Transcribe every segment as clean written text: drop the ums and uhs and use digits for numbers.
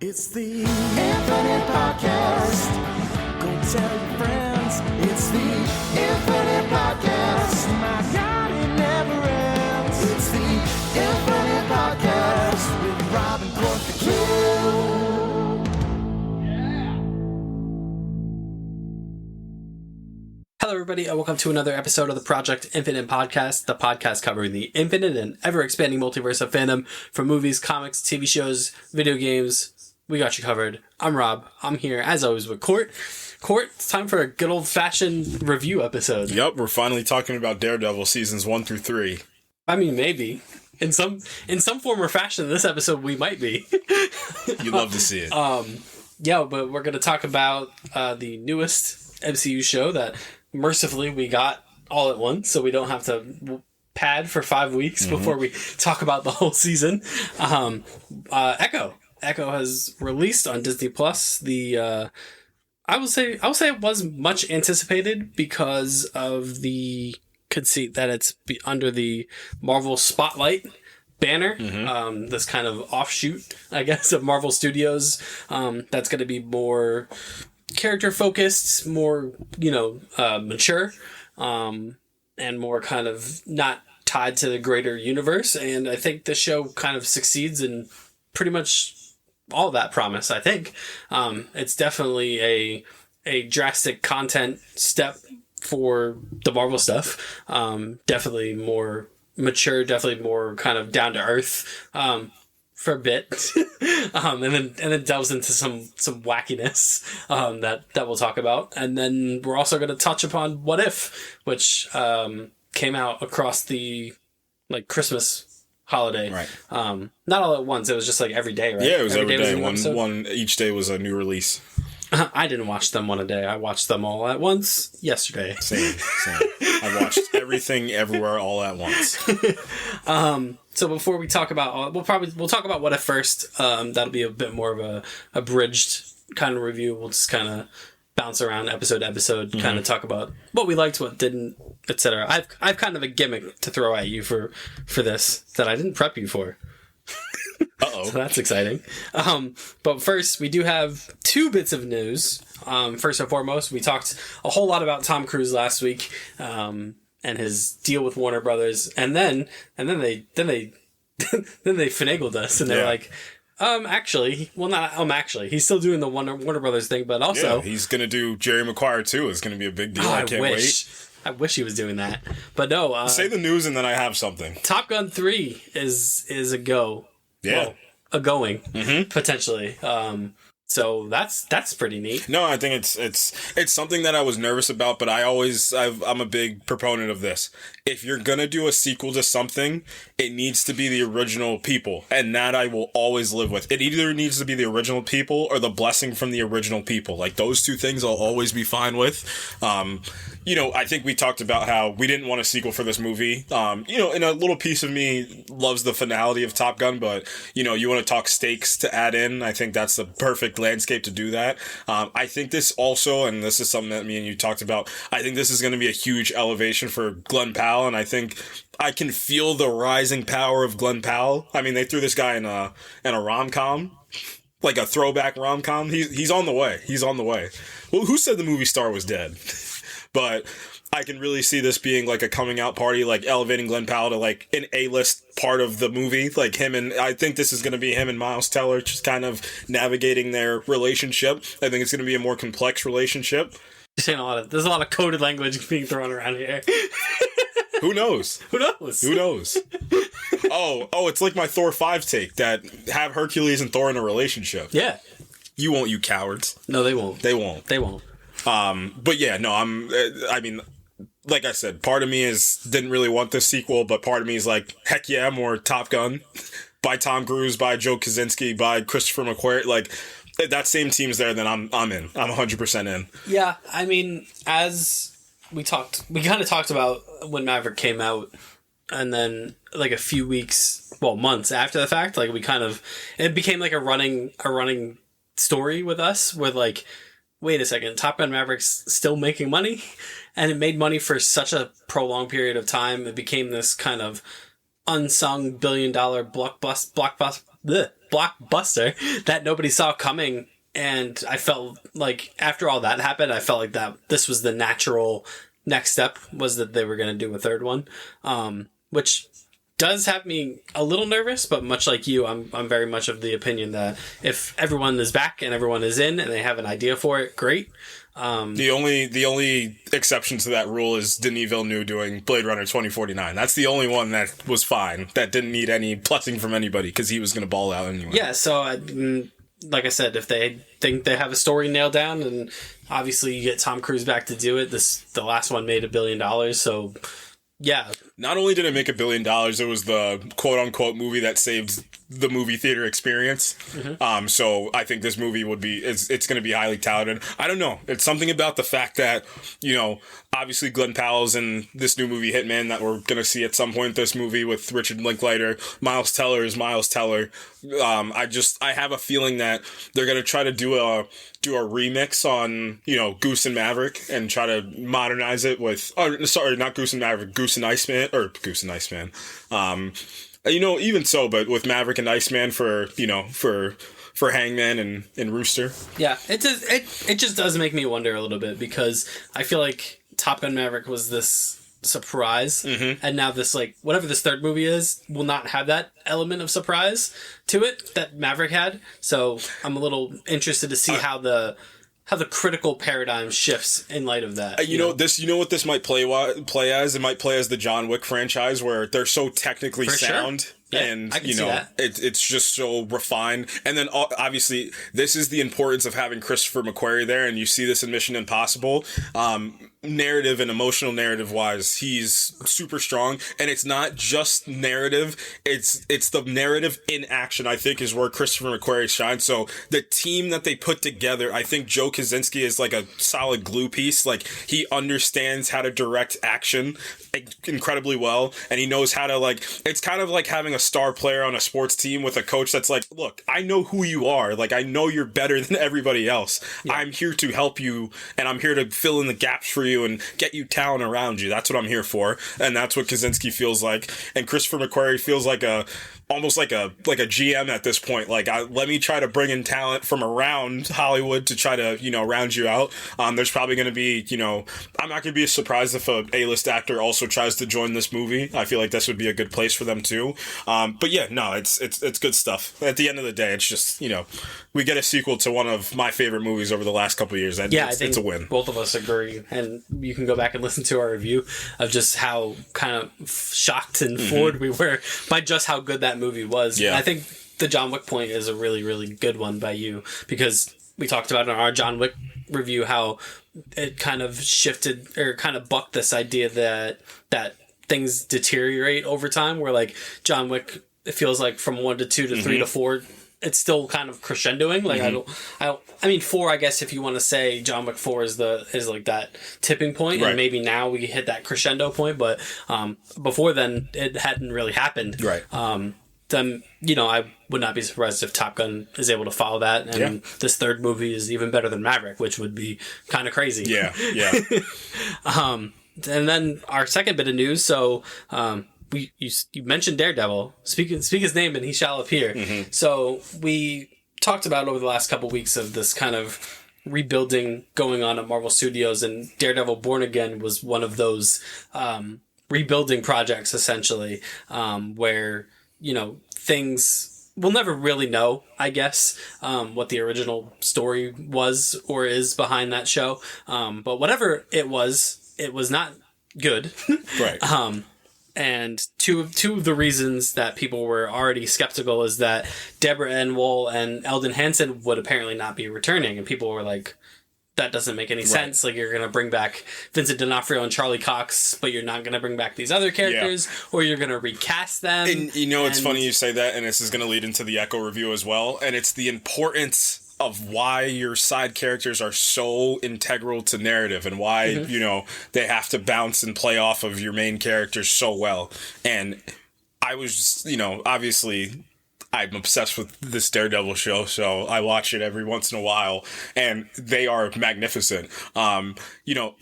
It's the Infinite Podcast. Go tell your friends. It's the Infinite Podcast. My God, it never ends. It's the Infinite Podcast with Rob and Court the Kid. Hello, everybody, and welcome to another episode of the Project Infinite Podcast, the podcast covering the infinite and ever-expanding multiverse of fandom from movies, comics, TV shows, video games. We got you covered. I'm Rob. I'm here, as always, with Court. Court, it's time for a good old-fashioned review episode. Yep, we're finally talking about Daredevil seasons 1 through 3. I mean, maybe. In some form or fashion, in this episode, we might be. You'd love to see it. Yeah, but we're going to talk about the newest MCU show that, mercifully, we got all at once, so we don't have to pad for 5 weeks before we talk about the whole season. Echo. Echo has released on Disney Plus. I will say it was much anticipated because of the conceit that it's under the Marvel Spotlight banner. This kind of offshoot, I guess, of Marvel Studios. That's going to be more character focused, more mature, and more kind of not tied to the greater universe. And I think the show kind of succeeds in pretty much all that promise. I think it's definitely a drastic content step for the Marvel stuff. Definitely more mature, definitely more kind of down to earth for a bit, and then delves into some wackiness that we'll talk about, and then we're also going to touch upon What If, which came out across the Christmas holiday, right? Not all at once. It was just every day, right? Yeah, it was every day. One Each day was a new release. I didn't watch them one a day. I watched them all at once yesterday. Same. I watched everything everywhere all at once. So before we talk about, we'll talk about What If first. That'll be a bit more of a abridged kind of review. We'll just kind of bounce around episode to episode, kind of talk about what we liked, what didn't, etc. I've kind of a gimmick to throw at you for this that I didn't prep you for. Uh-oh. So that's exciting. But first, we do have 2 bits of news. First and foremost, we talked a whole lot about Tom Cruise last week, and his deal with Warner Brothers, and then they finagled us, and they're like, actually, he's still doing the Warner Brothers thing, but also he's gonna do Jerry Maguire too. It's gonna be a big deal. I can't wait. I wish he was doing that, but no. Say the news, and then I have something. Top Gun 3 is a go. Yeah, well, a going potentially. So that's pretty neat. No, I think it's something that I was nervous about, but I'm a big proponent of this. If you're gonna do a sequel to something, it needs to be the original people, and that I will always live with. It either needs to be the original people or the blessing from the original people. Those two things I'll always be fine with. I think we talked about how we didn't want a sequel for this movie. And a little piece of me loves the finality of Top Gun, but you want to talk stakes to add in. I think that's the perfect landscape to do that. I think this also, and this is something that me and you talked about, I think this is going to be a huge elevation for Glenn Powell, and I think I can feel the rising power of Glenn Powell. I mean, they threw this guy in a rom-com, like a throwback rom-com. He's on the way. He's on the way. Well, who said the movie star was dead? But I can really see this being a coming out party, elevating Glenn Powell to an A-list part of the movie. I think this is going to be him and Miles Teller just kind of navigating their relationship. I think it's going to be a more complex relationship. You're saying there's a lot of coded language being thrown around here. Who knows? Who knows? Oh, it's like my Thor 5 take that have Hercules and Thor in a relationship. Yeah. You won't, you cowards. No, they won't. They won't. But yeah, no, like I said, part of me didn't really want this sequel, but part of me is heck yeah, more Top Gun by Tom Cruise, by Joe Kosinski, by Christopher McQuarrie. That same team's there, then I'm in. I'm 100% in. Yeah, I mean, as we kind of talked about when Maverick came out, and then a few weeks, months after the fact, it became a running story with us, with wait a second, Top Gun Maverick's still making money? And it made money for such a prolonged period of time. It became this kind of unsung billion-dollar blockbuster blockbuster that nobody saw coming. And I felt like after all that happened, I felt like that this was the natural next step, was that they were going to do a third one, which does have me a little nervous. But much like you, I'm very much of the opinion that if everyone is back and everyone is in and they have an idea for it, great. The only exception to that rule is Denis Villeneuve doing Blade Runner 2049. That's the only one that was fine, that didn't need any blessing from anybody, because he was going to ball out anyway. Yeah, so like I said, if they think they have a story nailed down, and obviously you get Tom Cruise back to do it, the last one made $1 billion, so yeah. Not only did it make $1 billion, it was the quote-unquote movie that saved the movie theater experience. Mm-hmm. So I think this movie it's going to be highly touted. I don't know. It's something about the fact that, obviously Glenn Powell's in this new movie Hitman that we're going to see at some point, this movie with Richard Linklater. Miles Teller is Miles Teller. I have a feeling that they're going to try to do a remix on, Goose and Maverick, and try to modernize it with, not Goose and Maverick, Goose and Iceman. Even so, but with Maverick and Iceman for Hangman and Rooster. Yeah, it just does make me wonder a little bit, because I feel like Top Gun Maverick was this surprise, mm-hmm. and now this, like, whatever this third movie is will not have that element of surprise to it that Maverick had. So I'm a little interested to see how the critical paradigm shifts in light of that. What this might play as? It might play as the John Wick franchise, where they're so technically sound. Sure. Yeah, and, it's just so refined. And then, obviously, this is the importance of having Christopher McQuarrie there, and you see this in Mission Impossible. Narrative and emotional narrative-wise, he's super strong. And it's not just narrative, it's the narrative in action, I think, is where Christopher McQuarrie shines. So the team that they put together, I think Joe Kosinski is like a solid glue piece. Like, he understands how to direct action incredibly well, and he knows how to, like, it's kind of like having a star player on a sports team with a coach that's like, look, I know who you are. Like, I know you're better than everybody else. Yeah. I'm here to help you, and I'm here to fill in the gaps for you and get you talent around you. That's what I'm here for. And that's what Kosinski feels like. And Christopher McQuarrie feels like almost like a GM at this point. Like, let me try to bring in talent from around Hollywood to try to, round you out. There's probably going to be, I'm not going to be surprised if a A-list actor also tries to join this movie. I feel like this would be a good place for them too. But yeah, no, it's good stuff. At the end of the day, it's just, we get a sequel to one of my favorite movies over the last couple of years. I think it's a win. Both of us agree. And you can go back and listen to our review of just how kind of shocked and floored we were by just how good that movie was. Yeah. I think the John Wick point is a really, really good one by you, because we talked about in our John Wick review how it kind of shifted or kind of bucked this idea that things deteriorate over time, where, like, John Wick, it feels like from 1 to 2 to 3 to 4, it's still kind of crescendoing. Like, I mean, 4, I guess, if you want to say John Wick 4 is like that tipping point, right. And maybe now we hit that crescendo point, but before then it hadn't really happened. Right. Then, I would not be surprised if Top Gun is able to follow that, and this third movie is even better than Maverick, which would be kind of crazy. Yeah. And then our second bit of news. So, you mentioned Daredevil. Speak his name and he shall appear. Mm-hmm. So we talked about over the last couple of weeks of this kind of rebuilding going on at Marvel Studios, and Daredevil Born Again was one of those rebuilding projects, essentially, where, things we'll never really know, I guess, what the original story was or is behind that show. But whatever it was not good. Right. And two of the reasons that people were already skeptical is that Deborah and Woll and Elden Hansen would apparently not be returning. And people were like, that doesn't make any sense. Like, you're going to bring back Vincent D'Onofrio and Charlie Cox, but you're not going to bring back these other characters, or you're going to recast them. And it's funny you say that, and this is going to lead into the Echo review as well. And it's the importance of why your side characters are so integral to narrative, and why, they have to bounce and play off of your main characters so well. And I was just, obviously, I'm obsessed with this Daredevil show, so I watch it every once in a while, and they are magnificent.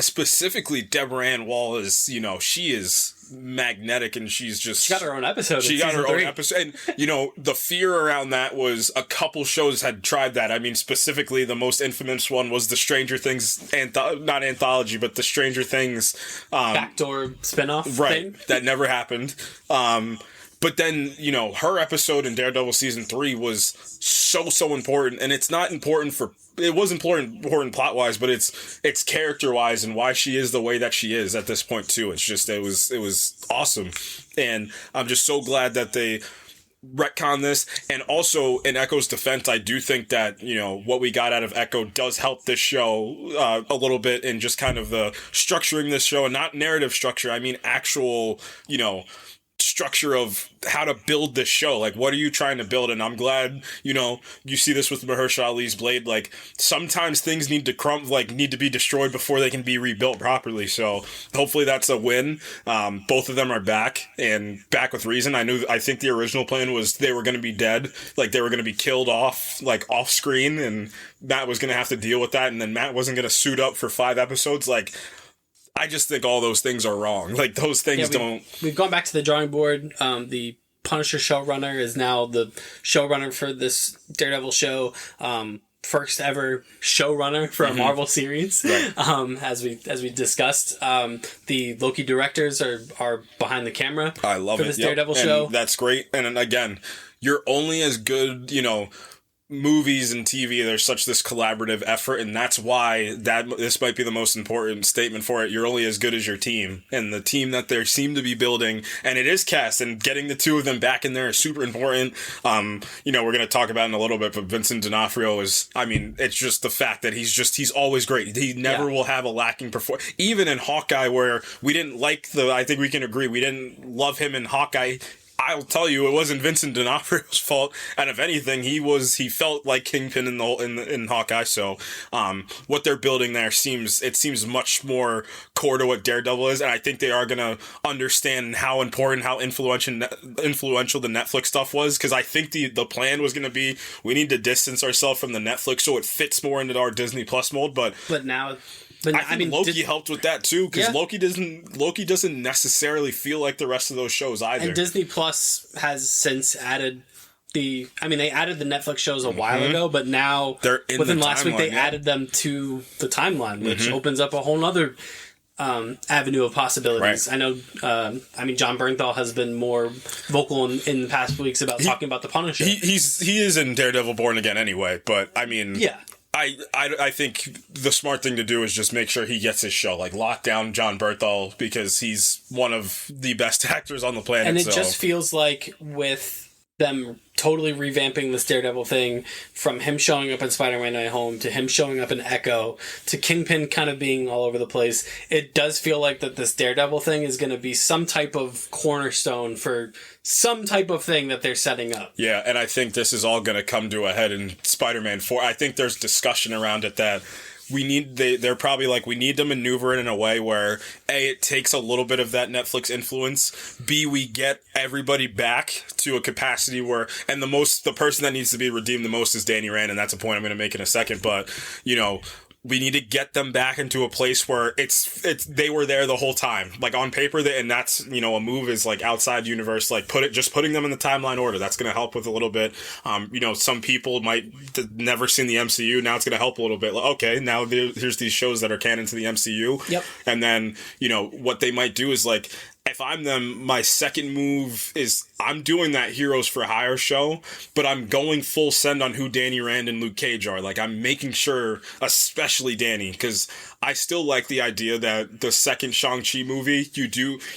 Specifically Deborah Ann Woll is, she is magnetic, and she got her own episode. She got her own episode, and the fear around that was a couple shows had tried that. I mean, specifically the most infamous one was the Stranger Things not anthology, but the Stranger Things backdoor spinoff, right? thing. That never happened. But then, her episode in Daredevil season 3 was so important, and it's not important it was important plot-wise, but it's character-wise and why she is the way that she is at this point, too. It's just, it was awesome. And I'm just so glad that they retcon this. And also, in Echo's defense, I do think that, what we got out of Echo does help this show a little bit in just kind of the structuring this show, and not narrative structure. I mean, actual, structure of how to build this show. Like, what are you trying to build? And I'm glad, you see this with Mahershala Ali's Blade. Like, sometimes things need to need to be destroyed before they can be rebuilt properly. So hopefully that's a win. Both of them are back, and back with reason. I think the original plan was they were going to be dead. Like, they were going to be killed off screen, and Matt was going to have to deal with that. And then Matt wasn't going to suit up for 5 episodes. Like, I just think all those things are wrong. Like, those things don't... We've gone back to the drawing board. The Punisher showrunner is now the showrunner for this Daredevil show. First ever showrunner for a Marvel series. Right. As we discussed, the Loki directors are behind the camera. I love for this Daredevil show. That's great. And again, you're only as good, movies and TV, there's such this collaborative effort, and that's why this might be the most important statement for it. You're only as good as your team, and the team that they seem to be building, and it is cast, and getting the two of them back in there is super important. We're going to talk about it in a little bit, but Vincent D'Onofrio it's just the fact that he's always great. He never will have a lacking performance. Even in Hawkeye, where we didn't I think we can agree, we didn't love him in Hawkeye. I'll tell you, it wasn't Vincent D'Onofrio's fault, and if anything, he felt like Kingpin in Hawkeye. So, what they're building there seems much more core to what Daredevil is, and I think they are gonna understand how important, how influential the Netflix stuff was, because I think the plan was gonna be, we need to distance ourselves from the Netflix so it fits more into our Disney Plus mold, but now. I think Loki helped with that too, because Loki doesn't necessarily feel like the rest of those shows either. And Disney Plus has since added they added the Netflix shows a while ago, but now within last week they added them to the timeline, which opens up a whole nother avenue of possibilities. Right. I know. John Bernthal has been more vocal in the past weeks about talking about the Punisher. He is in Daredevil Born Again anyway, but yeah. I think the smart thing to do is just make sure he gets his show. Like, lock down John Bernthal, because he's one of the best actors on the planet. And it just feels like with them totally revamping this Daredevil thing, from him showing up in Spider-Man No Way Home to him showing up in Echo to Kingpin kind of being all over the place, it does feel like that this Daredevil thing is going to be some type of cornerstone for some type of thing that they're setting up. Yeah, and I think this is all going to come to a head in Spider-Man 4. I think there's discussion around it that they're probably like, we need to maneuver it in a way where A, it takes a little bit of that Netflix influence, B, we get everybody back to a capacity where, and the person that needs to be redeemed the most is Danny Rand, and that's a point I'm going to make in a second, but we need to get them back into a place where they were there the whole time, like on paper, and that's, a move is like outside universe, like putting them in the timeline order. That's going to help with a little bit. Some people might never seen the MCU. Now it's going to help a little bit. Like, okay, now here's these shows that are canon to the MCU. Yep. And then, what they might do is like, if I'm them, my second move is I'm doing that Heroes for Hire show, but I'm going full send on who Danny Rand and Luke Cage are. Like, I'm making sure, especially Danny, because I still like the idea that the second Shang-Chi movie,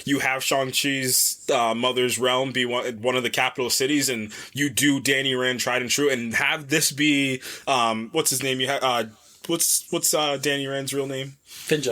you have Shang-Chi's mother's realm be one of the capital cities, and you do Danny Rand tried and true, and have this be, what's his name? You have, what's Danny Rand's real name? Finn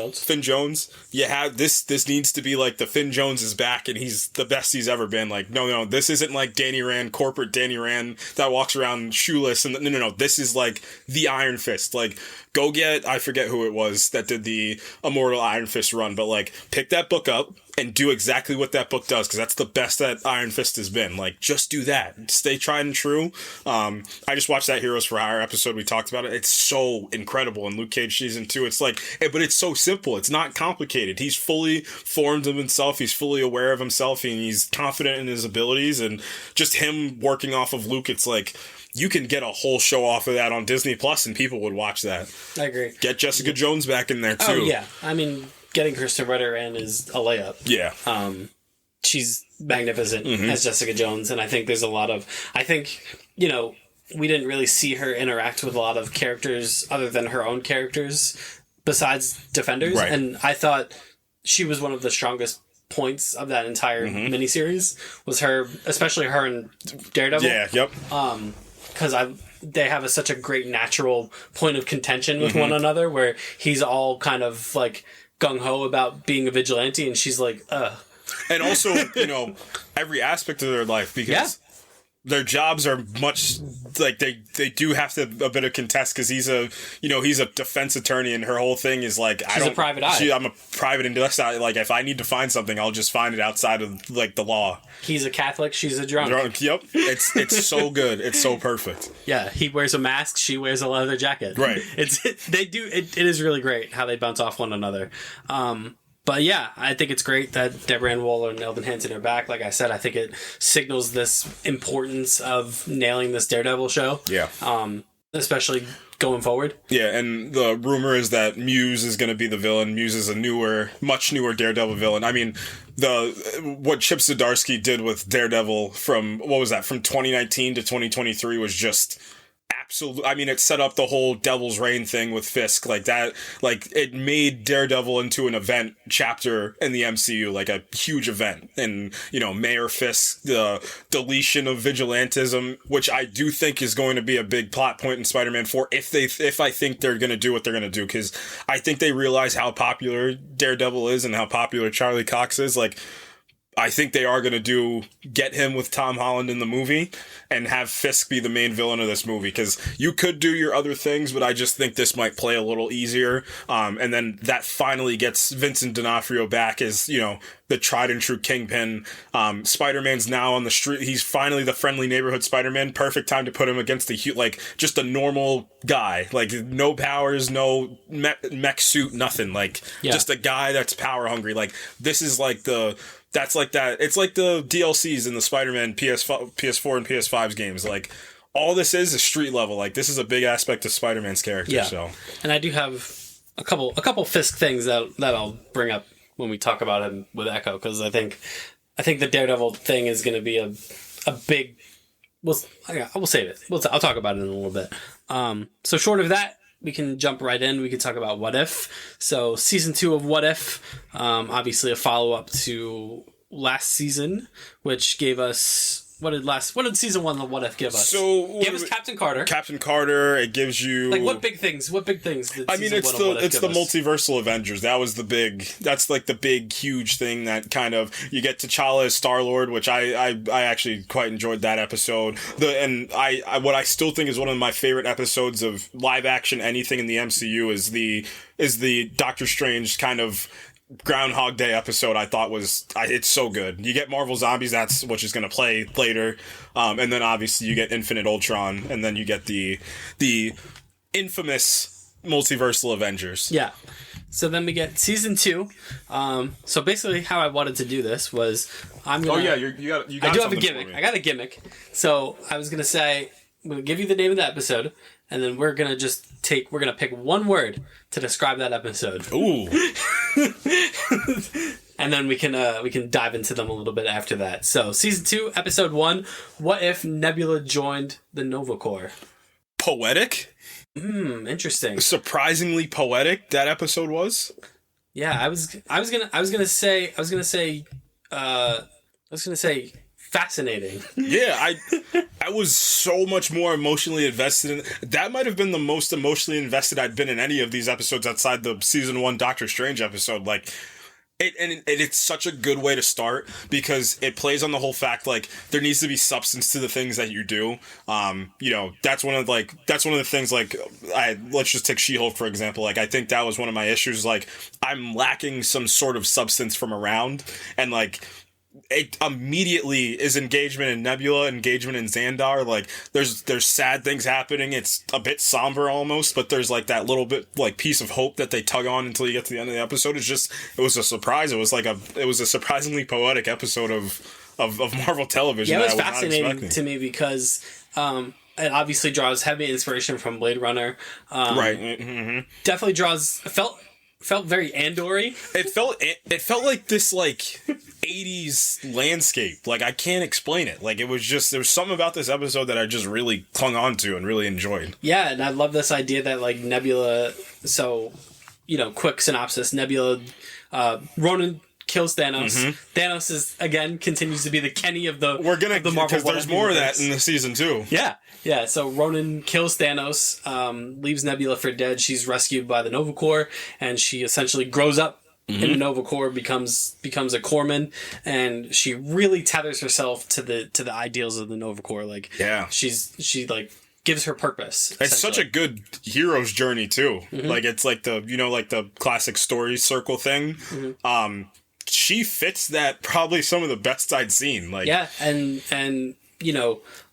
Jones. Yeah, this needs to be like the Finn Jones is back and he's the best he's ever been. Like, no, this isn't like Danny Rand, corporate Danny Rand that walks around shoeless. And no, this is like the Iron Fist. Like, go get, I forget who it was that did the Immortal Iron Fist run, but like, pick that book up and do exactly what that book does, because that's the best that Iron Fist has been. Like, just do that. Stay tried and true. I just watched that Heroes for Hire episode. We talked about it. It's so incredible. In Luke Cage season 2, it's like, but it's so simple. It's not complicated. He's fully formed of himself. He's fully aware of himself, and he's confident in his abilities, and just him working off of Luke, it's like, you can get a whole show off of that on Disney Plus, and people would watch that. I agree. Get Jessica Jones back in there too. Oh yeah, I mean, getting Kristen Ritter in is a layup. Yeah. She's magnificent as Jessica Jones, and I think there's a lot of. I think we didn't really see her interact with a lot of characters other than her own characters, besides Defenders, right. And I thought she was one of the strongest points of that entire miniseries. Was her, especially her and Daredevil. Yeah. Yep. Because they have such a great natural point of contention with one another, where he's all kind of like gung-ho about being a vigilante, and she's like, ugh. And also, every aspect of their life, because their jobs are much like they do have to a bit of contest, because he's a defense attorney, and her whole thing is like, She's a private eye. I'm a private investigator. Like, if I need to find something, I'll just find it outside of like the law. He's a Catholic. She's a drunk. Yep. It's so good. It's so perfect. Yeah, he wears a mask. She wears a leather jacket. Right. It is really great how they bounce off one another. But yeah, I think it's great that Deborah and Woll and Elden Hansen are back. Like I said, I think it signals this importance of nailing this Daredevil show. Yeah. Especially going forward. Yeah, and the rumor is that Muse is going to be the villain. Muse is a much newer Daredevil villain. I mean, what Chip Zdarsky did with Daredevil from 2019 to 2023 was just absolute. I mean, it set up the whole Devil's Reign thing with Fisk, like that. Like, it made Daredevil into an event chapter in the MCU, like a huge event. And Mayor Fisk, the deletion of vigilantism, which I do think is going to be a big plot point in Spider-Man 4, if I think they're going to do what they're going to do, because I think they realize how popular Daredevil is and how popular Charlie Cox is. Like, I think they are going to get him with Tom Holland in the movie and have Fisk be the main villain of this movie, because you could do your other things, but I just think this might play a little easier. And then that finally gets Vincent D'Onofrio back as, the tried and true Kingpin. Spider-Man's now on the street. He's finally the friendly neighborhood Spider-Man. Perfect time to put him against just a normal guy. Like, no powers, no mech suit, nothing. Like, just a guy that's power hungry. Like, this is like that's like that. It's like the DLCs in the Spider-Man PS4 and PS5's games. Like, all this is street level. Like, this is a big aspect of Spider-Man's character. Yeah. So, and I do have a couple Fisk things that I'll bring up when we talk about him with Echo, because I think the Daredevil thing is going to be a big. We'll save it. I'll talk about it in a little bit. So short of that, we can jump right in. We can talk about What If. So season 2 of What If, obviously a follow-up to last season, which gave us... What did season 1 of What If give us? So gave us Captain Carter. Captain Carter. It gives you like what big things? Did it's season the 1 of What If give us? multiversal Avengers. That's like the big huge thing that kind of, you get T'Challa as Star-Lord, which I actually quite enjoyed that episode. What I still think is one of my favorite episodes of live action anything in the MCU is the Doctor Strange kind of Groundhog Day episode. I thought it's so good. You get Marvel Zombies, that's what she's going to play later, and then obviously you get Infinite Ultron, and then you get the infamous multiversal Avengers. Yeah. So then we get season 2. So basically, how I wanted to do this was you got. I do have a gimmick. I got a gimmick. So I was gonna say, I'm gonna give you the name of the episode, and then we're gonna pick one word to describe that episode. Ooh. And then we can dive into them a little bit after that. So season 2, episode 1. What if Nebula joined the Nova Corps? Poetic. Interesting. Surprisingly poetic that episode was. Yeah, I was gonna say fascinating. Yeah, I was so much more emotionally invested in that. Might have been the most emotionally invested I'd been in any of these episodes outside the season 1 Doctor Strange episode. Like, It's such a good way to start because it plays on the whole fact like there needs to be substance to the things that you do. That's one of the things like let's just take She-Hulk for example. Like I think that was one of my issues. Like I'm lacking some sort of substance from around, and like it immediately is engagement in Nebula, engagement in Xandar. Like there's sad things happening. It's a bit somber almost, but there's like that little bit like piece of hope that they tug on until you get to the end of the episode. It was a surprise. It was a surprisingly poetic episode of Marvel television. Yeah, it was fascinating to me because it obviously draws heavy inspiration from Blade Runner. Right. Mm-hmm. Definitely felt very Andor-y. It felt like this like 80s landscape. Like I can't explain it. Like it was just there was something about this episode that I just really clung on to and really enjoyed. Yeah, and I love this idea that like Nebula. So, quick synopsis: Nebula, Ronan kills Thanos. Mm-hmm. Thanos continues to be the Kenny of the the Marvel because there's more of that in the season 2. Yeah. So Ronan kills Thanos, leaves Nebula for dead. She's rescued by the Nova Corps, and she essentially grows up in the Nova Corps, becomes a corpsman, and she really tethers herself to the ideals of the Nova Corps. Like she like gives her purpose. It's such a good hero's journey too. Mm-hmm. Like it's like the classic story circle thing. Mm-hmm. She fits that probably some of the best I'd seen. Like and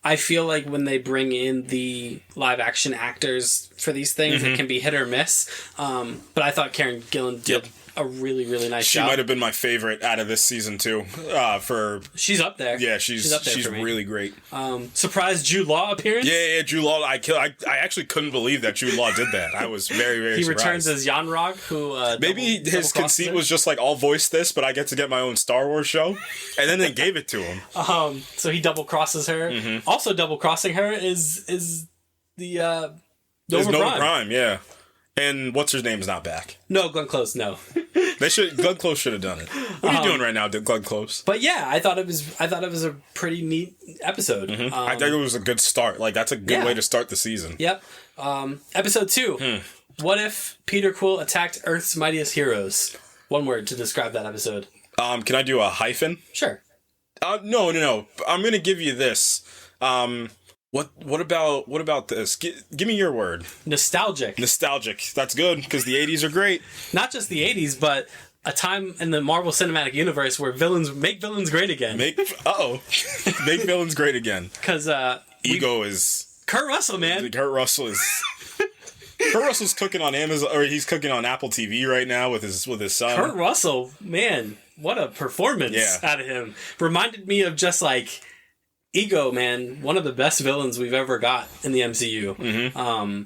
I feel like when they bring in the live action actors for these things, it can be hit or miss. But I thought Karen Gillan did a really, really nice job. She might have been my favorite out of this season too. She's up there. Yeah, she's up there. She's really great. Surprise Jude Law appearance. Yeah, Jude Law. I actually couldn't believe that Jude Law did that. I was very, very. He surprised. returns as Yanrog, who maybe his conceit was just like I'll voice this, but I get to get my own Star Wars show, and then they gave it to him. So he double crosses her. Mm-hmm. Also double crossing her is the Nova Prime. Yeah. And what's her name's not back. No, Glenn Close, no. Glenn Close should have done it. What are you doing right now, Glenn Close? But yeah, I thought it was a pretty neat episode. Mm-hmm. I think it was a good start. Like that's a good way to start the season. Yep. Episode 2. What if Peter Quill attacked Earth's mightiest heroes? One word to describe that episode. Can I do a hyphen? Sure. No. I'm gonna give you this. What about this? Give me your word. Nostalgic. That's good because the 80s are great. Not just the 80s, but a time in the Marvel Cinematic Universe where make villains great again. Make villains great again. Because Ego is Kurt Russell, man. Kurt Russell's cooking on Amazon, or he's cooking on Apple TV right now with his son. Kurt Russell, man, what a performance out of him. Reminded me of just like Ego, man, one of the best villains we've ever got in the MCU. Mm-hmm.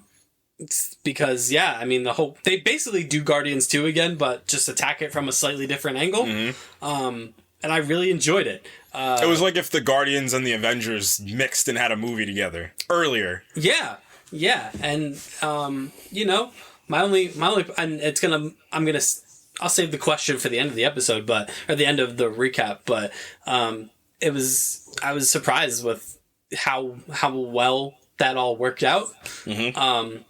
Because they basically do Guardians 2 again, but just attack it from a slightly different angle. Mm-hmm. And I really enjoyed it. It was like if the Guardians and the Avengers mixed and had a movie together earlier. Yeah, and my only, and I'll save the question for the end of the episode, or the end of the recap, but I was surprised with how well that all worked out. Mm-hmm.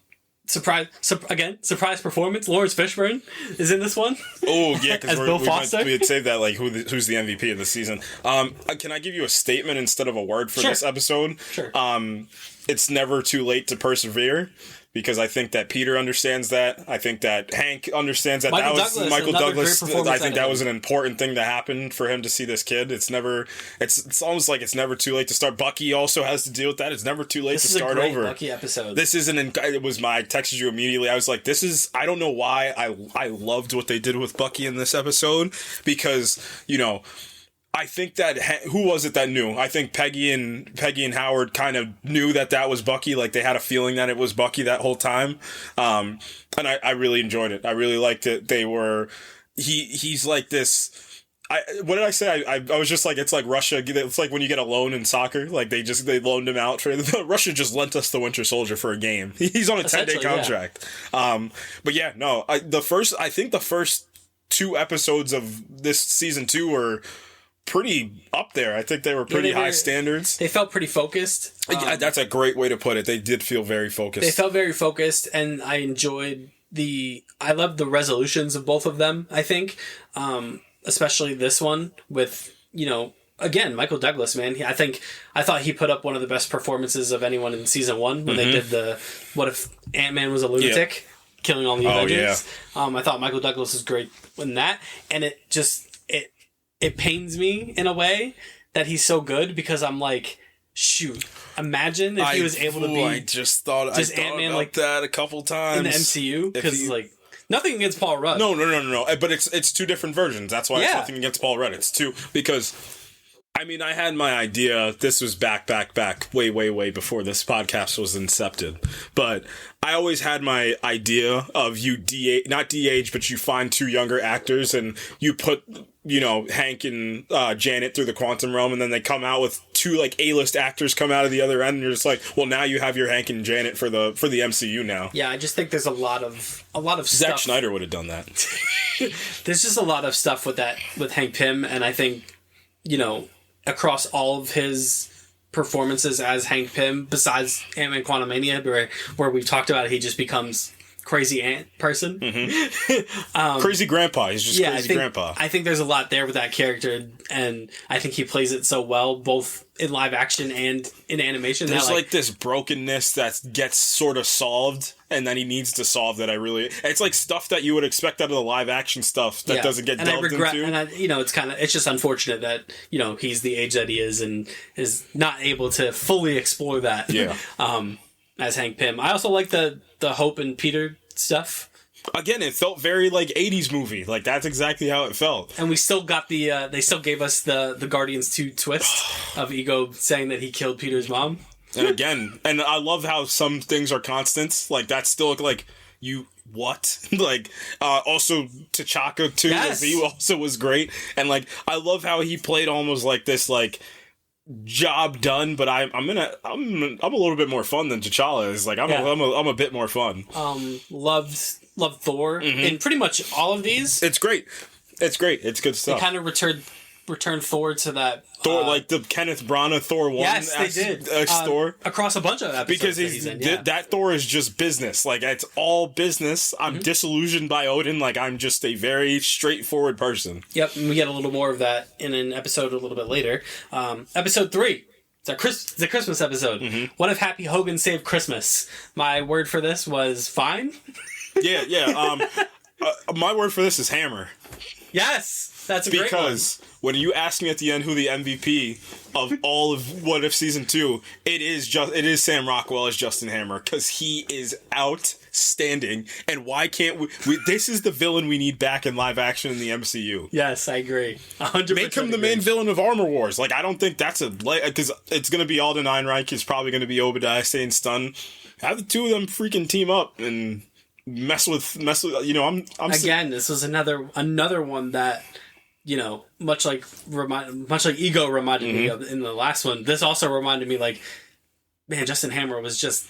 Surprise performance. Lawrence Fishburne is in this one. Oh yeah, because Bill Foster. We had saved that like who's the MVP of the season. Can I give you a statement instead of a word for this episode? Sure. It's never too late to persevere. Because I think that Peter understands that. I think that Hank understands that. Michael Douglas. I think that was an important thing to happen for him to see this kid. It's almost like it's never too late to start. Bucky also has to deal with that. It's never too late to start over. This is a great Bucky episode. I texted you immediately. I was like, I don't know why I loved what they did with Bucky in this episode. Because, I think that who was it that knew? I think Peggy and Howard kind of knew that was Bucky. Like they had a feeling that it was Bucky that whole time. And I really enjoyed it. I really liked it. He's like this. What did I say? I was just like, it's like Russia. It's like when you get a loan in soccer. Like they loaned him out for Russia just lent us the Winter Soldier for a game. He's on a 10-day contract. Yeah. But yeah, no. I think the first 2 episodes of this season 2 were pretty up there. I think they were pretty high standards. They felt pretty focused. Yeah, that's a great way to put it. They did feel very focused. They felt very focused, and I enjoyed I love the resolutions of both of them, I think. Especially this one with, again, Michael Douglas, man. I thought he put up one of the best performances of anyone in season 1 when they did the what if Ant-Man was a lunatic, killing all the Avengers. Yeah. I thought Michael Douglas was great in that, and it just it pains me in a way that he's so good, because I'm like, shoot, imagine if he was able to be. I just thought Ant-Man like that a couple times in the MCU, because like. Nothing against Paul Rudd. No. But it's two different versions. That's why it's nothing against Paul Rudd. It's two, because I mean, I had my idea. This was back, way before this podcast was incepted. But I always had my idea of not de-age, but you find two younger actors and you put, Hank and Janet through the quantum realm, and then they come out with two like A-list actors come out of the other end, and you're just like, well, now you have your Hank and Janet for the MCU now. Yeah, I just think there's a lot of stuff. Zack Snyder would have done that. There's just a lot of stuff with Hank Pym, and I think, across all of his performances as Hank Pym, besides Ant-Man Quantumania, where we've talked about it, he just becomes crazy ant person. Crazy grandpa. He's just crazy grandpa. I think there's a lot there with that character, and I think he plays it so well, both in live action and in animation. There's like this brokenness that gets sort of solved, and then he needs to solve that. It's like stuff that you would expect out of the live action stuff that doesn't get delved into. And it's just unfortunate that, he's the age that he is and is not able to fully explore that. Yeah. As Hank Pym. I also like the Hope and Peter stuff. Again, it felt very like 80s movie. Like, that's exactly how it felt. And we still got they still gave us the Guardians 2 twist of Ego saying that he killed Peter's mom. And again, and I love how some things are constants. Like, that's still like, what? Like, also T'Chaka too. Yes. He also was great. And like, I love how he played almost like this, like, job done, but I'm a little bit more fun than T'Challa is. Like, I'm a bit more fun. Loved Thor in pretty much all of these. It's great. It's good stuff. They kind of returned Thor to that Thor, like the Kenneth Branagh Thor 1. Yes, they did. Thor across a bunch of episodes. Because that Thor is just business. Like, it's all business. I'm disillusioned by Odin. Like, I'm just a very straightforward person. Yep, and we get a little more of that in an episode a little bit later. Episode 3. It's a Christmas episode. What if Happy Hogan saved Christmas? My word for this was fine. Yeah. My word for this is hammer. Yes, that's a great one. Because when you ask me at the end who the MVP of all of What If Season 2, it is Sam Rockwell as Justin Hammer, because he is outstanding. And why can't we this is the villain we need back in live action in the MCU. Yes, I agree. 100% Make him the main villain of Armor Wars. Like, I don't think that's because it's going to be Alden Ehrenreich. It's probably going to be Obadiah Stane Stun. Have the two of them freaking team up and mess with I'm again, this was another one that, much like Ego reminded me of in the last one, this also reminded me, like, man, Justin Hammer was just,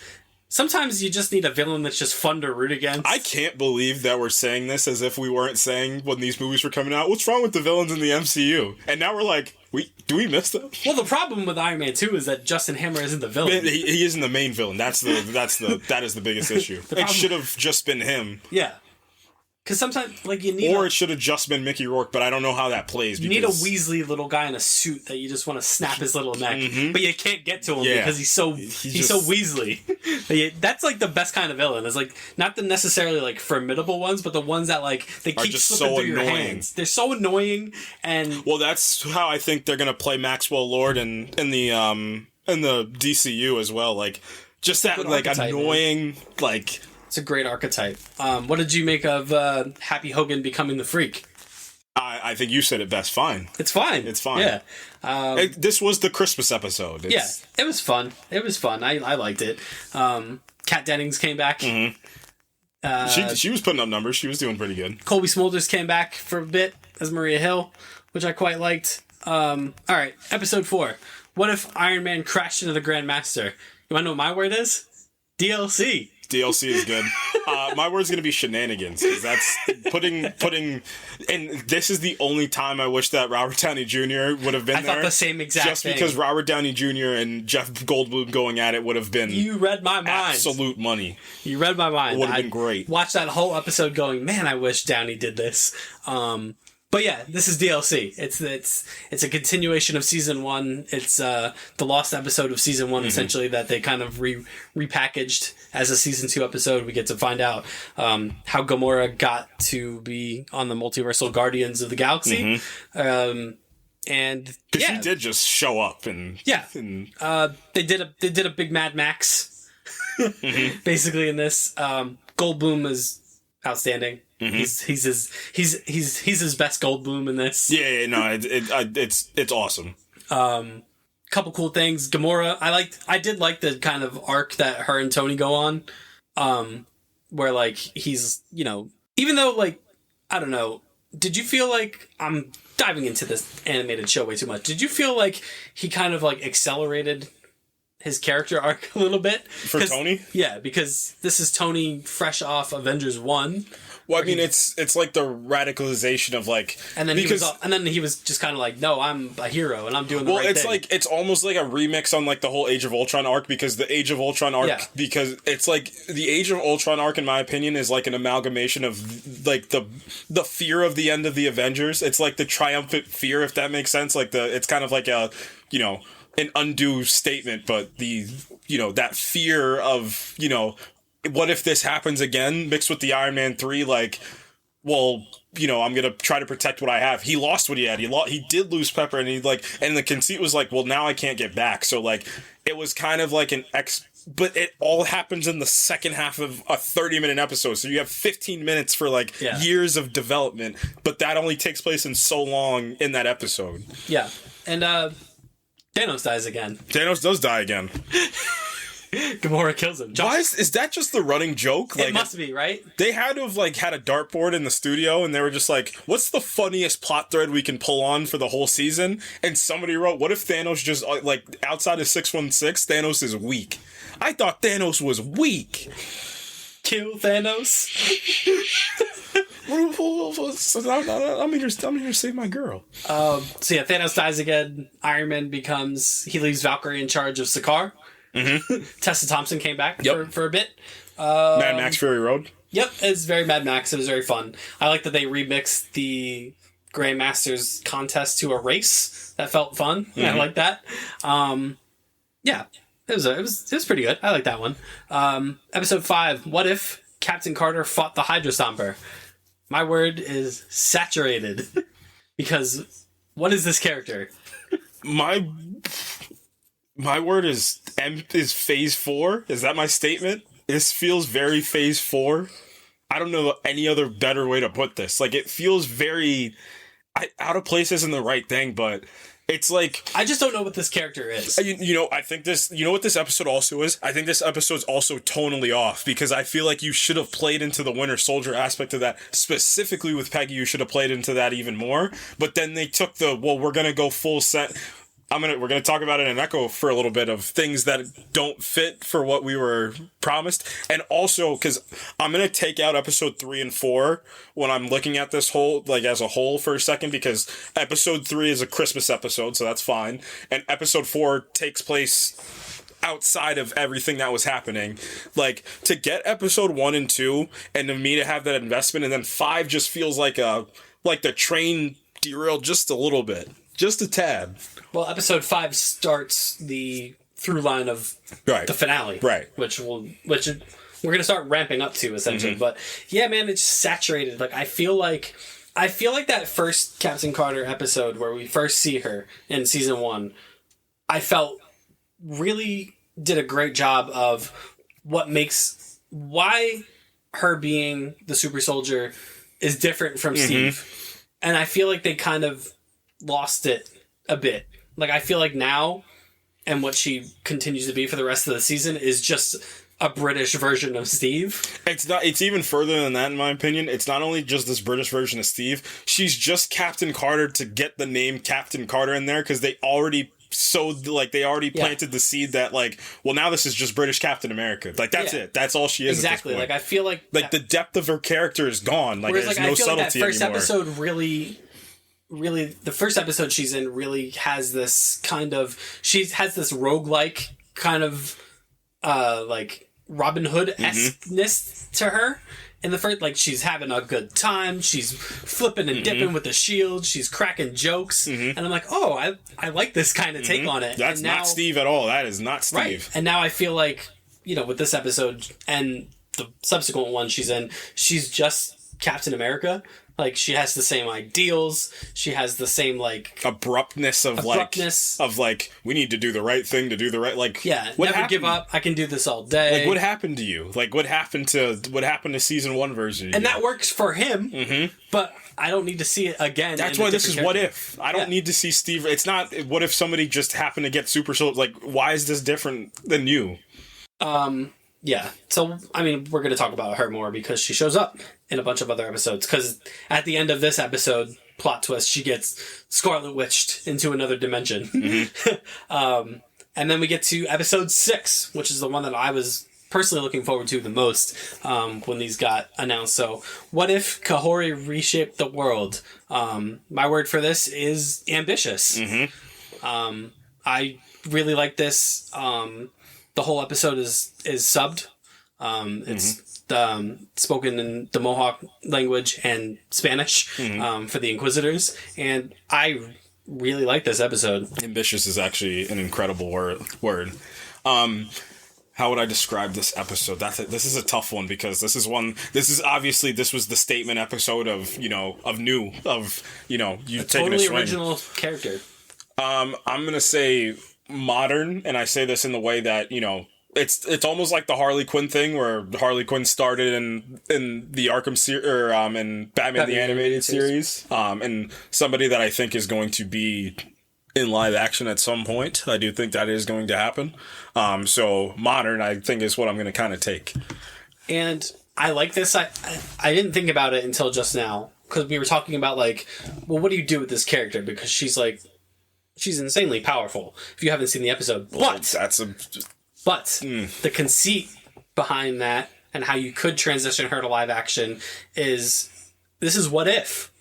sometimes you just need a villain that's just fun to root against. I can't believe that we're saying this as if we weren't saying when these movies were coming out, what's wrong with the villains in the MCU? And now we're like, do we miss them? Well, the problem with Iron Man 2 is that Justin Hammer isn't the villain. He isn't the main villain. That is the biggest issue. It should have just been him. Yeah. Because sometimes, like, you need... Or it should have just been Mickey Rourke, but I don't know how that plays. You need a Weasley little guy in a suit that you just want to snap his little neck. But you can't get to him because he's so Weasley. That's, like, the best kind of villain. It's, like, not the necessarily, like, formidable ones, but the ones that, like, they keep slipping through your hands. They're so annoying, and... Well, that's how I think they're going to play Maxwell Lord in the DCU as well. Like, just that, like, annoying, man. Like... It's a great archetype. What did you make of Happy Hogan becoming the Freak? I think you said it best. Fine. It's fine. Yeah. This was the Christmas episode. It was fun. I liked it. Kat Dennings came back. She was putting up numbers. She was doing pretty good. Colby Smulders came back for a bit as Maria Hill, which I quite liked. All right, episode 4. What if Iron Man crashed into the Grand Master? You want to know what my word is? DLC. DLC is good. My word's gonna be shenanigans, because that's putting. And this is the only time I wish that Robert Downey Jr. would have been I there. thought the same exact just thing. because Robert Downey Jr. and Jeff Goldblum going at it would have been. You read my mind. Absolute money. You read my mind. Would have been great. Watched that whole episode going, man, I wish Downey did this. But yeah, this is DLC. It's a continuation of season 1. It's the lost episode of season 1, essentially, that they kind of repackaged as a season 2 episode. We get to find out how Gamora got to be on the Multiversal Guardians of the Galaxy. And Because she did just show up and they did a big Mad Max basically in this. Goldblum is outstanding. He's his best Goldblum in this. It's awesome. Couple cool things. Gamora, I did like the kind of arc that her and Tony go on, where like he's, you know, even though like, I don't know, did you feel like, I'm diving into this animated show way too much, did you feel like he kind of like accelerated his character arc a little bit? For Tony? Yeah, because this is Tony fresh off Avengers 1. Well, I mean, it's like the radicalization of like, and then he was just kind of like, no, I'm a hero and I'm doing the right thing. Well, it's almost like a remix on like the whole Age of Ultron arc, because the Age of Ultron arc, because it's like the Age of Ultron arc, in my opinion, is like an amalgamation of like the fear of the end of the Avengers. It's like the triumphant fear, if that makes sense. Like it's kind of like a, you know, an undue statement, but the, you know, that fear of, you know, what if this happens again, mixed with the Iron Man 3, like, well, you know, I'm going to try to protect what I have. He lost what he had. He did lose Pepper, and and the conceit was like, well, now I can't get back. So, like, it was kind of like but it all happens in the second half of a 30-minute episode. So you have 15 minutes for, like, years of development, but that only takes place in so long in that episode. Yeah. And, Thanos dies again. Thanos does die again. Gamora kills him. Why is that just the running joke? It must be, right? They had to have like had a dartboard in the studio, and they were just like, "What's the funniest plot thread we can pull on for the whole season?" And somebody wrote, "What if Thanos just like outside of 616, Thanos is weak?" I thought Thanos was weak. Kill Thanos. I'm here to save my girl. So yeah, Thanos dies again. Iron Man he leaves Valkyrie in charge of Sakaar. Tessa Thompson came back for a bit. Mad Max Fury Road. Yep, it's very Mad Max. It was very fun. I like that they remixed the Grandmasters contest to a race. That felt fun. I like that. Yeah, it was pretty good. I like that one. Episode 5. What if Captain Carter fought the Hydra Stomper? My word is saturated. Because what is this character? My word is phase 4. Is that my statement? This feels very phase 4. I don't know any other better way to put this. Like, it feels very out of place isn't the right thing, but it's like, I just don't know what this character is. You know, I think you know what this episode also is? I think this episode's also tonally off, because I feel like you should have played into the Winter Soldier aspect of that. Specifically with Peggy, you should have played into that even more. But then they took we're going to go full set. We're gonna talk about it in Echo for a little bit of things that don't fit for what we were promised, and also because I'm gonna take out episode 3 and 4 when I'm looking at this whole as a whole for a second, because episode 3 is a Christmas episode, so that's fine, and episode 4 takes place outside of everything that was happening. Like, to get episode 1 and 2, and to me to have that investment, and then 5 just feels like the train derailed just a little bit. Just a tad. Well, episode 5 starts the through line of the finale. Right. Which we're going to start ramping up to, essentially. But, yeah, man, it's saturated. Like, I feel like that first Captain Carter episode where we first see her in season 1, I felt really did a great job of why her being the super soldier is different from Steve. And I feel like they kind of lost it a bit. Like, I feel like now, and what she continues to be for the rest of the season, is just a British version of Steve. It's even further than that, in my opinion. It's not only just this British version of Steve. She's just Captain Carter to get the name Captain Carter in there, because they already they already planted the seed that like, well, now this is just British Captain America. Like that's it. That's all she is. Exactly. At this point. Like I feel like the depth of her character is gone. Like there's no subtlety that first anymore. Episode really, the first episode she's in really has this kind of, she has this roguelike kind of like Robin Hood-esque-ness to her. In the first, like, she's having a good time. She's flipping and dipping with the shield. She's cracking jokes. And I'm like, oh, I like this kind of take on it. That's and now, not Steve at all. That is not Steve. Right. And now I feel like, you know, with this episode and the subsequent one she's in, she's just Captain America. Like, she has the same ideals. She has the same, like... abruptness, like, we need to do the right thing to do the right... Like, yeah, never give up. I can do this all day. Like, what happened to you? Like, what happened to season 1 version of you? And that works for him, but I don't need to see it again. That's why this is character. What If. I don't need to see Steve... It's not, what if somebody just happened to get super... Like, why is this different than you? Yeah, so, I mean, we're going to talk about her more because she shows up in a bunch of other episodes. Because at the end of this episode, plot twist, she gets Scarlet Witched into another dimension. And then we get to episode 6, which is the one that I was personally looking forward to the most when these got announced. So, what if Kahori reshaped the world? My word for this is ambitious. I really like this. The whole episode is subbed. It's spoken in the Mohawk language and Spanish for the Inquisitors, and I really like this episode. Ambitious is actually an incredible word. How would I describe this episode? This is a tough one because this was the statement episode of you taking a totally swing. Original character. I'm gonna say modern, and I say this in the way that it's almost like the Harley Quinn thing, where Harley Quinn started in the Arkham series or in Batman the Animated Series, and somebody that I think is going to be in live action at some point. I do think that is going to happen. So modern, I think, is what I'm going to kind of take. And I like this. I didn't think about it until just now because we were talking about like, well, what do you do with this character? Because she's insanely powerful. If you haven't seen the episode, but the conceit behind that and how you could transition her to live action is this is what if.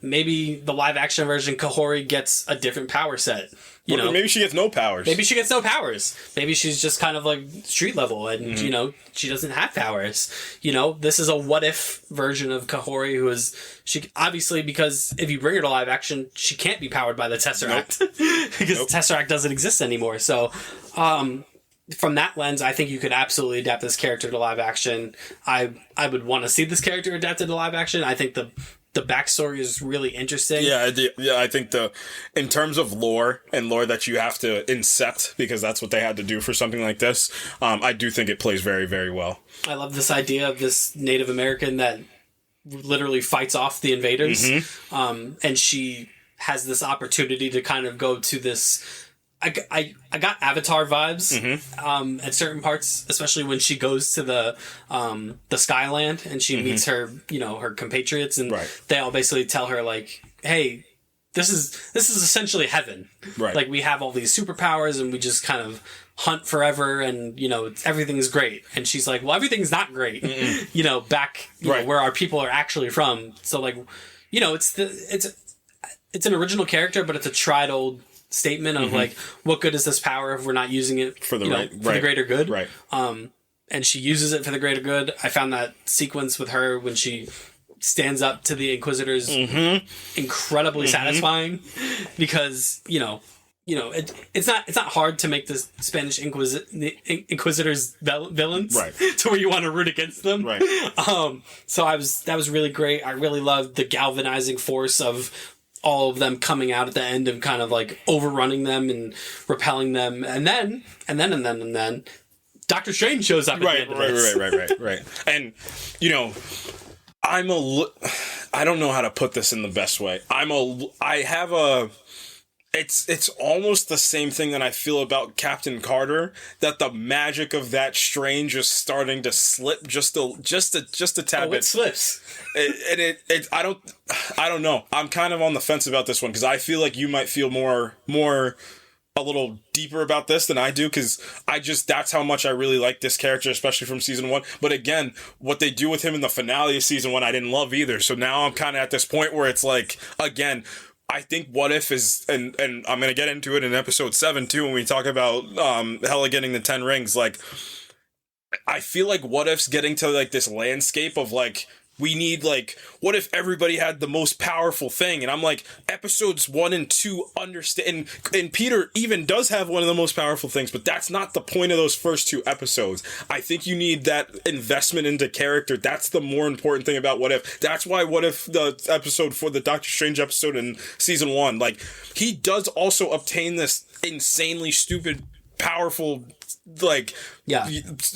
Maybe the live action version Kahori gets a different power set. Maybe she gets no powers. Maybe she's just kind of like street level and, she doesn't have powers. This is a what if version of Kahori she obviously, because if you bring her to live action, she can't be powered by the Tesseract because the Tesseract doesn't exist anymore. So, from that lens, I think you could absolutely adapt this character to live action. I would want to see this character adapted to live action. I think the backstory is really interesting. Yeah, I think in terms of lore that you have to incept, because that's what they had to do for something like this, I do think it plays very, very well. I love this idea of this Native American that literally fights off the invaders. And she has this opportunity to kind of go to this... I got Avatar vibes at certain parts, especially when she goes to the Skyland and she meets her her compatriots, and they all basically tell her like, hey, this is essentially heaven. Right. Like, we have all these superpowers and we just kind of hunt forever and everything's great. And she's like, well, everything's not great. Back where our people are actually from. So like, it's an original character, but it's a tried old statement of like, what good is this power if we're not using it for the the greater good? Right. And she uses it for the greater good. I found that sequence with her when she stands up to the Inquisitors incredibly satisfying, because it's not hard to make the Spanish Inquisitors villains to where you want to root against them. Right. So that was really great. I really loved the galvanizing force of all of them coming out at the end and kind of like overrunning them and repelling them. And then Doctor Strange shows up. Right. And, I don't know how to put this in the best way. It's almost the same thing that I feel about Captain Carter, that the magic of that Strange is starting to slip just a tad bit. It slips. I don't know. I'm kind of on the fence about this one because I feel like you might feel more a little deeper about this than I do, because that's how much I really like this character, especially from season 1. But again, what they do with him in the finale of season 1, I didn't love either. So now I'm kind of at this point where it's like, again, I think What If is, and I'm going to get into it in episode 7 too, when we talk about Hela getting the 10 rings. Like, I feel like What If's getting to like this landscape of like, we need, like, what if everybody had the most powerful thing? And I'm like, episodes 1 and 2 understand, and Peter even does have one of the most powerful things, but that's not the point of those first 2 episodes. I think you need that investment into character. That's the more important thing about What If. That's why What If, the episode for the Doctor Strange episode in season 1, like, he does also obtain this insanely stupid, powerful, like,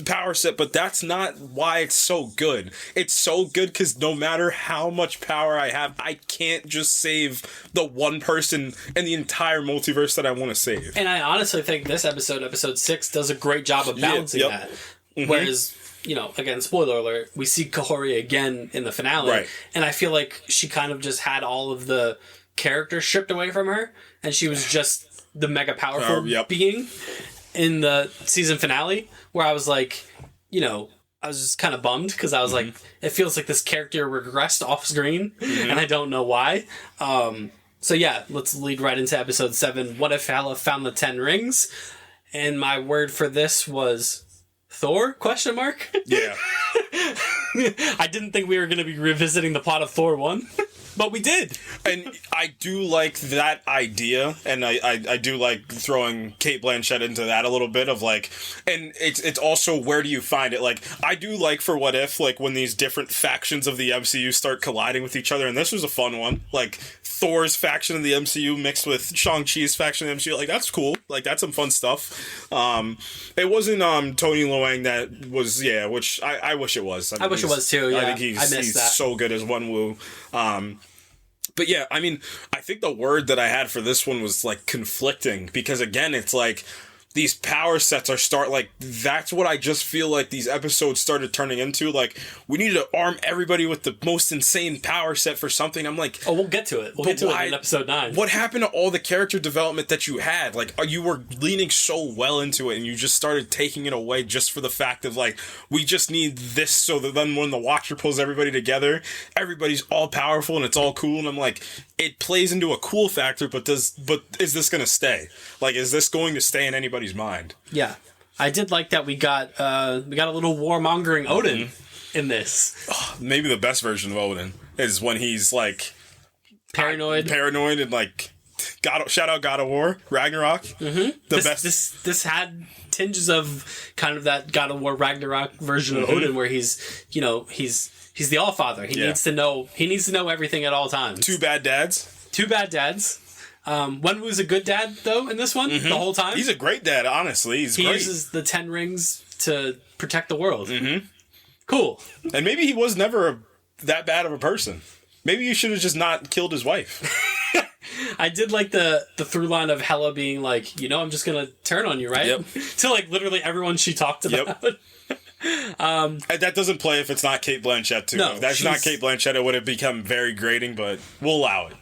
power set, but that's not why it's so good. It's so good because no matter how much power I have, I can't just save the one person in the entire multiverse that I want to save. And I honestly think this episode 6, does a great job of balancing that. Mm-hmm. Whereas, you know, again, spoiler alert, we see Kahori again in the finale, right, and I feel like she kind of just had all of the character stripped away from her, and she was just the mega powerful being in the season finale, where I was like, you know, I was just kind of bummed because I was like, it feels like this character regressed off screen, and I don't know why. So yeah, let's lead right into episode 7. What if Hela found the 10 rings? And my word for this was Thor? Question mark. Yeah. I didn't think we were going to be revisiting the plot of Thor 1. But we did. And I do like that idea, and I do like throwing Cate Blanchett into that a little bit of like, and it's also, where do you find it? Like, I do like for What If, like, when these different factions of the MCU start colliding with each other, and this was a fun one. Like, Thor's faction of the MCU mixed with Shang-Chi's faction of the MCU, like, that's cool. Like, that's some fun stuff. It wasn't Tony Leung that was, which I wish it was. I wish it was too, yeah. I think he's so good as Wenwu. But yeah, I mean, I think the word that I had for this one was like conflicting, because again, it's like these power sets that's what I just feel like these episodes started turning into. Like, we need to arm everybody with the most insane power set for something. I'm like, oh, we'll get to it. We'll get to it in episode 9. What happened to all the character development that you had? Like, you were leaning so well into it, and you just started taking it away just for the fact of like, we just need this, so that then when the Watcher pulls everybody together, everybody's all powerful and it's all cool. And I'm like, it plays into a cool factor, but is this going to stay? Like, is this going to stay in anybody's mind? Yeah. I did like that we got a little warmongering Odin in this. Oh, maybe the best version of Odin is when he's like paranoid and like shout out God of War, Ragnarok. This had tinges of kind of that God of War Ragnarok version of Odin, where he's the All-Father. He needs to know everything at all times. Two bad dads. Wenwu's a good dad, though, in this one, the whole time. He's a great dad, honestly. He great. Uses the 10 rings to protect the world. Cool. And maybe he was never that bad of a person. Maybe you should have just not killed his wife. I did like the through line of Hela being like, I'm just going to turn on you, right? Yep. To like literally everyone she talked about. Yep. That doesn't play if it's not Cate Blanchett too. No, if that's not Cate Blanchett, it would have become very grating, but we'll allow it.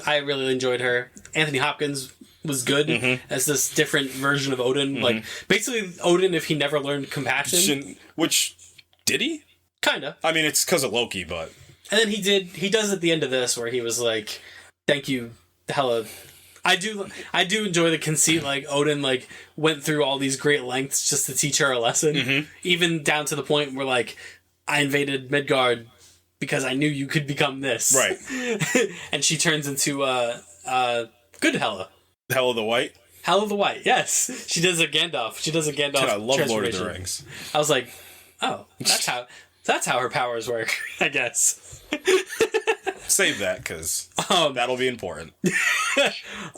I really enjoyed her. Anthony Hopkins was good as this different version of Odin. Like, basically Odin if he never learned compassion. Which, did he? Kinda. I mean, it's because of Loki, but... And then he does at the end of this, where he was like, thank you, Hela. I do enjoy the conceit, like, Odin, like, went through all these great lengths just to teach her a lesson. Even down to the point where, like, I invaded Midgard because I knew you could become this. Right. And she turns into, good Hela. Hela the White? Hela the White, yes. She does a Gandalf. God, I love Lord of the Rings. I was like, oh, that's how her powers work, I guess. Save that, because that'll be important.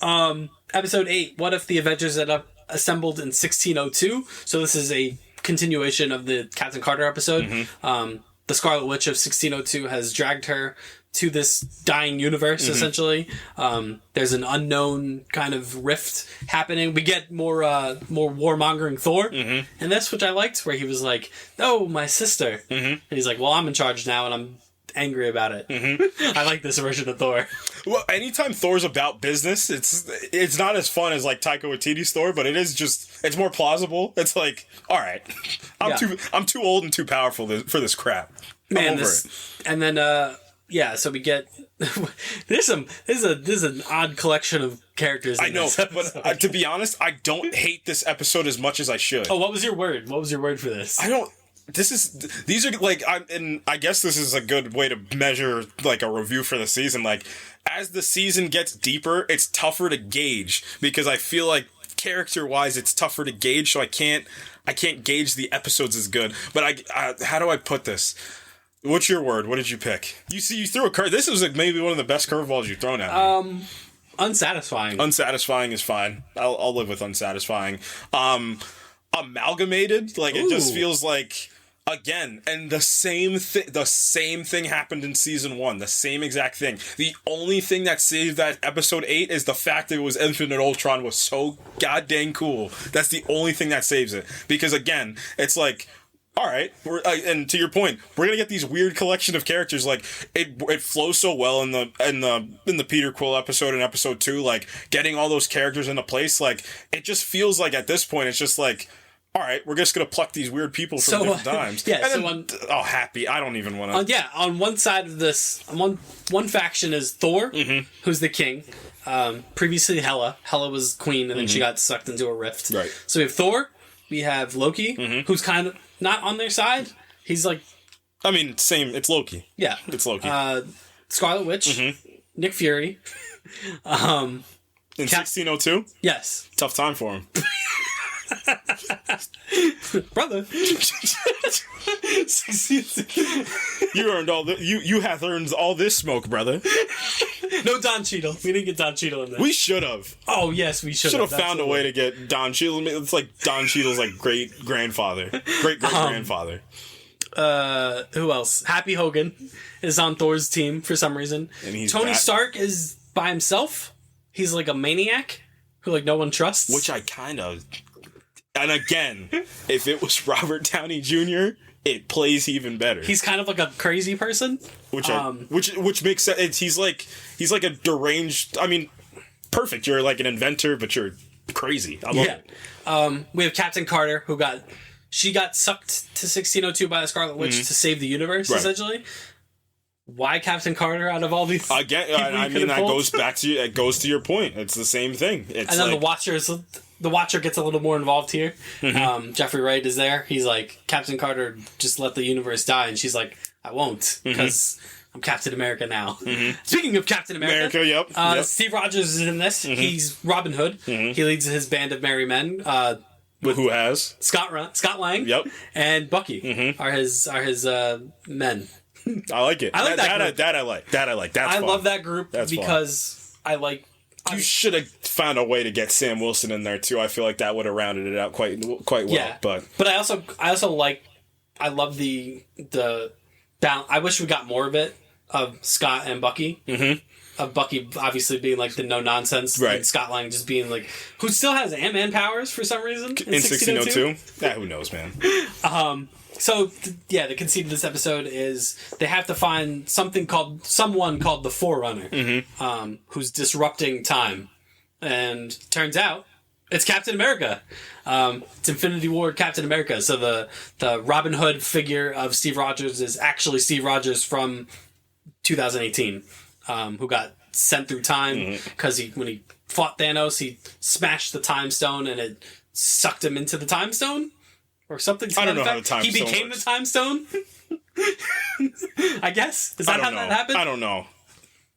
Episode 8, what if the Avengers had assembled in 1602? So this is a continuation of the Captain Carter episode. The Scarlet Witch of 1602 has dragged her to this dying universe, essentially. There's an unknown kind of rift happening. We get more warmongering Thor in this, which I liked, where he was like, oh, my sister. And he's like, well, I'm in charge now, and angry about it. I like this version of Thor. Well, anytime Thor's about business, it's not as fun as like Taika Waititi's Thor, but it's more plausible. It's like, all right, I'm too old and too powerful for this crap. Man, I'm over it. And then so we get this is an odd collection of characters. I know, but to be honest, I don't hate this episode as much as I should. Oh, what was your word? What was your word for this? These are like, I guess this is a good way to measure like a review for the season. Like, as the season gets deeper, it's tougher to gauge because I feel like character wise, it's tougher to gauge. So I can't gauge the episodes as good. But how do I put this? What's your word? What did you pick? You threw a curve. This was like maybe one of the best curveballs you've thrown at me. Unsatisfying. Unsatisfying is fine. I'll live with unsatisfying. Amalgamated, like it just feels like. Again, and the same thing happened in season 1. The same exact thing. The only thing that saved that episode 8 is the fact that it was Infinite Ultron was so goddamn cool. That's the only thing that saves it. Because again, it's like, all right, and to your point, we're gonna get these weird collection of characters. Like it flows so well in the Peter Quill episode and episode 2. Like getting all those characters into place. Like it just feels like at this point, it's just like. All right, we're just gonna pluck these weird people from different times. Yeah, and then, happy. I don't even want to. On one side of this, one faction is Thor, who's the king. Previously, Hela. Hela was queen, and then she got sucked into a rift. Right. So we have Thor. We have Loki, who's kind of not on their side. He's like. I mean, same. It's Loki. Yeah, it's Loki. Scarlet Witch, Nick Fury. In 1602. Yes. Tough time for him. Brother. You earned all the you have earned all this smoke, brother. No Don Cheadle. We didn't get Don Cheadle in there. We should have. Oh yes, we should have found a way to get Don Cheadle. It's like Don Cheadle's like great grandfather. Great grandfather. Who else? Happy Hogan is on Thor's team for some reason. And Tony Stark is by himself. He's like a maniac who like no one trusts. Which I kind of. And again, if it was Robert Downey Jr., it plays even better. He's kind of like a crazy person, which makes sense. He's like a deranged. I mean, perfect. You're like an inventor, but you're crazy. I love it. We have Captain Carter, who got sucked to 1602 by the Scarlet Witch to save the universe, essentially. Why Captain Carter out of all these? Again, I mean that goes back to it goes to your point. It's the same thing. It's and then like, the Watcher gets a little more involved here. Jeffrey Wright is there. He's like, Captain Carter, just let the universe die, and she's like, I won't because I'm Captain America now. Speaking of Captain America, yep. Steve Rogers is in this. He's Robin Hood. He leads his band of merry men. Who has Scott Lang? Yep. And Bucky are his men. I like it. I like that group. That I like. That's I fun. love that group because fun. I like. You should have found a way to get Sam Wilson in there too. I feel like that would have rounded it out quite well. Yeah, but I also like. I love the balance. I wish we got more of it of Scott and Bucky. Of Bucky obviously being like the no nonsense, right? And Scott Lang just being like who still has Ant-Man powers for some reason in 1602. Yeah, who knows, man. So the conceit of this episode is they have to find someone called the Forerunner, who's disrupting time, and turns out it's Captain America. It's Infinity War Captain America. So the Robin Hood figure of Steve Rogers is actually Steve Rogers from 2018, who got sent through time because when he fought Thanos, he smashed the Time Stone and it sucked him into the Time Stone. Or something. I don't know how the Time Stone works. He became the Time Stone. I guess is that how that happened? I don't know.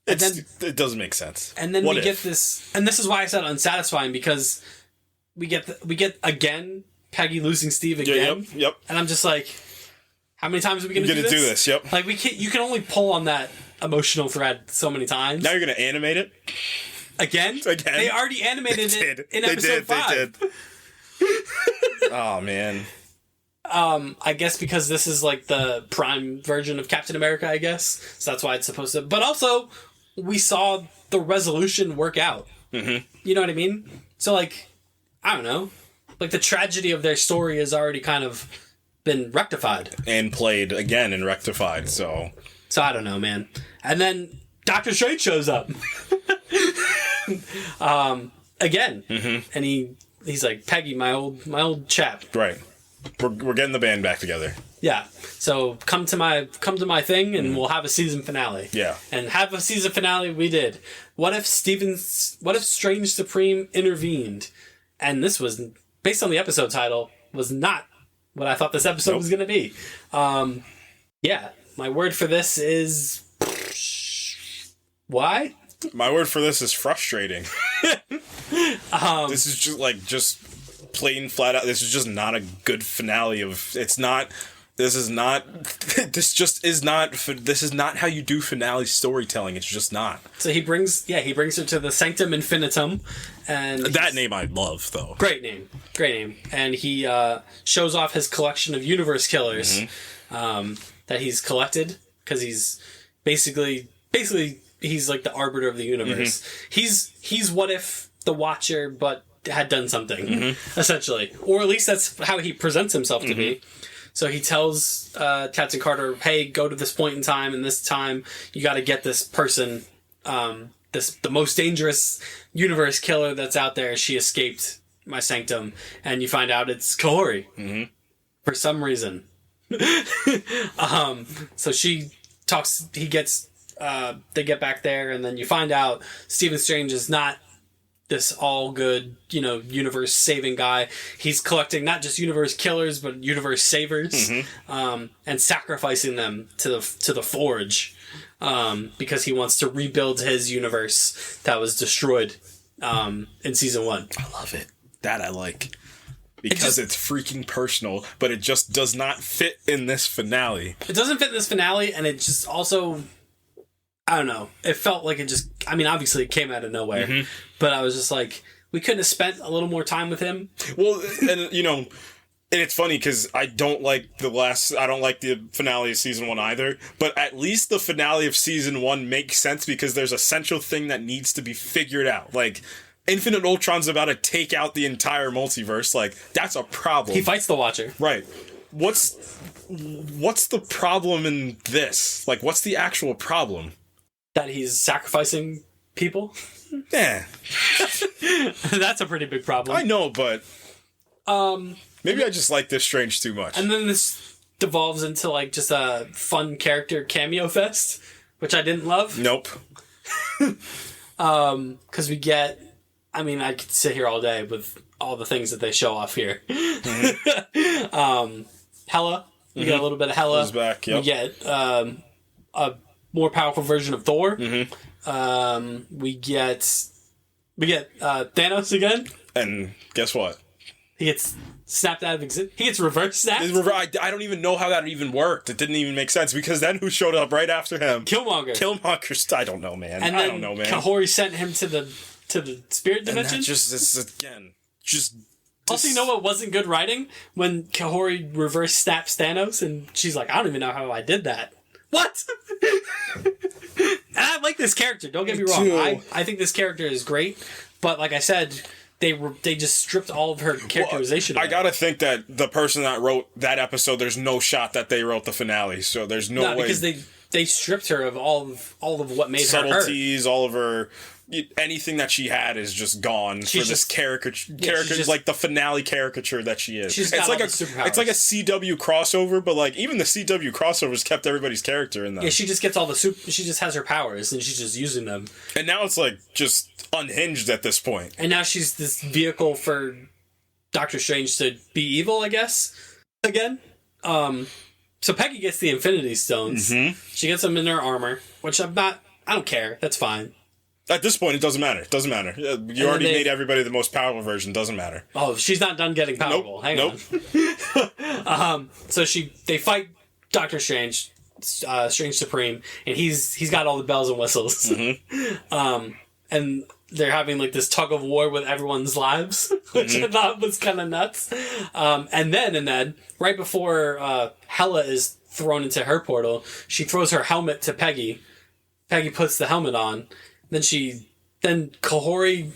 It doesn't make sense. And then we get this, and this is why I said unsatisfying because we get again Peggy losing Steve again. Yep. And I'm just like, how many times are we going to do this? Yep. Like you can only pull on that emotional thread so many times. Now you're going to animate it again. They already animated it in episode 5. They did. Oh man. I guess because this is like the prime version of Captain America, I guess. So that's why it's supposed to. But also, we saw the resolution work out. You know what I mean? So like, I don't know. Like the tragedy of their story has already kind of been rectified. And played again and rectified, so. So I don't know, man. And then Doctor Strange shows up. Again. Mm-hmm. And he's like, Peggy, my old chap. Right. We're getting the band back together. Yeah. So come to my thing and we'll have a season finale. Yeah. And have a season finale we did. What if Strange Supreme intervened? And this was, based on the episode title, was not what I thought this episode was going to be. Yeah. My word for this is... Why? My word for this is frustrating. This is just plain flat out. This is just not a good finale of. It's not. This is not. This just is not. This is not how you do finale storytelling. It's just not. So he brings her to the Sanctum Infinitum, and that name I love though. Great name. And he shows off his collection of universe killers that he's collected because he's basically. He's like the arbiter of the universe. Mm-hmm. He's what if the Watcher, but had done something, essentially. Or at least that's how he presents himself to be. So he tells Captain Carter, hey, go to this point in time, and this time you got to get this person, the most dangerous universe killer that's out there. She escaped my sanctum. And you find out it's Kahori. Mm-hmm. For some reason. So she talks, they get back there, and then you find out Stephen Strange is not this all good, universe saving guy. He's collecting not just universe killers, but universe savers, and sacrificing them to the Forge, because he wants to rebuild his universe that was destroyed in season 1. I love it. That I like. Because it's freaking personal, but it just does not fit in this finale. It doesn't fit in this finale, and it just also... I don't know. It felt like it just... I mean, obviously it came out of nowhere. But I was just like, we couldn't have spent a little more time with him. Well, and, and it's funny because I don't like the finale of season 1 either. But at least the finale of season 1 makes sense because there's a central thing that needs to be figured out. Like, Infinite Ultron's about to take out the entire multiverse. Like, that's a problem. He fights the Watcher. Right. What's the problem in this? Like, what's the actual problem? That he's sacrificing people? Yeah. That's a pretty big problem. I know, but maybe I just like this Strange too much. And then this devolves into like just a fun character cameo fest, which I didn't love. Nope. Because we get... I mean, I could sit here all day with all the things that they show off here. Hela. We get a little bit of Hela. He's back, yep. We get a more powerful version of Thor. We get Thanos again. And guess what? He gets snapped out of existence. He gets reverse snapped. I don't even know how that even worked. It didn't even make sense because then who showed up right after him? Killmonger. I don't know, man. And I don't know, man. Kahori sent him to the spirit dimension. And that just Also, you know what wasn't good writing? When Kahori reverse snaps Thanos and she's like, I don't even know how I did that. What? And I like this character, don't get me wrong. I think this character is great, but like I said, they just stripped all of her characterization. I gotta think that the person that wrote that episode, there's no shot that they wrote the finale, so there's no way. Because they stripped her of all of what made subtleties, her all of her... Anything that she had is just gone for this caricature, like the finale caricature that she is. It's like a CW crossover, but like even the CW crossovers kept everybody's character in them. Yeah, she just gets all she just has her powers and she's just using them. And now it's like just unhinged at this point. And now she's this vehicle for Doctor Strange to be evil, I guess. Again. So Peggy gets the Infinity Stones. She gets them in her armor, which I don't care. That's fine. At this point, it doesn't matter. It doesn't matter. You already made everybody the most powerful version. Doesn't matter. Oh, she's not done getting powerful. Nope. Hang on. So they fight Doctor Strange, Strange Supreme, and he's got all the bells and whistles. And they're having like this tug of war with everyone's lives, which I thought was kind of nuts. And then right before Hela is thrown into her portal, she throws her helmet to Peggy. Peggy puts the helmet on. Then Kahori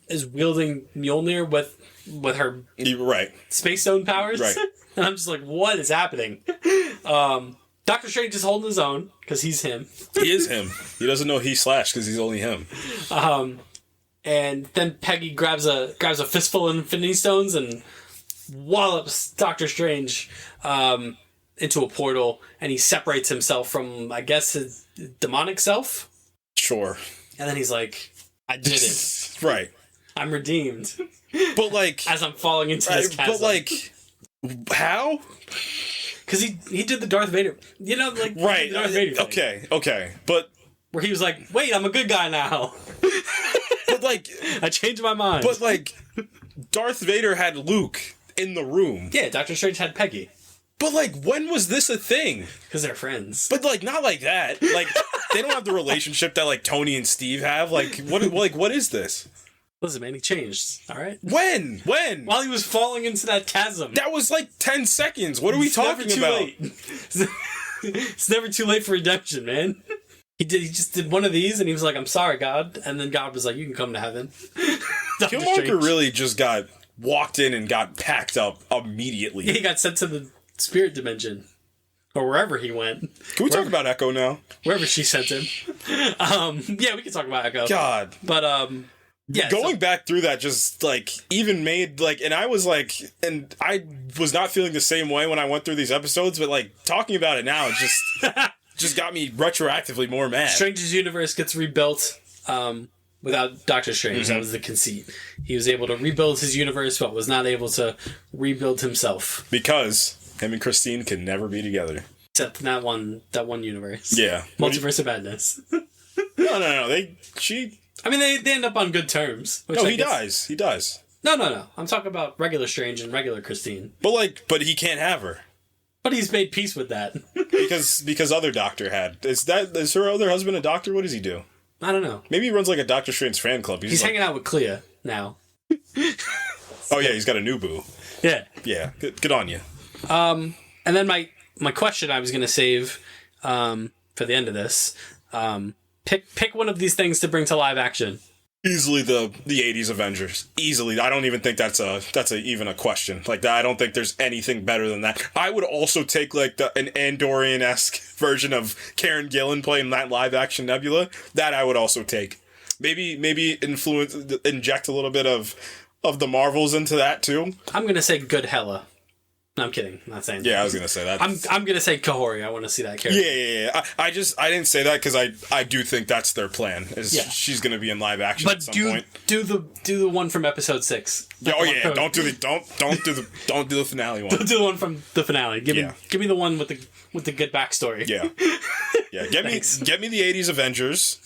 is wielding Mjolnir with her Right. Space Stone powers. Right. And I'm just like, what is happening? Doctor Strange is holding his own because he's him. He is him. He doesn't know he's Slash because he's only him. And then Peggy grabs a fistful of Infinity Stones and wallops Doctor Strange into a portal, and he separates himself from, I guess, his demonic self. Sure. And then he's like, I did it. Right. I'm redeemed. But like, as I'm falling into this chasm. But like, how? Because he did the Darth Vader, like right. The Darth Vader thing, Okay, but where he was like, "Wait, I'm a good guy now." But like, I changed my mind. But like, Darth Vader had Luke in the room. Yeah, Doctor Strange had Peggy. But like, when was this a thing? Because they're friends. But like, not like that. Like, they don't have the relationship that like Tony and Steve have. Like, what is this? Listen, man, he changed. All right. When? While he was falling into that chasm. That was like 10 seconds. What are we talking about? Late. It's never too late for redemption, man. He just did one of these, and he was like, "I'm sorry, God," and then God was like, "You can come to heaven." Killmonger really just got walked in and got packed up immediately. Yeah, he got sent to the spirit dimension, or wherever he went. Can we talk about Echo now? Wherever she sent him. Yeah, we can talk about Echo. God, but yeah, going back through that just like even made like, and I was like, and I was not feeling the same way when I went through these episodes, but like talking about it now, it just got me retroactively more mad. Strange's universe gets rebuilt without Doctor Strange. Mm-hmm. That was the conceit. He was able to rebuild his universe, but was not able to rebuild himself because him and Christine can never be together. Except in that one universe. Yeah, Multiverse of Madness. No. I mean, they end up on good terms. No, he dies. He dies. No. I'm talking about regular Strange and regular Christine. But he can't have her. But he's made peace with that. because other doctor had. Is her other husband a doctor? What does he do? I don't know. Maybe he runs like a Doctor Strange fan club. He's hanging out with Clea now. Oh yeah, he's got a new boo. Yeah. Yeah. Good on you. And then my question I was going to save for the end of this. Pick one of these things to bring to live action. Easily the 80s Avengers. Easily. I don't even think that's even a question. Like that, I don't think there's anything better than that. I would also take like an Andorian-esque version of Karen Gillan playing that live action Nebula. That I would also take. Maybe inject a little bit of the Marvels into that too. I'm gonna say good Hela. No, I'm kidding. I'm not saying that. Yeah, I was gonna say that. I'm gonna say Kahori. I want to see that character. Yeah. I didn't say that because I do think that's their plan. She's gonna be in live action at some point. Do the one from episode 6. Don't do the finale one. Don't do the one from the finale. Give me the one with the good backstory. Yeah. Yeah, get me the 80s Avengers.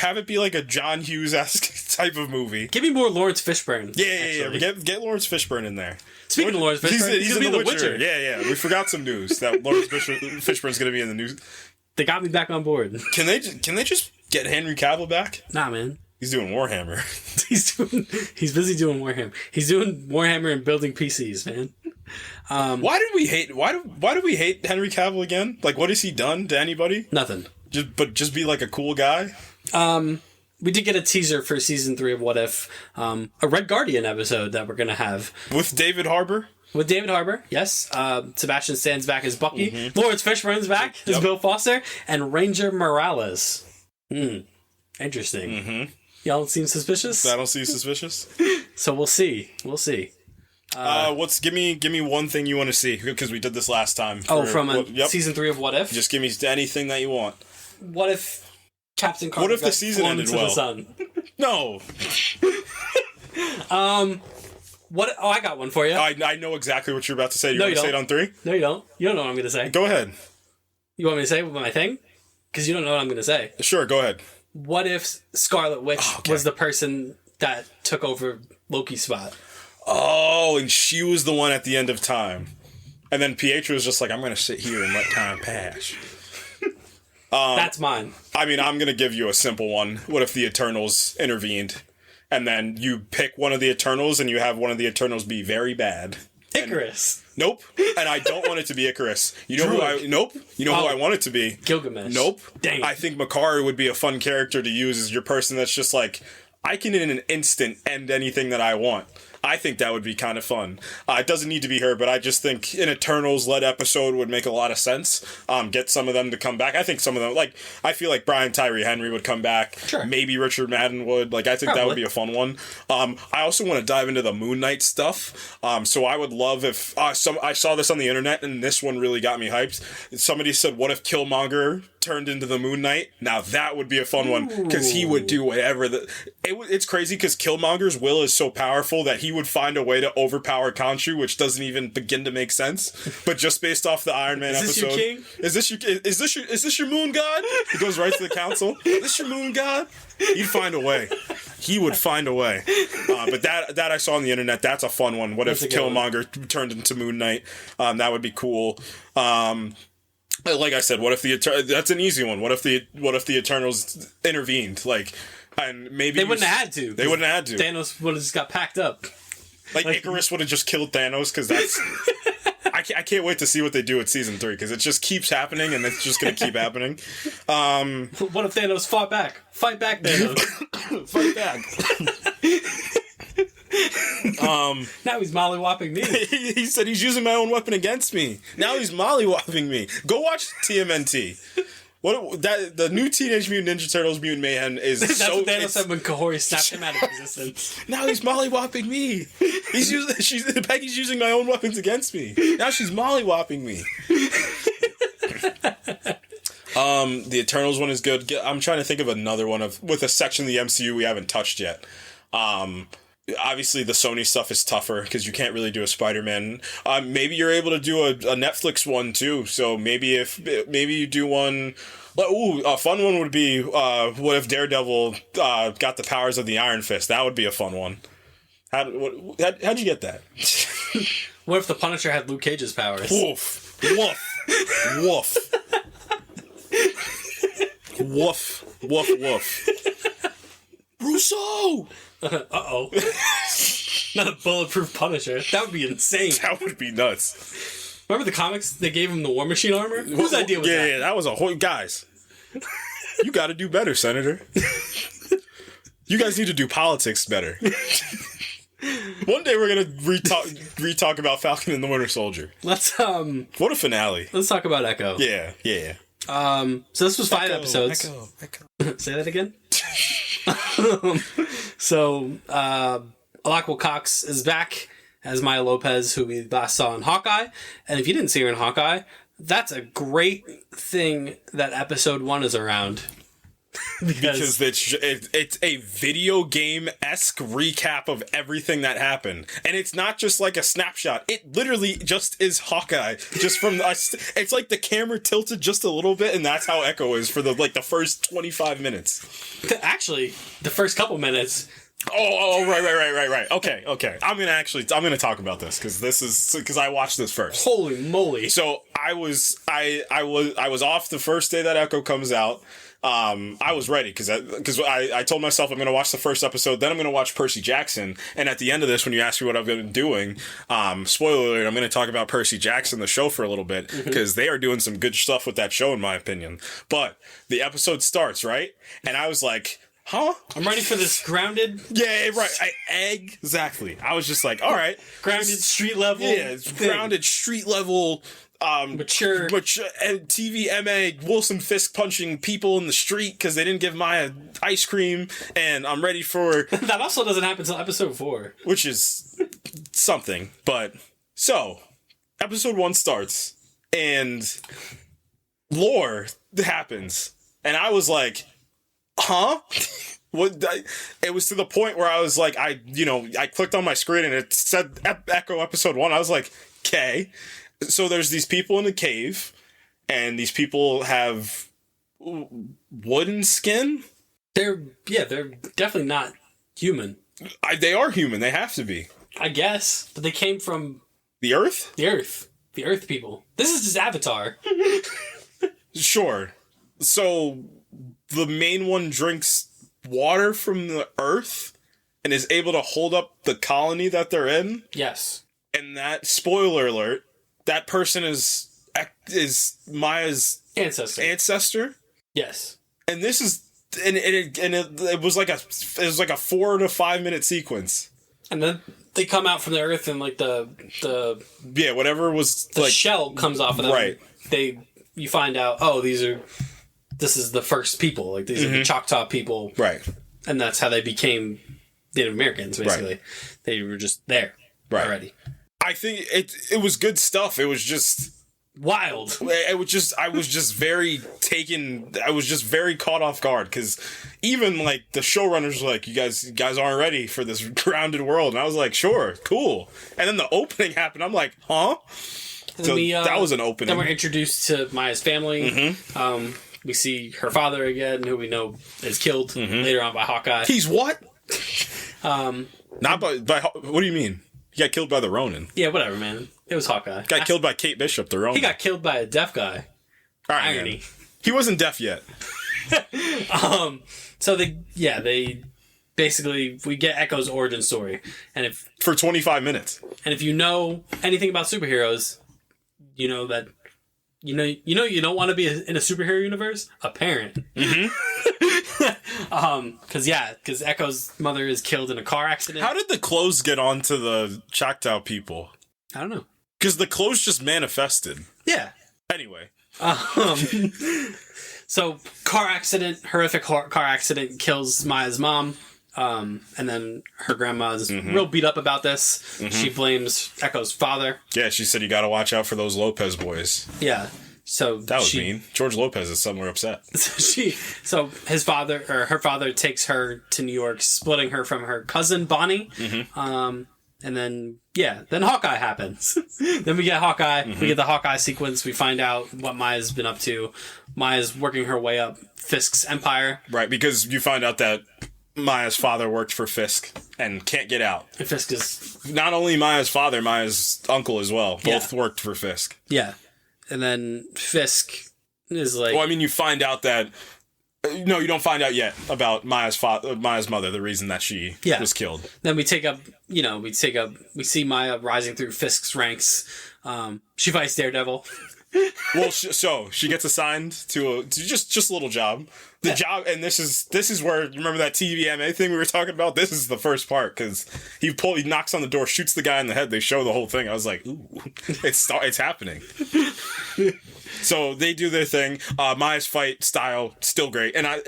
Have it be like a John Hughes-esque type of movie. Give me more Lawrence Fishburne. Yeah. Get Lawrence Fishburne in there. Speaking of Lawrence Fishburne, he's in The Witcher. Yeah. We forgot some news that Lawrence Fishburne's going to be in the news. They got me back on board. Can they just get Henry Cavill back? Nah, man. He's doing Warhammer. He's busy doing Warhammer. He's doing Warhammer and building PCs, man. Why do we hate Henry Cavill again? Like, what has he done to anybody? Nothing. Just be like a cool guy. We did get a teaser for season 3 of What If, a Red Guardian episode that we're gonna have with David Harbour. With David Harbour, yes. Sebastian Stan's back as Bucky. Mm-hmm. Lawrence Fishburne's back as Bill Foster, and Ranger Morales. Interesting. Mm-hmm. Y'all don't seem suspicious? I don't see suspicious. So we'll see. Give me one thing you want to see, because we did this last time. Season 3 of What If? Just give me anything that you want. What if Captain Carter What if the season ended well? The sun? No. What? Oh, I got one for you. I know exactly what you're about to say. You want to say it on 3? No, you don't. You don't know what I'm going to say. Go ahead. You want me to say my thing? Because you don't know what I'm going to say. Sure, go ahead. What if Scarlet Witch was the person that took over Loki's spot? Oh, and she was the one at the end of time. And then Pietro was just like, I'm going to sit here and let time pass. That's mine. I mean, I'm going to give you a simple one. What if the Eternals intervened? And then you pick one of the Eternals and you have one of the Eternals be very bad. Icarus. Nope. And I don't want it to be Icarus. You know who I want it to be? Gilgamesh. Nope. Dang. I think Makari would be a fun character to use as your person that's just like, I can in an instant end anything that I want. I think that would be kind of fun. It doesn't need to be her, but I just think an Eternals-led episode would make a lot of sense. Get some of them to come back. I think some of them, like, I feel like Brian Tyree Henry would come back. Sure. Maybe Richard Madden would. Like, I think that would be a fun one. I also want to dive into the Moon Knight stuff. So I would love if I saw this on the internet, and this one really got me hyped. Somebody said, "What if Killmonger turned into the Moon Knight?" Now that would be a fun one, because he would do whatever. It's crazy because Killmonger's will is so powerful that he would find a way to overpower Khonshu, which doesn't even begin to make sense. But just based off the Iron Man episode, this your king? Is this your moon god? He goes right to the council. Is this your moon god? He'd find a way. He would find a way. But that I saw on the internet, that's a fun one. What if Killmonger turned into Moon Knight? That would be cool. Like I said, what if that's an easy one. What if the Eternals intervened? Like, and maybe they wouldn't have had to. They wouldn't have had to. Thanos would have just got packed up. Like Icarus would have just killed Thanos, because that's. I can't wait to see what they do with season 3, because it just keeps happening, and it's just going to keep happening. What if Thanos fought back? Fight back, Thanos. Fight back. Now he's mollywopping me. He said he's using my own weapon against me. Now he's mollywopping me. Go watch TMNT. The new Teenage Mutant Ninja Turtles Mutant Mayhem is That's so... what Thanos said when Kahori snapped him out of existence. Now he's mollywopping me. Peggy's using my own weapons against me. Now she's mollywopping me. The Eternals one is good. I'm trying to think of another one with a section of the MCU we haven't touched yet. Obviously the Sony stuff is tougher because you can't really do a Spider-Man. Maybe you're able to do a Netflix one too. So maybe you do one. A fun one would be what if Daredevil got the powers of the Iron Fist? That would be a fun one. How'd you get that? What if the Punisher had Luke Cage's powers? Woof. Woof. Woof. Woof. Woof. Woof. Russo! Uh-oh. Not a bulletproof Punisher. That would be insane. That would be nuts. Remember the comics? They gave him the War Machine armor? Whose idea was that? Yeah, that was a whole... Guys, you gotta do better, Senator. You guys need to do politics better. One day we're gonna re-talk about Falcon and the Winter Soldier. Let's, What a finale. Let's talk about Echo. Yeah. So this was 5 episodes. Echo. Say that again? So, Alakwa Cox is back as Maya Lopez, who we last saw in Hawkeye. And if you didn't see her in Hawkeye, that's a great thing that episode 1 is around. Because it's a video game-esque recap of everything that happened. And it's not just like a snapshot. It literally just is Hawkeye. Just from it's like the camera tilted just a little bit, and that's how Echo is for the first 25 minutes. Actually, the first couple minutes. Oh, right. Okay. I'm gonna talk about this because I watched this first. Holy moly! So I was off the first day that Echo comes out. I was ready because I told myself I'm going to watch the first episode, then I'm going to watch Percy Jackson. And at the end of this, when you ask me what I've been doing, spoiler alert, I'm going to talk about Percy Jackson, the show, for a little bit, because they are doing some good stuff with that show, in my opinion. But the episode starts, right? And I was like, huh? I'm ready for this grounded. Yeah, right. Exactly. I was just like, all right. Grounded street level. Yeah, grounded street level. Mature TV MA Wilson fist punching people in the street because they didn't give Maya ice cream, and I'm ready for that. Also doesn't happen until episode 4, which is something. But so episode 1 starts and lore happens, and I was like, huh? What? It was to the point where I was like, I clicked on my screen and it said Echo episode 1. I was like, okay. So there's these people in a cave, and these people have wooden skin. They're definitely not human. They are human. They have to be. I guess, but they came from the Earth. The Earth people. This is just Avatar. Sure. So the main one drinks water from the Earth and is able to hold up the colony that they're in. Yes. And that, spoiler alert, that person is Maya's ancestor. Yes. And this is it was like a 4 to 5 minute sequence. And then they come out from the earth and like the whatever was the like shell comes off of them. Right. You find out, oh, this is the first people. Like these are the Choctaw people. Right. And that's how they became Native Americans, basically. Right. They were just there already. I think it was good stuff. It was just wild. I was just very caught off guard, because even like the showrunners were like, you guys aren't ready for this grounded world, and I was like, sure, cool. And then the opening happened. I'm like, huh? So that was an opening. Then we're introduced to Maya's family. We see her father again, who we know is killed later on by Hawkeye. He's what? Not by what do you mean? He got killed by the Ronin. Yeah, whatever, man. It was Hawkeye. Got killed by Kate Bishop, the Ronin. He got killed by a deaf guy. All right, irony. Man. He wasn't deaf yet. So they basically, we get Echo's origin story, and for 25 minutes. And if you know anything about superheroes, you know that you don't want to be in a superhero universe. A parent. Because Echo's mother is killed in a car accident. How did the clothes get onto the Choctaw people? I don't know. Because the clothes just manifested. Yeah. Anyway. So, horrific car accident kills Maya's mom. And then her grandma's real beat up about this. She blames Echo's father. Yeah, she said you gotta watch out for those Lopez boys. Yeah. So that was mean. George Lopez is somewhere upset. So her father takes her to New York, splitting her from her cousin Bonnie. And then Hawkeye happens. Then we get Hawkeye. We get the Hawkeye sequence. We find out what Maya's been up to. Maya's working her way up Fisk's empire. Right, because you find out that Maya's father worked for Fisk and can't get out. And Fisk is not only Maya's father, Maya's uncle as well. Both worked for Fisk. Yeah. And then Fisk is like... Well, I mean, you find out that... No, you don't find out yet about Maya's mother, the reason that she was killed. Then we we see Maya rising through Fisk's ranks. She fights Daredevil. Well, so she gets assigned to just a little job. The job, and this is where, you remember that TVMA thing we were talking about? This is the first part, because he knocks on the door, shoots the guy in the head. They show the whole thing. I was like, ooh, it's happening. So they do their thing. Maya's fight style still great, and I'm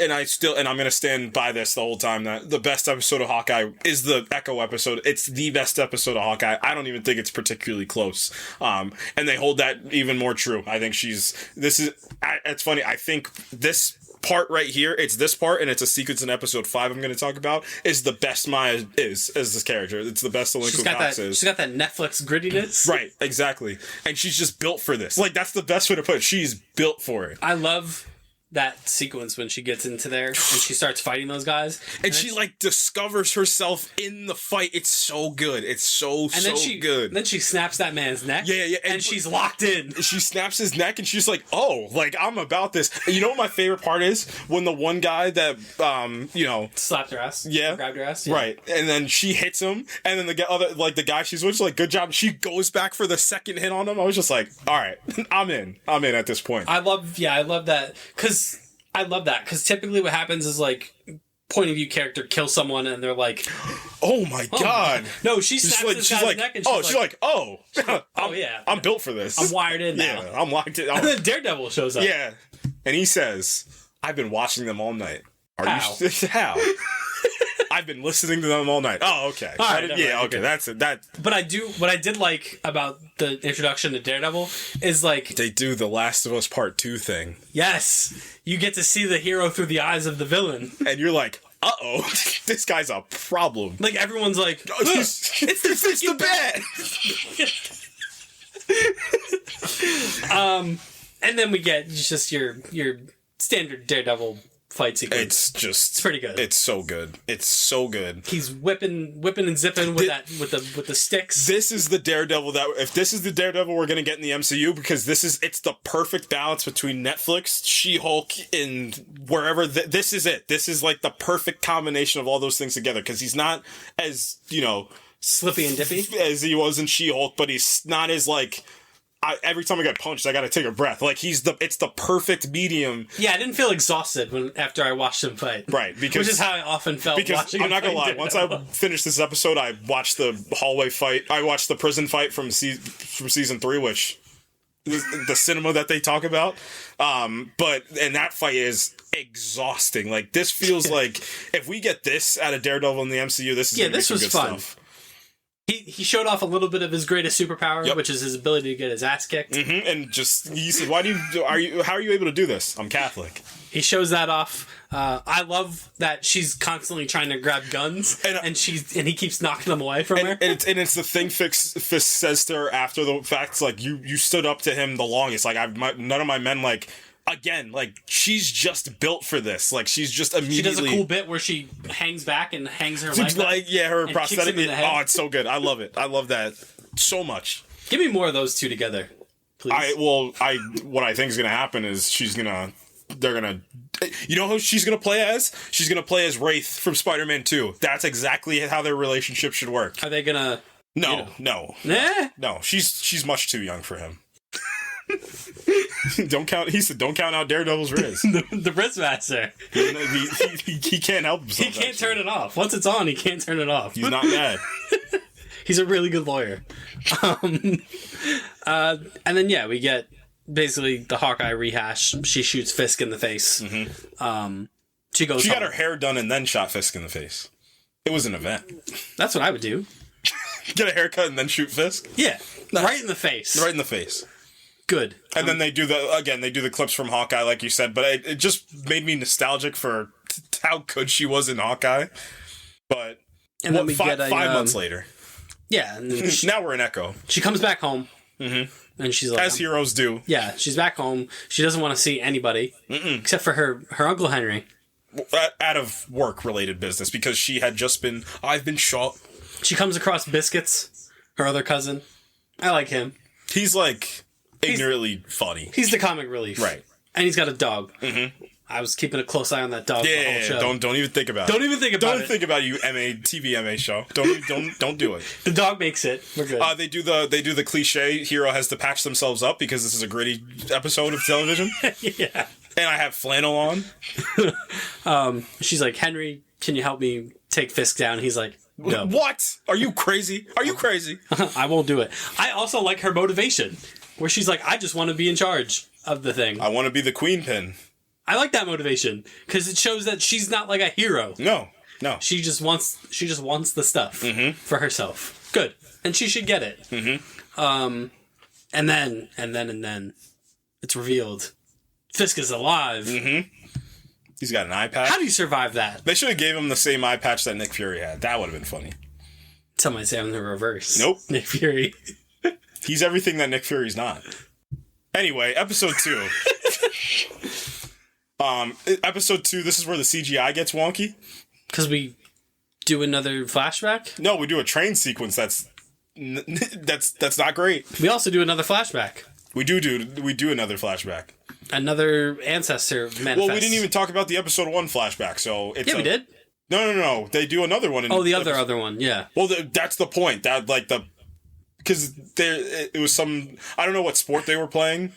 gonna stand by this the whole time, that the best episode of Hawkeye is the Echo episode. It's the best episode of Hawkeye. I don't even think it's particularly close. And they hold that even more true. I think it's funny. I think this part right here, it's this part, and it's a sequence in episode 5 I'm going to talk about, is the best Maya is as this character. It's the best Olenko Cox is. She's got that Netflix grittiness. Right, exactly. And she's just built for this. Like, that's the best way to put it. She's built for it. I love that sequence when she gets into there and she starts fighting those guys. And she, like, discovers herself in the fight. It's so good. It's so good. Then she snaps that man's neck. Yeah. And she's locked in. She snaps his neck and she's like, oh, like, I'm about this. And you know what my favorite part is? When the one guy that, slapped her ass. Yeah. Grabbed her ass. Yeah. Right. And then she hits him. And then the guy she's with, like, good job. She goes back for the second hit on him. I was just like, all right, I'm in at this point. I love that. Because typically what happens is, like, point of view character kills someone and they're like, oh my god. No, she snaps this guy's neck and she's like, oh, yeah. I'm built for this. I'm wired in now. Yeah, I'm locked in. And then Daredevil shows up. Yeah. And he says, I've been watching them all night. How? How? I've been listening to them all night. Oh, okay. All right, okay. That's it. But what I did like about the introduction to Daredevil is, like, they do the Last of Us Part 2 thing. Yes. You get to see the hero through the eyes of the villain. And you're like, uh-oh, this guy's a problem. Like, everyone's like, it's the bad. And then we get just your standard Daredevil fight sequence. It's pretty good. It's so good. It's so good. He's whipping and zipping with the sticks. This is the Daredevil if this is the Daredevil we're gonna get in the MCU, because it's the perfect balance between Netflix, She-Hulk, and wherever. This is it. This is like the perfect combination of all those things together, because he's not as, slippy and dippy as he was in She-Hulk, but he's not as, like, every time I get punched, I gotta take a breath. Like it's the perfect medium. Yeah, I didn't feel exhausted after I watched him fight. Right, which is how I often felt watching I'm not gonna lie. Daredevil. Once I finished this episode, I watched the hallway fight. I watched the prison fight from season 3, which the cinema that they talk about. And that fight is exhausting. Like, this feels like if we get this out of Daredevil in the MCU, this is gonna be some good fun. stuff. He showed off a little bit of his greatest superpower, which is his ability to get his ass kicked. Mm-hmm. And he said, how are you able to do this? I'm Catholic. He shows that off. I love that she's constantly trying to grab guns, and he keeps knocking them away from her. And it's the thing Fisk says to her after the fact. It's like, you stood up to him the longest. Like, none of my men, like, again, like, she's just built for this. Like, she's just immediately... She does a cool bit where she hangs back and hangs her leg like, yeah, her prosthetic. Oh, it's so good. I love it. I love that so much. Give me more of those two together, please. What I think is going to happen is they're going to... You know who she's going to play as? She's going to play as Wraith from Spider-Man 2. That's exactly how their relationship should work. Are they going to... No. Nah? No, she's much too young for him. He said, don't count out Daredevil's Riz. the Riz Master. He can't help himself. He can't turn it off. Once it's on, he can't turn it off. He's not mad. He's a really good lawyer. And then, we get basically the Hawkeye rehash. She shoots Fisk in the face. Mm-hmm. She got her hair done and then shot Fisk in the face. It was an event. That's what I would do. Get a haircut and then shoot Fisk? Yeah. Nice. Right in the face. Right in the face. Good. And then they do the clips from Hawkeye, like you said, but it just made me nostalgic for how good she was in Hawkeye. But and then we get 5 months later. Yeah. And now we're in Echo. She comes back home. Mm-hmm. And she's like... As heroes do. Yeah, she's back home. She doesn't want to see anybody. Except for her Uncle Henry. Out of work-related business, because she had just been... I've been shot. She comes across Biscuits, her other cousin. I like him. He's like... ignorantly funny. He's the comic relief. Right. And he's got a dog. Mm-hmm. I was keeping a close eye on that dog the whole show. Don't even think about it. Don't even think about it. Don't think about you TV MA show. Don't do it. The dog makes it. We're good. They do the cliche hero has to patch themselves up because this is a gritty episode of television. Yeah. And I have flannel on. She's like, Henry, can you help me take Fisk down? He's like, no. What? Are you crazy? Are you crazy? I won't do it. I also like her motivation, where she's like, I just want to be in charge of the thing. I want to be the queen pin. I like that motivation because it shows that she's not like a hero. No. She just wants the stuff for herself. Good, and she should get it. Mm-hmm. And then it's revealed Fisk is alive. Mm-hmm. He's got an eye patch. How do you survive that? They should have gave him the same eye patch that Nick Fury had. That would have been funny. Some might say I'm the reverse. Nope. Nick Fury. He's everything that Nick Fury's not. Anyway, episode 2. Episode 2, this is where the CGI gets wonky. Because we do another flashback? No, we do a train sequence that's not great. We also do another flashback. We do another flashback. Another ancestor manifest. Well, we didn't even talk about the episode 1 flashback, so it's we did. No. They do another one. The other one, yeah. Well, that's the point. That because it was some, I don't know what sport they were playing.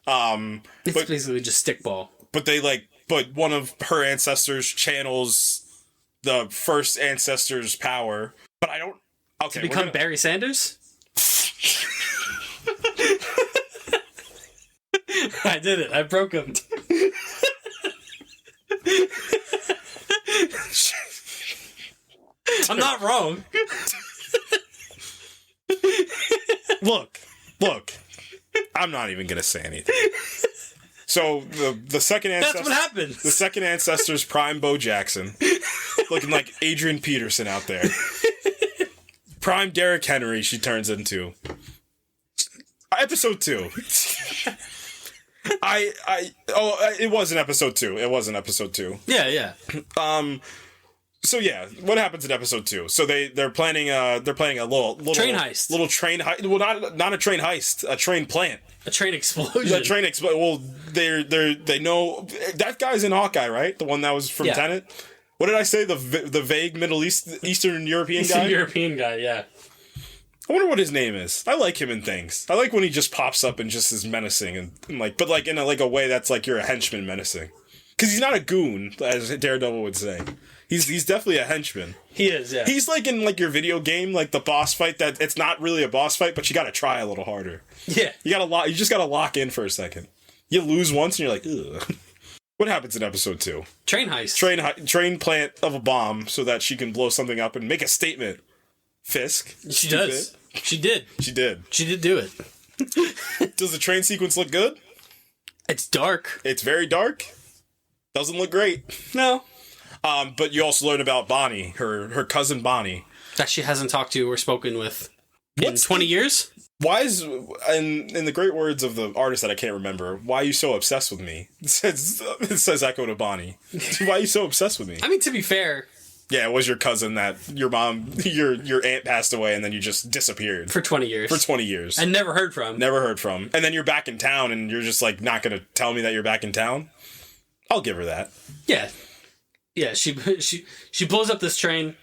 It's basically just stickball. But one of her ancestors channels the first ancestor's power. But I don't. Okay, to become Barry Sanders. I did it. I broke him. I'm not wrong. Look. I'm not even gonna say anything. So the second ancestor. That's what happens. The second ancestor's prime Bo Jackson, looking like Adrian Peterson out there. Prime Derrick Henry. She turns into. Episode 2. It was in episode 2. Yeah. So yeah, what happens in episode 2? So they're planning a little train heist. Little train heist. Well, not a train heist. A train plant. A train explosion. Well, they know that guy's in Hawkeye, right? The one that was from Tenet. What did I say? The vague Eastern European guy. European guy. Yeah. I wonder what his name is. I like him in things. I like when he just pops up and just is menacing and like, but like in a way that's like you're a henchman menacing. Because he's not a goon, as Daredevil would say. He's definitely a henchman. He is, yeah. He's like in like your video game, like the boss fight that it's not really a boss fight, but you gotta try a little harder. Yeah. You just gotta lock in for a second. You lose once and you're like, ugh. What happens in episode 2? Train heist. Train plant of a bomb so that she can blow something up and make a statement. Fisk. She does. She did. She did. She did do it. Does the train sequence look good? It's dark. It's very dark. Doesn't look great. No. But you also learn about Bonnie, her cousin Bonnie. That she hasn't talked to or spoken with in 20 years? Why is, in the great words of the artist that I can't remember, why are you so obsessed with me? It says Echo to Bonnie. Why are you so obsessed with me? I mean, to be fair... Yeah, it was your cousin that your mom, your aunt passed away and then you just disappeared. For 20 years. For 20 years. And never heard from. Never heard from. And then you're back in town and you're just like not going to tell me that you're back in town? I'll give her that. Yeah. Yeah, she blows up this train.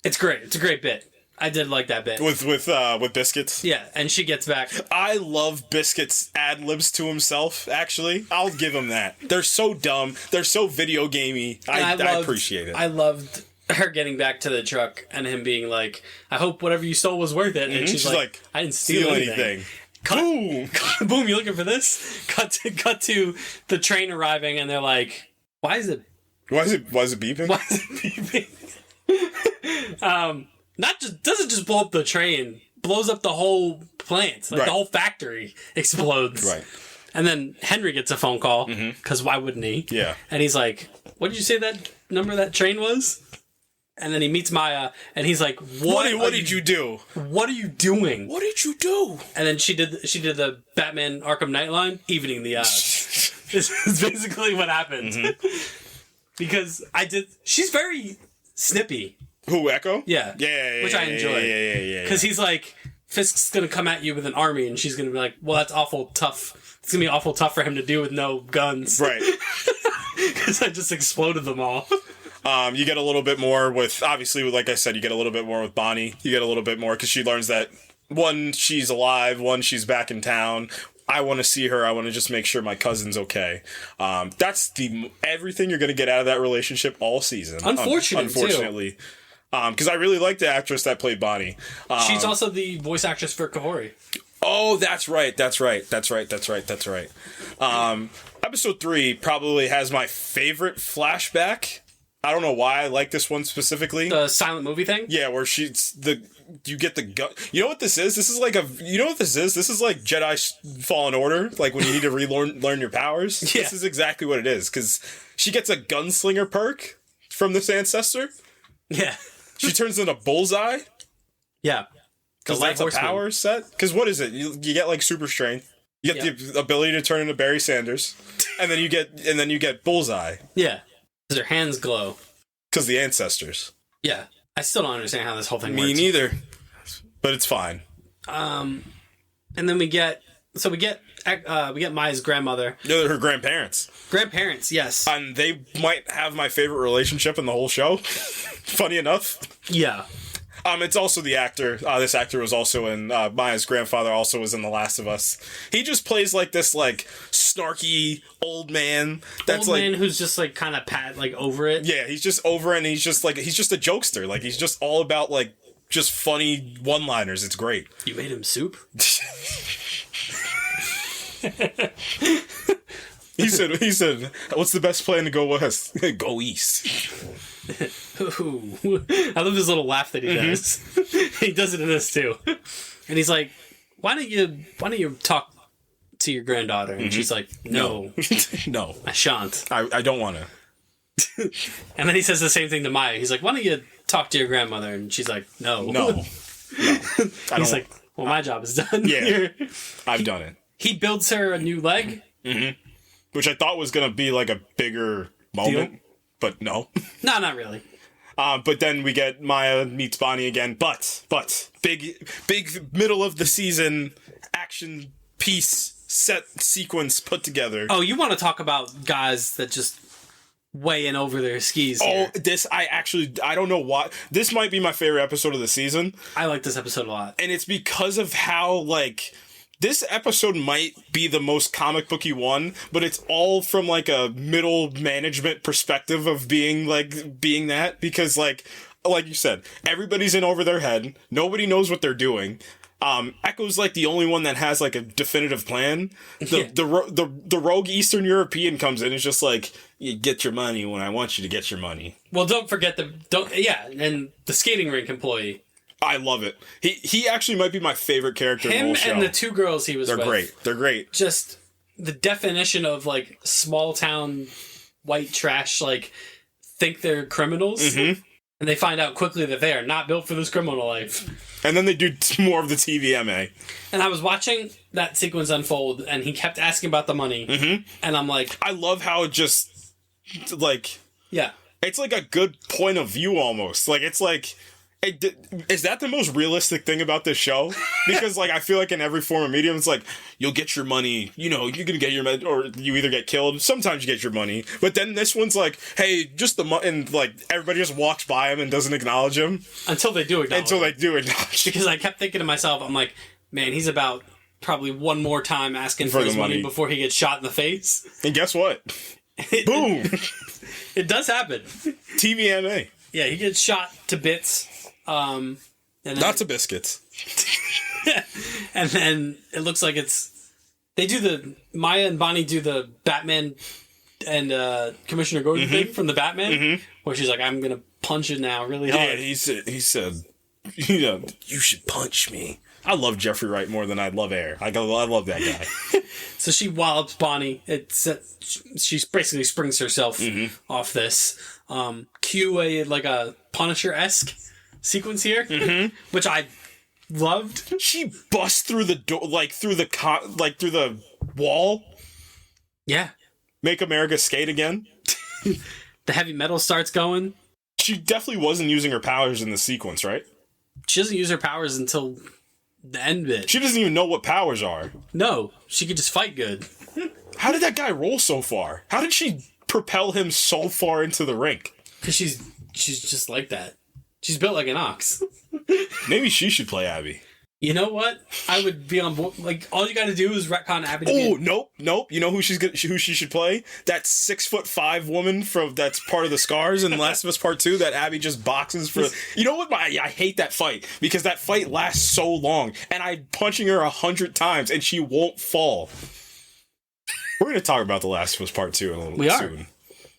It's great. It's a great bit. I did like that bit. With Biscuits? Yeah, and she gets back. I love Biscuits' ad-libs to himself, actually. I'll give him that. They're so dumb. They're so video gamey. I appreciate it. I loved her getting back to the truck and him being like, I hope whatever you stole was worth it. And she's like, I didn't steal anything. Boom! Boom, you looking for this? Cut to the train arriving and they're like, why is it beeping? Why is it beeping? Doesn't just blow up the train, blows up the whole plant. Like the whole factory explodes. Right. And then Henry gets a phone call, because why wouldn't he? Yeah. And he's like, what did you say that number of that train was? And then he meets Maya, and he's like, what did you do? What are you doing? What did you do? And then she did the Batman Arkham Knight line, evening the odds. This is basically what happened. Because she's very snippy. Who, Echo? Yeah. Yeah. Which I enjoy. Yeah. Because he's like, Fisk's going to come at you with an army, and she's going to be like, well, that's awful tough. It's going to be awful tough for him to do with no guns. Right. Because I just exploded them all. You get a little bit more with, obviously, like I said, you get a little bit more with Bonnie. You get a little bit more because she learns that, one, she's alive, one, she's back in town. I want to see her. I want to just make sure my cousin's okay. That's everything you're going to get out of that relationship all season. Unfortunately. Because I really like the actress that played Bonnie. She's also the voice actress for Kahori. Oh, that's right. Episode 3 probably has my favorite flashback. I don't know why I like this one specifically. The silent movie thing? Yeah, where you get the gun. You know what this is? This is like This is like Jedi Fallen Order, like when you need to learn your powers. Yeah. This is exactly what it is, because she gets a gunslinger perk from this ancestor. Yeah. She turns into Bullseye. Yeah. Because that's a power set. Because what is it? You get like super strength. You get the ability to turn into Barry Sanders, and then you get Bullseye. Yeah. Because her hands glow. Because the ancestors. Yeah. I still don't understand how this whole thing works. Me neither. But it's fine. And then we get Maya's grandmother. No, her grandparents. Grandparents, yes. And they might have my favorite relationship in the whole show. Funny enough. Yeah. It's also the actor. This actor was also in Maya's grandfather. Also was in The Last of Us. He just plays like this like snarky old man. Who's just like kind of over it. Yeah, he's just over it, and he's just a jokester. Like he's just all about like just funny one-liners. It's great. You made him soup? He said, what's the best plan to go west? Go east. Ooh. I love this little laugh that he does. He does it in this too. And he's like, why don't you talk to your granddaughter? And she's like, no. No. I shan't. I don't want to. And then he says the same thing to Maya. He's like, why don't you talk to your grandmother? And she's like, no. No. He's like, well, my job is done. Yeah. Here. I've done it. He builds her a new leg. Mm-hmm. Which I thought was going to be like a bigger moment. Deal? But no. No, not really. But then we get Maya meets Bonnie again. But big middle of the season action piece set sequence put together. Oh, you want to talk about guys that just way in over their skis Oh, here. I don't know why. This might be my favorite episode of the season. I like this episode a lot. And it's because of how, like, this episode might be the most comic booky one, but it's all from, like, a middle management perspective of being that. Because, like you said, everybody's in over their head. Nobody knows what they're doing. Echo's like the only one that has like a definitive plan. The rogue Eastern European comes in and is just like, you get your money when I want you to get your money. Well, don't forget and the skating rink employee. I love it. He actually might be my favorite character in the whole show. And the two girls he was with. They're great. Just the definition of like small town white trash, like think they're criminals. Mm-hmm. And they find out quickly that they are not built for this criminal life. And then they do more of the TVMA. And I was watching that sequence unfold, and he kept asking about the money. Mm-hmm. And I'm like... I love how it just, like... Yeah. It's like a good point of view, almost. Like, it's like... Is that the most realistic thing about this show? Because, like, I feel like in every form of medium, it's like, you'll get your money, you know, you're gonna get your money, or you either get killed, sometimes you get your money. But then this one's like, hey, just the money, and, like, everybody just walks by him and doesn't acknowledge him. Until they do acknowledge him. Because I kept thinking to myself, I'm like, man, he's about probably one more time asking for his money before he gets shot in the face. And guess what? Boom! It does happen. TVMA. Yeah, he gets shot to bits. And then, lots of biscuits. and then it looks like Maya and Bonnie do the Batman and Commissioner Gordon thing from the Batman, where she's like, I'm gonna punch it now really hard. Yeah, he said, you know, you should punch me. I love Jeffrey Wright more than I love Air. I love that guy. So she wallops Bonnie. She basically springs herself off this. Cue a Punisher-esque sequence here, which I loved. She busts through the door, through the wall. Yeah. Make America skate again. The heavy metal starts going. She definitely wasn't using her powers in the sequence, right? She doesn't use her powers until the end bit. She doesn't even know what powers are. No, she could just fight good. How did that guy roll so far? How did she propel him so far into the rink? Because she's just like that. She's built like an ox. Maybe she should play Abby. You know what? I would be on board. Like, all you got to do is retcon Abby. Nope. You know who who she should play? That 6'5" woman that's part of the Scars in Last of Us Part 2 that Abby just boxes for. You know what? I hate that fight because that fight lasts so long, and I'm punching her 100 times and she won't fall. We're going to talk about The Last of Us Part 2 in a little bit soon.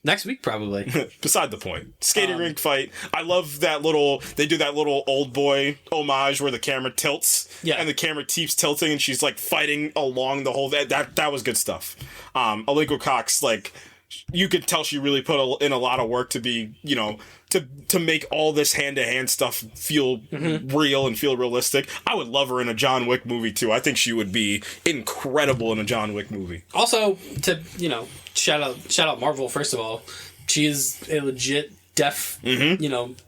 Next week, probably. Beside the point. Skating rink fight. I love they do that little old boy homage where the camera tilts. Yeah. And the camera keeps tilting and she's like fighting along the whole, that was good stuff. Aliko Cox, like, you could tell she really put in a lot of work to be, you know, to make all this hand-to-hand stuff feel real and feel realistic. I would love her in a John Wick movie, too. I think she would be incredible in a John Wick movie. Also, to, you know, shout out Marvel, first of all. She is a legit deaf, amputee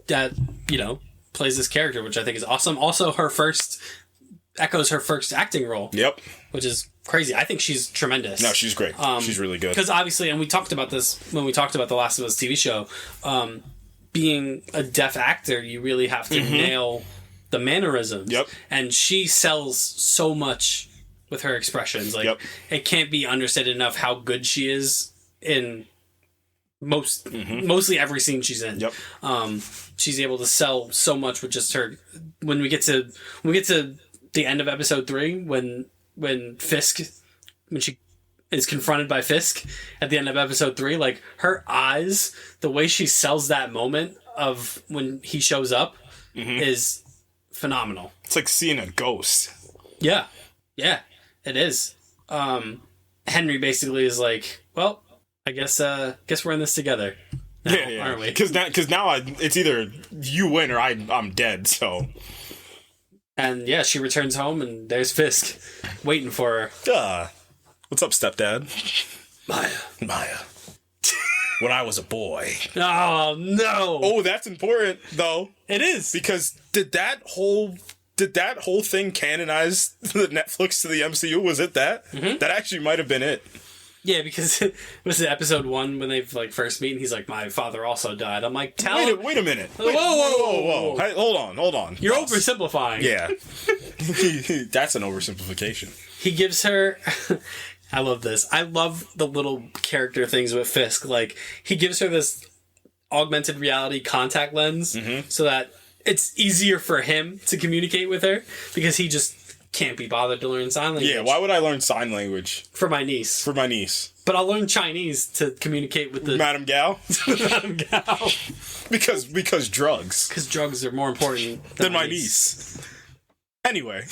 that, you know, plays this character, which I think is awesome. Also, Echo's her first acting role. Yep. Which is crazy. I think she's tremendous. No, she's great. She's really good. Because obviously, and we talked about this when we talked about the Last of Us TV show, being a deaf actor, you really have to nail the mannerisms. Yep. And she sells so much with her expressions. Like, it can't be understated enough how good she is in mostly every scene she's in. Yep. She's able to sell so much with just her. When we get to the end of episode 3, when she is confronted by Fisk at the end of episode 3, like, her eyes, the way she sells that moment of when he shows up is phenomenal. It's like seeing a ghost. Yeah, it is. Henry basically is like, well, I guess we're in this together now, aren't we? Because now it's either you win or I'm dead, so... And yeah, she returns home and there's Fisk waiting for her. What's up, stepdad? Maya. When I was a boy. Oh, no. Oh, that's important, though. It is. Because did that whole thing canonize the Netflix to the MCU? Was it that? That actually might have been it. Yeah, because it was episode 1 when they like first meet, and he's like, "My father also died." I'm like, Wait a minute. Whoa. Hey, hold on. You're Boss. oversimplifying. Yeah. That's an oversimplification. He gives her. I love this. I love the little character things with Fisk. Like, he gives her this augmented reality contact lens so that it's easier for him to communicate with her because he just can't be bothered to learn sign language. Yeah, why would I learn sign language? For my niece. But I'll learn Chinese to communicate with the... Madame Gao? Madame Gao. Because drugs. Because drugs are more important than my niece. Anyway,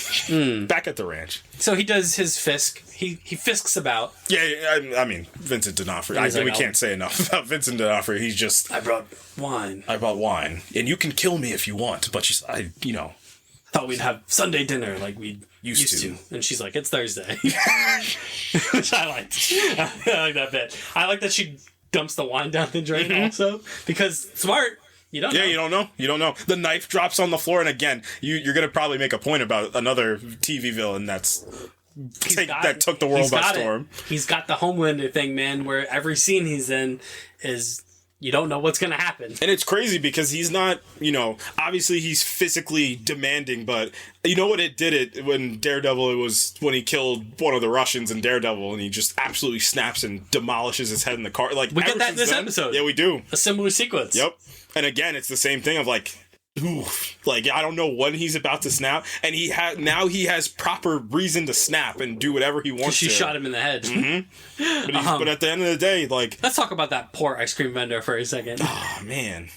back at the ranch. So he does his Fisk. He Fisks about. Yeah, I mean, Vincent D'Onofrio. We can't say enough about Vincent D'Onofrio. He's just... I brought wine. And you can kill me if you want, but thought we'd have Sunday dinner like we used to. And she's like, it's Thursday. Which I liked. I like that bit. I like that she dumps the wine down the drain also. Because smart. You don't know. Yeah, you don't know. The knife drops on the floor, and again, you're going to probably make a point about another TV villain that took the world by storm. He's got the Homelander thing, man, where every scene he's in is... You don't know what's going to happen. And it's crazy because he's not, obviously he's physically demanding, but you know what it did it when Daredevil, it was when he killed one of the Russians in Daredevil and he just absolutely snaps and demolishes his head in the car. Like, we get that in this episode. Yeah, we do. A similar sequence. Yep. And again, it's the same thing of like, oof, like I don't know when he's about to snap, and he has proper reason to snap and do whatever he wants. She shot him in the head. But at the end of the day, like, let's talk about that poor ice cream vendor for a second. Oh man.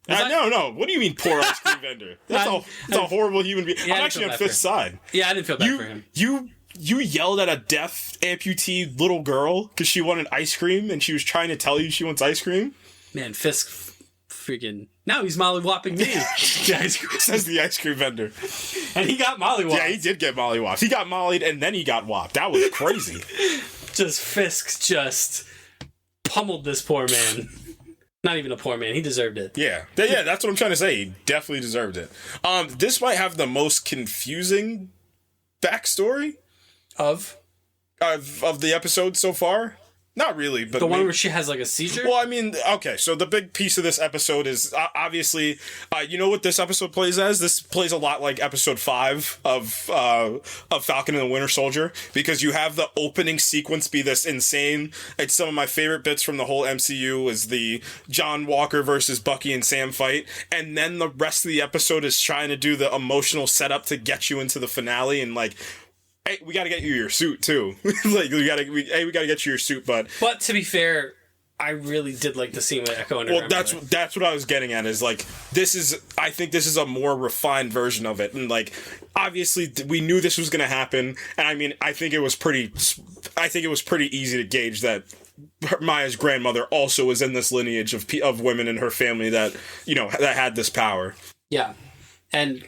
No. What do you mean poor ice cream vendor? That's a horrible human being. Yeah, I'm actually on Fisk's side. Yeah, I didn't feel bad for him. You yelled at a deaf amputee little girl because she wanted ice cream and she was trying to tell you she wants ice cream? Man, Fisk freaking... Now he's molly-whopping me. Says the ice cream vendor. And he got molly-whopped. Yeah, he did get molly-whopped. He got mollied and then he got whopped. That was crazy. Fisk just pummeled this poor man. Not even a poor man. He deserved it. Yeah, that's what I'm trying to say. He definitely deserved it. This might have the most confusing backstory of the episode so far. Not really, but... The one where she has, like, a seizure? Well, I mean, okay, so the big piece of this episode is, obviously, you know what this episode plays as? This plays a lot like episode 5 of Falcon and the Winter Soldier, because you have the opening sequence be this insane... It's some of my favorite bits from the whole MCU is the John Walker versus Bucky and Sam fight, and then the rest of the episode is trying to do the emotional setup to get you into the finale, and, like... Hey, we gotta get you your suit too. Like we gotta get you your suit, but to be fair, I really did like the scene with Echo and her grandmother. That's what I was getting at. Is like I think this is a more refined version of it, and like obviously we knew this was gonna happen, and I mean I think it was pretty easy to gauge that Maya's grandmother also was in this lineage of women in her family that that had this power. Yeah, and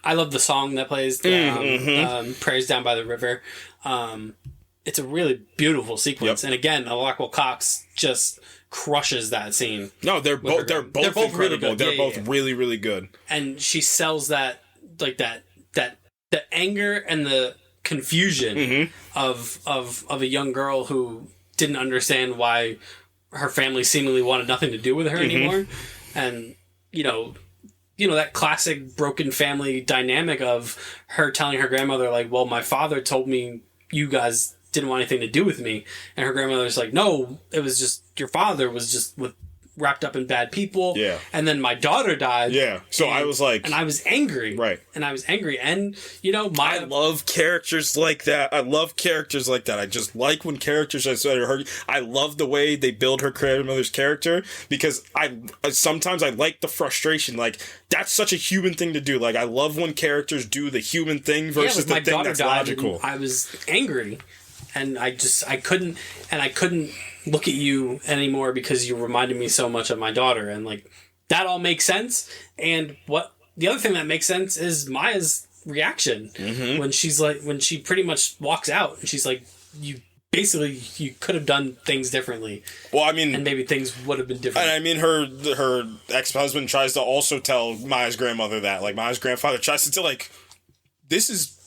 I love the song that plays, Prayers Down by the River. It's a really beautiful sequence. Yep. And again, Alakwa Cox just crushes that scene. No, they're both incredible. Really good. They're both really, really good. And she sells that, like that the anger and the confusion of a young girl who didn't understand why her family seemingly wanted nothing to do with her anymore. And, that classic broken family dynamic of her telling her grandmother, like, well, my father told me you guys didn't want anything to do with me. And her grandmother's like, no, it was just, your father was just wrapped up in bad people. Yeah. And then my daughter died. Yeah. So I was like... And I was angry. Right. And I was angry. And, I love characters like that. I just like when characters are hurt. I love the way they build her grandmother's character because sometimes I like the frustration. Like, that's such a human thing to do. Like, I love when characters do the human thing versus the thing that's logical. I was angry. And I couldn't look at you anymore because you reminded me so much of my daughter. And like, that all makes sense. And the other thing that makes sense is Maya's reaction when she pretty much walks out and she's like, you could have done things differently. Well, I mean, and maybe things would have been different. And I mean, her ex-husband tries to also tell Maya's grandmother that, like, Maya's grandfather tries to tell, like, this is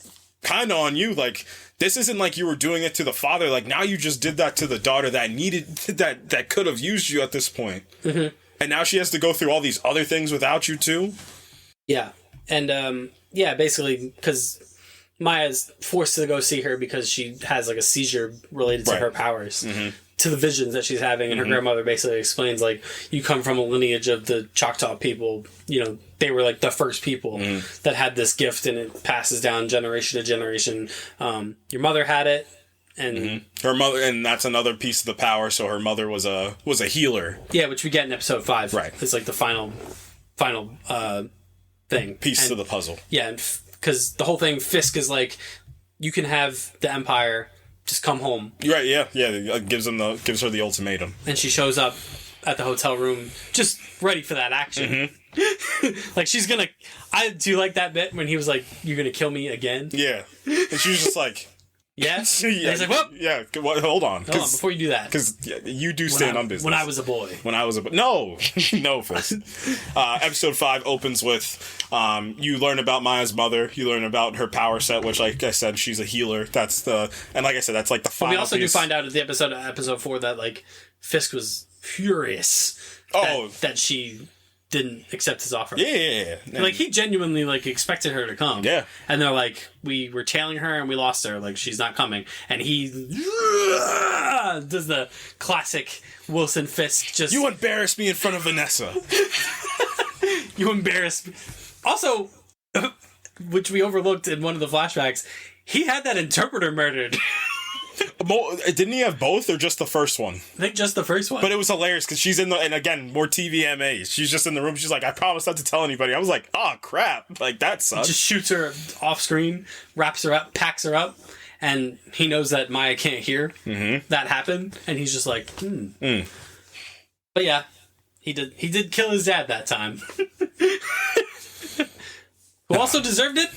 kind of on you. Like, this isn't like you were doing it to the father. Like, now you just did that to the daughter that needed, that could have used you at this point. Mm-hmm. And now she has to go through all these other things without you too. Yeah. And, basically, because Maya's forced to go see her because she has, like, a seizure related to her powers. Mm-hmm. To the visions that she's having, and her grandmother basically explains, like, you come from a lineage of the Choctaw people, you know, they were, like, the first people that had this gift, and it passes down generation to generation. Your mother had it, and... Her mother, and that's another piece of the power, so her mother was a healer. Yeah, which we get in episode 5. Right. It's, like, the final thing. Piece of the puzzle. Yeah, because the whole thing, Fisk is like, you can have the Empire... Just come home. Right, yeah. It gives her the ultimatum. And she shows up at the hotel room just ready for that action. Mm-hmm. Like, she's gonna... I do like that bit when he was like, you're gonna kill me again? Yeah. And she was just like... Yes? Yeah. And he's like, whoop! Yeah, hold on. Hold on, before you do that. Because you do stand on business. When I was a boy. No! No, Fritz. Episode 5 opens with... you learn about Maya's mother. You learn about her power set, which, like I said, she's a healer. That's the... And like I said, that's like the final piece. We also do find out at the episode 4 that, like, Fisk was furious that she... didn't accept his offer. Yeah. Like, he genuinely, like, expected her to come. Yeah. And they're like, we were tailing her and we lost her. Like, she's not coming. And he does the classic Wilson Fisk just... You embarrassed me in front of Vanessa. You embarrassed me. Also, which we overlooked in one of the flashbacks, he had that interpreter murdered. Didn't he have both or just the first one? I think just the first one. But it was hilarious because she's in the... And again, more TVMAs. She's just in the room. She's like, I promise not to tell anybody. I was like, oh, crap. Like, that sucks. Just shoots her off screen, wraps her up, packs her up. And he knows that Maya can't hear that happen. And he's just like, But yeah, he did kill his dad that time. Who also deserved it.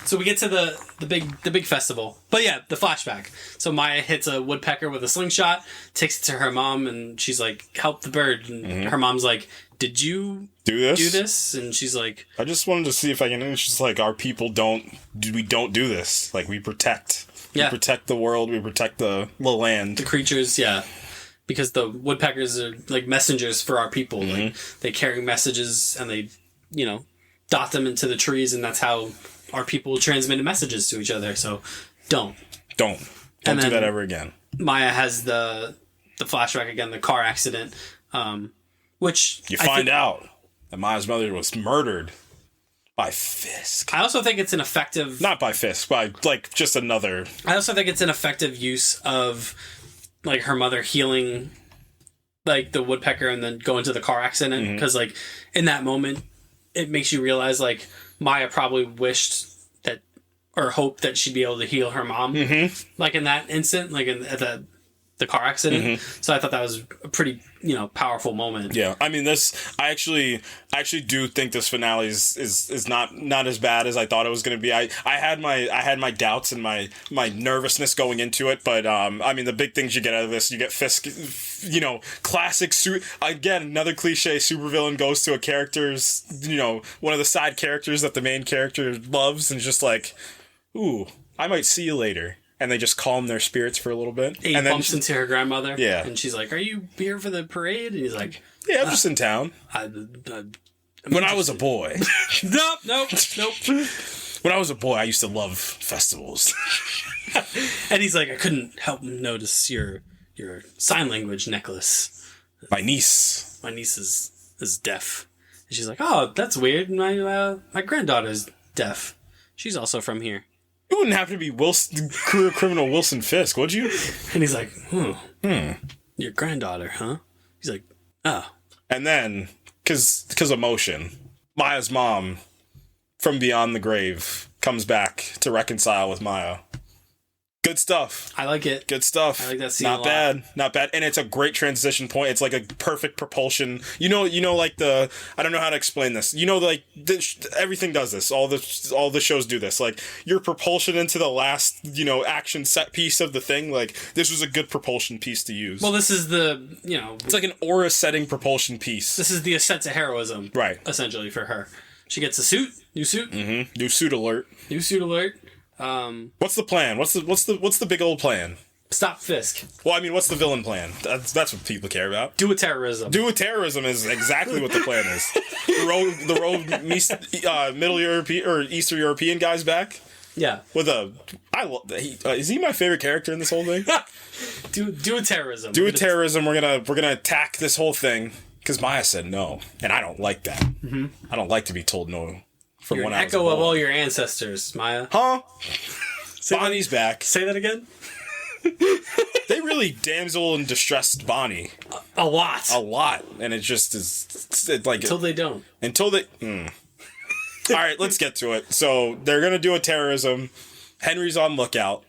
So we get to the big festival. But yeah, the flashback. So Maya hits a woodpecker with a slingshot, takes it to her mom, and she's like, help the bird. And her mom's like, did you do this? And she's like, I just wanted to see if I can. And she's like, our people don't do this. Like, we protect. Yeah. We protect the world. We protect the land. The creatures, yeah. Because the woodpeckers are like messengers for our people. Like, they carry messages and they, dot them into the trees, and that's how our people transmitted messages to each other. So don't do that ever again. Maya has the flashback again, the car accident, which you find out that Maya's mother was murdered by Fisk. I also think it's an effective... Not by Fisk, by, like, just another... I also think it's an effective use of, like, her mother healing, like, the woodpecker and then go into the car accident. Because, like, in that moment... It makes you realize, like, Maya probably wished that, or hoped that she'd be able to heal her mom, like, in that instant, like, at the car accident. So I thought that was a pretty, powerful moment. Yeah, I mean, I actually do think this finale is not as bad as I thought it was going to be. I had my doubts and my nervousness going into it, but I mean, the big things you get out of this, you get Fisk, classic again, another cliche supervillain goes to a character's, one of the side characters that the main character loves, and just like, ooh, I might see you later. And they just calm their spirits for a little bit. And he bumps into her grandmother. Yeah. And she's like, are you here for the parade? And he's like... Yeah, I'm just in town. When I was a boy. Nope. When I was a boy, I used to love festivals. And he's like, I couldn't help notice your sign language necklace. My niece is deaf. And she's like, oh, that's weird. My granddaughter's deaf. She's also from here. You wouldn't have to be career criminal Wilson Fisk, would you? And he's like, your granddaughter, huh? He's like, oh. And then, because emotion, Maya's mom, from beyond the grave, comes back to reconcile with Maya. Good stuff. I like it. Good stuff. I like that scene a lot. Not bad. And it's a great transition point. It's like a perfect propulsion. Like I don't know how to explain this. Like everything does this. All the shows do this. Like your propulsion into the last, action set piece of the thing. Like this was a good propulsion piece to use. Well, this is it's like an aura setting propulsion piece. This is the ascent to heroism. Right. Essentially for her. She gets a suit. New suit. Mm-hmm. New suit alert. New suit alert. What's the plan? What's the big old plan? Stop Fisk. Well, I mean, what's the villain plan? That's what people care about. Do a terrorism. Do a terrorism is exactly what the plan is. The rogue Middle European or Eastern European guy's back. Yeah. With is he my favorite character in this whole thing? do a terrorism. Do a terrorism. We're gonna attack this whole thing because Maya said no, and I don't like that. Mm-hmm. I don't like to be told no. From You're when an I was a echo boy. of all your ancestors, Maya. Huh? Bonnie's back. Say that again. They really damsel and distressed Bonnie A lot, and it just is like until they don't. All right, let's get to it. So they're gonna do a terrorism. Henry's on lookout.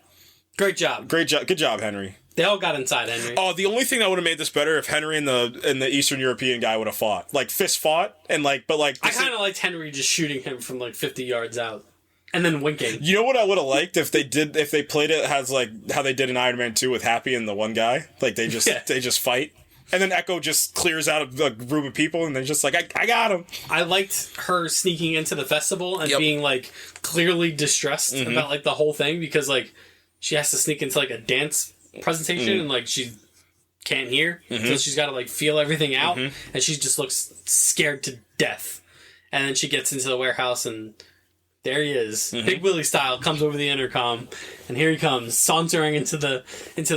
Great job. Good job, Henry. They all got inside Henry. Oh, the only thing that would have made this better if Henry and the Eastern European guy would have fought. Like Fist fought and I kind of liked Henry just shooting him from 50 yards out and then winking. You know what I would have liked if they played it as how they did in Iron Man 2 with Happy and the one guy. Like they just fight. And then Echo just clears out a group of people and they're just like, I got him. I liked her sneaking into the festival and being clearly distressed about the whole thing because she has to sneak into a dance presentation and she can't hear. So she's got to feel everything out and she just looks scared to death. And then she gets into the warehouse and there he is. Big Willie style comes over the intercom and here he comes sauntering into the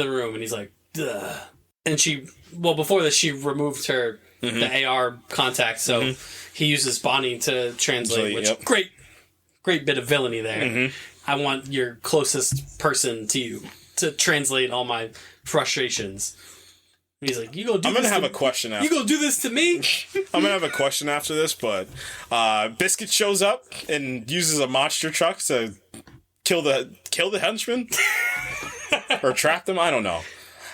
room and he's like, duh. And before this, she removed her the AR contact, so he uses Bonnie to translate. Which great bit of villainy there. I want your closest person to you to translate all my frustrations. And he's like, "You go do." I'm gonna have a question. You go do this to me. I'm gonna have a question after this, but Biscuit shows up and uses a monster truck to kill the henchman or trap them. I don't know.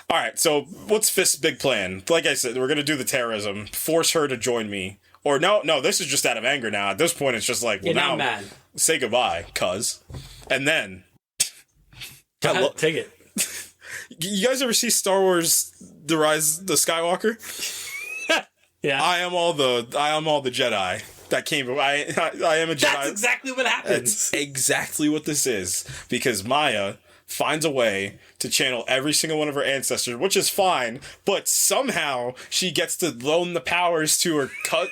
All right, so what's Fist's big plan? Like I said, we're going to do the terrorism, force her to join me. Or no, this is just out of anger now. At this point, it's just now mad. Say goodbye, cuz. And then... take it. You guys ever see Star Wars The Rise of the Skywalker? Yeah. I am all the Jedi. That came... I am a Jedi. That's exactly what happens. That's exactly what this is. Because Maya finds a way to channel every single one of her ancestors, which is fine, but somehow she gets to loan the powers to her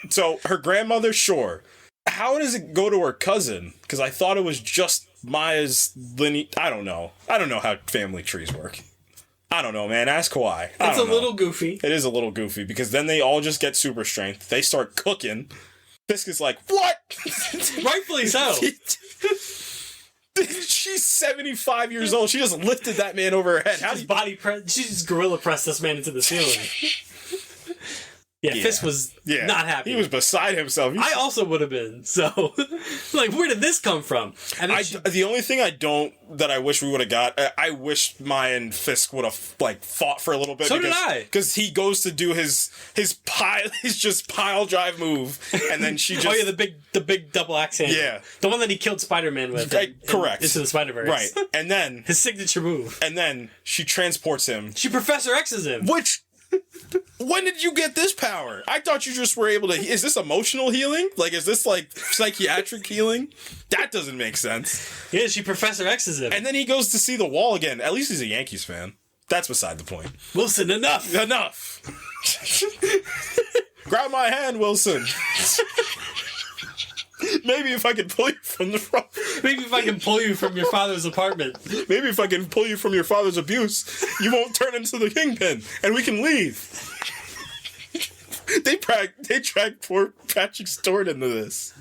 so her grandmother, sure. How does it go to her cousin? Because I thought it was just Maya's lineage. I don't know how family trees work. I don't know, man. Ask Kawhi. It's a little goofy. It is a little goofy, because then they all just get super strength. They start cooking. Fisk is like, what? Rightfully so. She's 75 years old. She just lifted that man over her head. She just gorilla pressed this man into the ceiling. Yeah, Fisk was not happy. He was beside himself. I also would have been. So, where did this come from? And the only thing that I wish we would have got, I wish Maya and Fisk would have fought for a little bit. So did I. Because he goes to do his pile drive move, and then she just the big double axe hand. Yeah, the one that he killed Spider-Man with. Correct. Into the Spider-Verse. Right, and then his signature move. And then she transports him. She Professor X's him. Which. When did you get this power? I thought you just were able to... Is this emotional healing? Is this psychiatric healing? That doesn't make sense. Yeah, she Professor X's him. And then he goes to see the Wall again. At least he's a Yankees fan. That's beside the point. Wilson, enough. Grab my hand, Wilson. Maybe if I can pull you from the front. Maybe if I can pull you from your father's apartment. Maybe if I can pull you from your father's abuse, you won't turn into the kingpin, and we can leave. They dragged poor Patrick Stewart into this.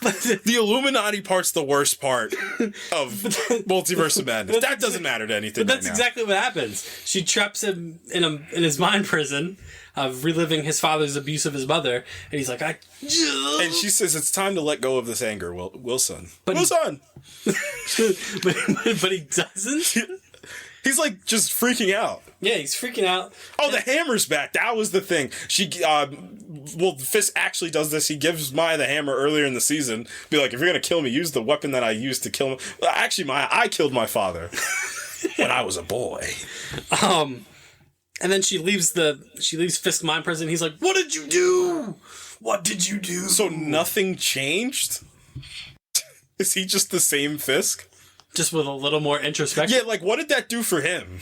The Illuminati part's the worst part of Multiverse of Madness. That doesn't matter to anything. But that's exactly what happens. She traps him in his mind prison of reliving his father's abuse of his mother, and he's like, and she says it's time to let go of this anger, Wilson. Wilson. But he doesn't. He's just freaking out. Yeah, he's freaking out. Oh, the hammer's back. That was the thing. Fisk actually does this. He gives Maya the hammer earlier in the season. Be like, if you're going to kill me, use the weapon that I used to kill him. Actually, Maya, I killed my father when I was a boy. And then she leaves Fisk mind prison. He's like, what did you do? What did you do? So nothing changed? Is he just the same Fisk? Just with a little more introspection? Yeah, like, what did that do for him?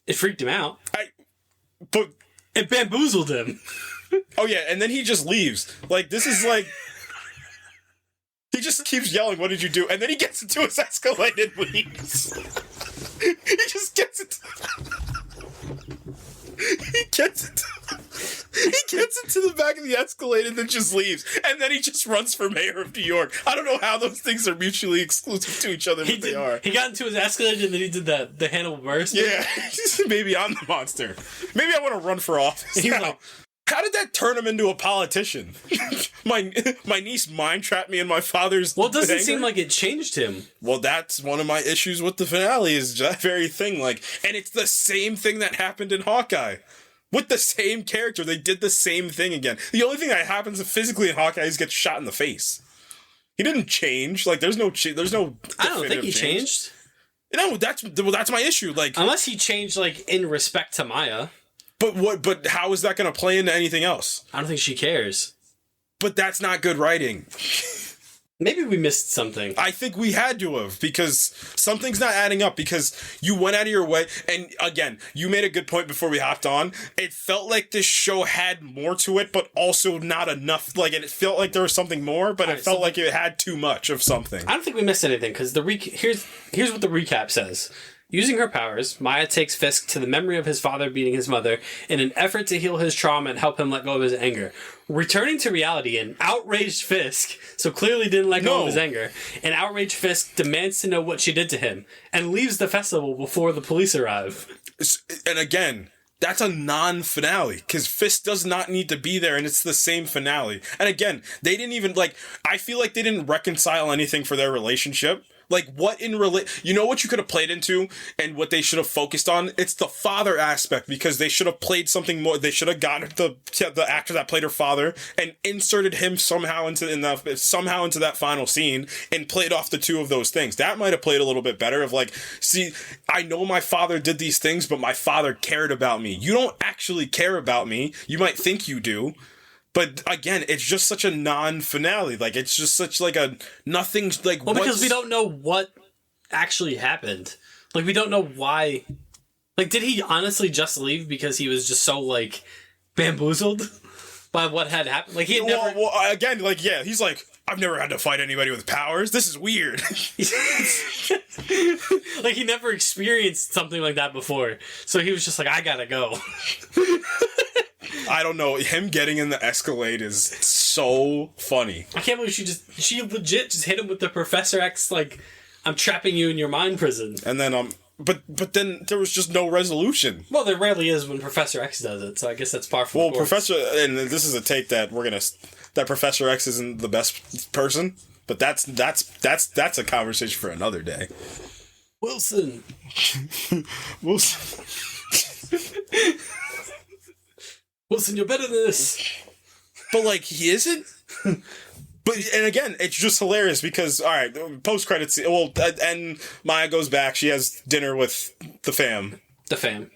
It freaked him out. But it bamboozled him. Oh yeah, and then he just leaves. Like, this is like... He just keeps yelling, what did you do? And then he gets into his Escalade and leaves. He just gets it. He gets into the back of the Escalade and then just leaves. And then he just runs for mayor of New York. I don't know how those things are mutually exclusive to each other, but they are. He got into his Escalade and then he did the Hannibal burst. Yeah. Maybe I'm the monster. Maybe I want to run for office. And he was like, how did that turn him into a politician? my niece mind trapped me in my father's. well, it doesn't anger. seem like it changed him. Well, that's one of my issues with the finale is that very thing. Like, and it's the same thing that happened in Hawkeye. With the same character, they did the same thing again. The only thing that happens physically in Hawkeye is gets shot in the face. He didn't change. Like, there's no. I don't think he changed. No, that's my issue. Like, unless he changed, like, in respect to Maya. But how is that going to play into anything else? I don't think she cares. But that's not good writing. Maybe we missed something. I think we had to have, because something's not adding up, because you went out of your way, and again, you made a good point before we hopped on. It felt like this show had more to it, but also not enough. Like, it felt like there was something more, but it felt like it had too much of something. I don't think we missed anything, because here's what the recap says. Using her powers, Maya takes Fisk to the memory of his father beating his mother in an effort to heal his trauma and help him let go of his anger. Returning to reality, an outraged Fisk, so clearly didn't let go of his anger, an outraged Fisk demands to know what she did to him and leaves the festival before the police arrive. And again, that's a non-finale, because Fisk does not need to be there, and it's the same finale. And again, they didn't even, like, I feel like they didn't reconcile anything for their relationship. Like, what in you know what you could have played into and what they should have focused on? It's the father aspect, because they should have played something more. They should have gotten the actor that played her father and inserted him somehow into that final scene and played off the two of those things. That might have played a little bit better of like, see, I know my father did these things, but my father cared about me. You don't actually care about me. You might think you do. But again, it's just such a non-finale. Like, it's just such like a nothing. Like, well, because we don't know what actually happened. Like, we don't know why. Like, did he honestly just leave because he was just so like bamboozled by what had happened? Like, he had never. Well, again, like, yeah, he's like, I've never had to fight anybody with powers. This is weird. Like, he never experienced something like that before, so he was just like, I gotta go. I don't know. Him getting in the Escalade is so funny. I can't believe she legit just hit him with the Professor X, like, I'm trapping you in your mind prison. And then, but then there was just no resolution. Well, there rarely is when Professor X does it, so I guess that's par for the course. Professor, and this is a take that that Professor X isn't the best person, but that's a conversation for another day. Wilson. Wilson, you're better than this. But, like, he isn't? And again, it's just hilarious because, alright, post-credits, well, and Maya goes back, she has dinner with the fam. The fam.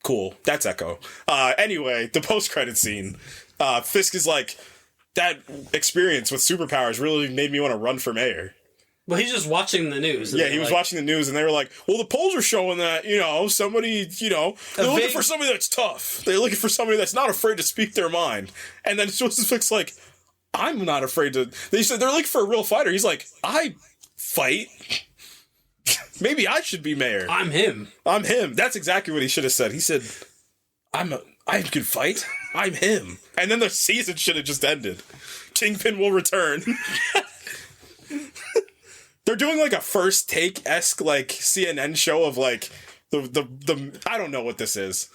Cool. That's Echo. Anyway, the post-credit scene, Fisk is like, that experience with superpowers really made me want to run for mayor. Well, he's just watching the news. Yeah, he was watching the news, and they were like, well, the polls are showing that, somebody, they're looking for somebody that's tough. They're looking for somebody that's not afraid to speak their mind. And then Joseph Fisk's like, I'm not afraid to... They said they're looking for a real fighter. He's like, I fight. Maybe I should be mayor. I'm him. That's exactly what he should have said. He said, I can fight. I'm him. And then the season should have just ended. Kingpin will return. They're doing like a first take-esque like CNN show of like the I don't know what this is.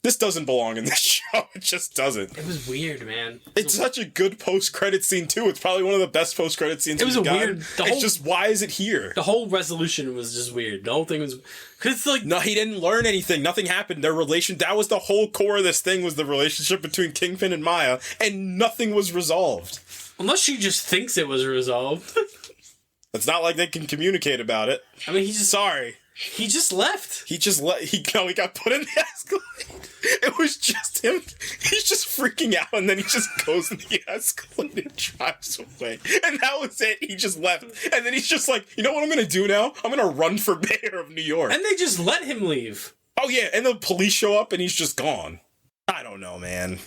This doesn't belong in this show. It just doesn't. It was weird, man. It's such a good post-credit scene too. It's probably one of the best post-credit scenes. It was weird. It's just, why is it here? The whole resolution was just weird. The whole thing was because it's like, no, he didn't learn anything. Nothing happened. Their relation, that was the whole core of this thing, was the relationship between Kingpin and Maya, and nothing was resolved. Unless she just thinks it was resolved. It's not like they can communicate about it. I mean, He just left. He got put in the Escalade. It was just him. He's just freaking out, and then he just goes in the Escalade and drives away. And that was it. He just left. And then he's just like, you know what I'm going to do now? I'm going to run for mayor of New York. And they just let him leave. Oh, yeah. And the police show up, and he's just gone. I don't know, man.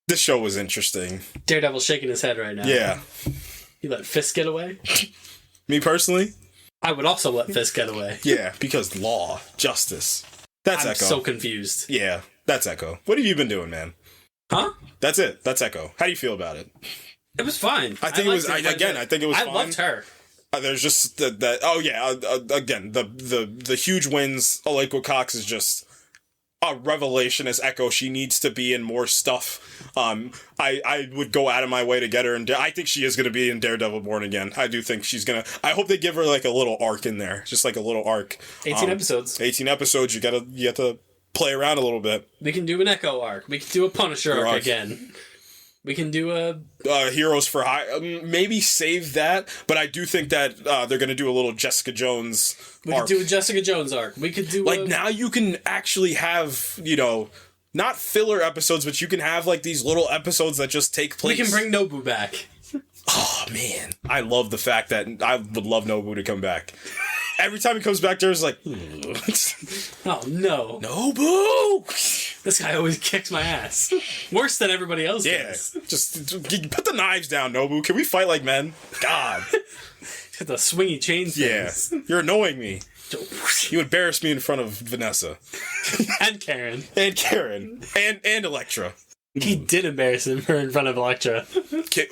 This show was interesting. Daredevil's shaking his head right now. Yeah. You let Fisk get away? Me personally? I would also let Fisk get away. Yeah, because law, justice. That's I'm Echo. so confused. Yeah, that's Echo. What have you been doing, man? Huh? That's it. That's Echo. How do you feel about it? It was fine. I think it was. I think it was. I fine. loved her. There's just that. Oh yeah. Again, the huge wins. Aleko Cox is just a revelation as Echo. She needs to be in more stuff. I would go out of my way to get her, and I think she is going to be in Daredevil Born Again. I do think she's gonna. I hope they give her like a little arc in there, just like a little arc. 18 episodes. 18 episodes. You have to play around a little bit. We can do an Echo arc. We can do a Punisher arc again. We can do a Heroes for Hire. Maybe save that, but I do think that they're going to do a little Jessica Jones arc. We could do a Jessica Jones arc. We could do now you can actually have, not filler episodes, but you can have like these little episodes that just take place. We can bring Nobu back. Oh man, I love the fact that I would love Nobu to come back. Every time he comes back, there's like, oh no, Nobu! This guy always kicks my ass. Worse than everybody else does. Just put the knives down, Nobu. Can we fight like men? God. The swingy chains. Yeah, you're annoying me. You embarrassed me in front of Vanessa. And Karen. And Elektra. He did embarrass her in front of Elektra.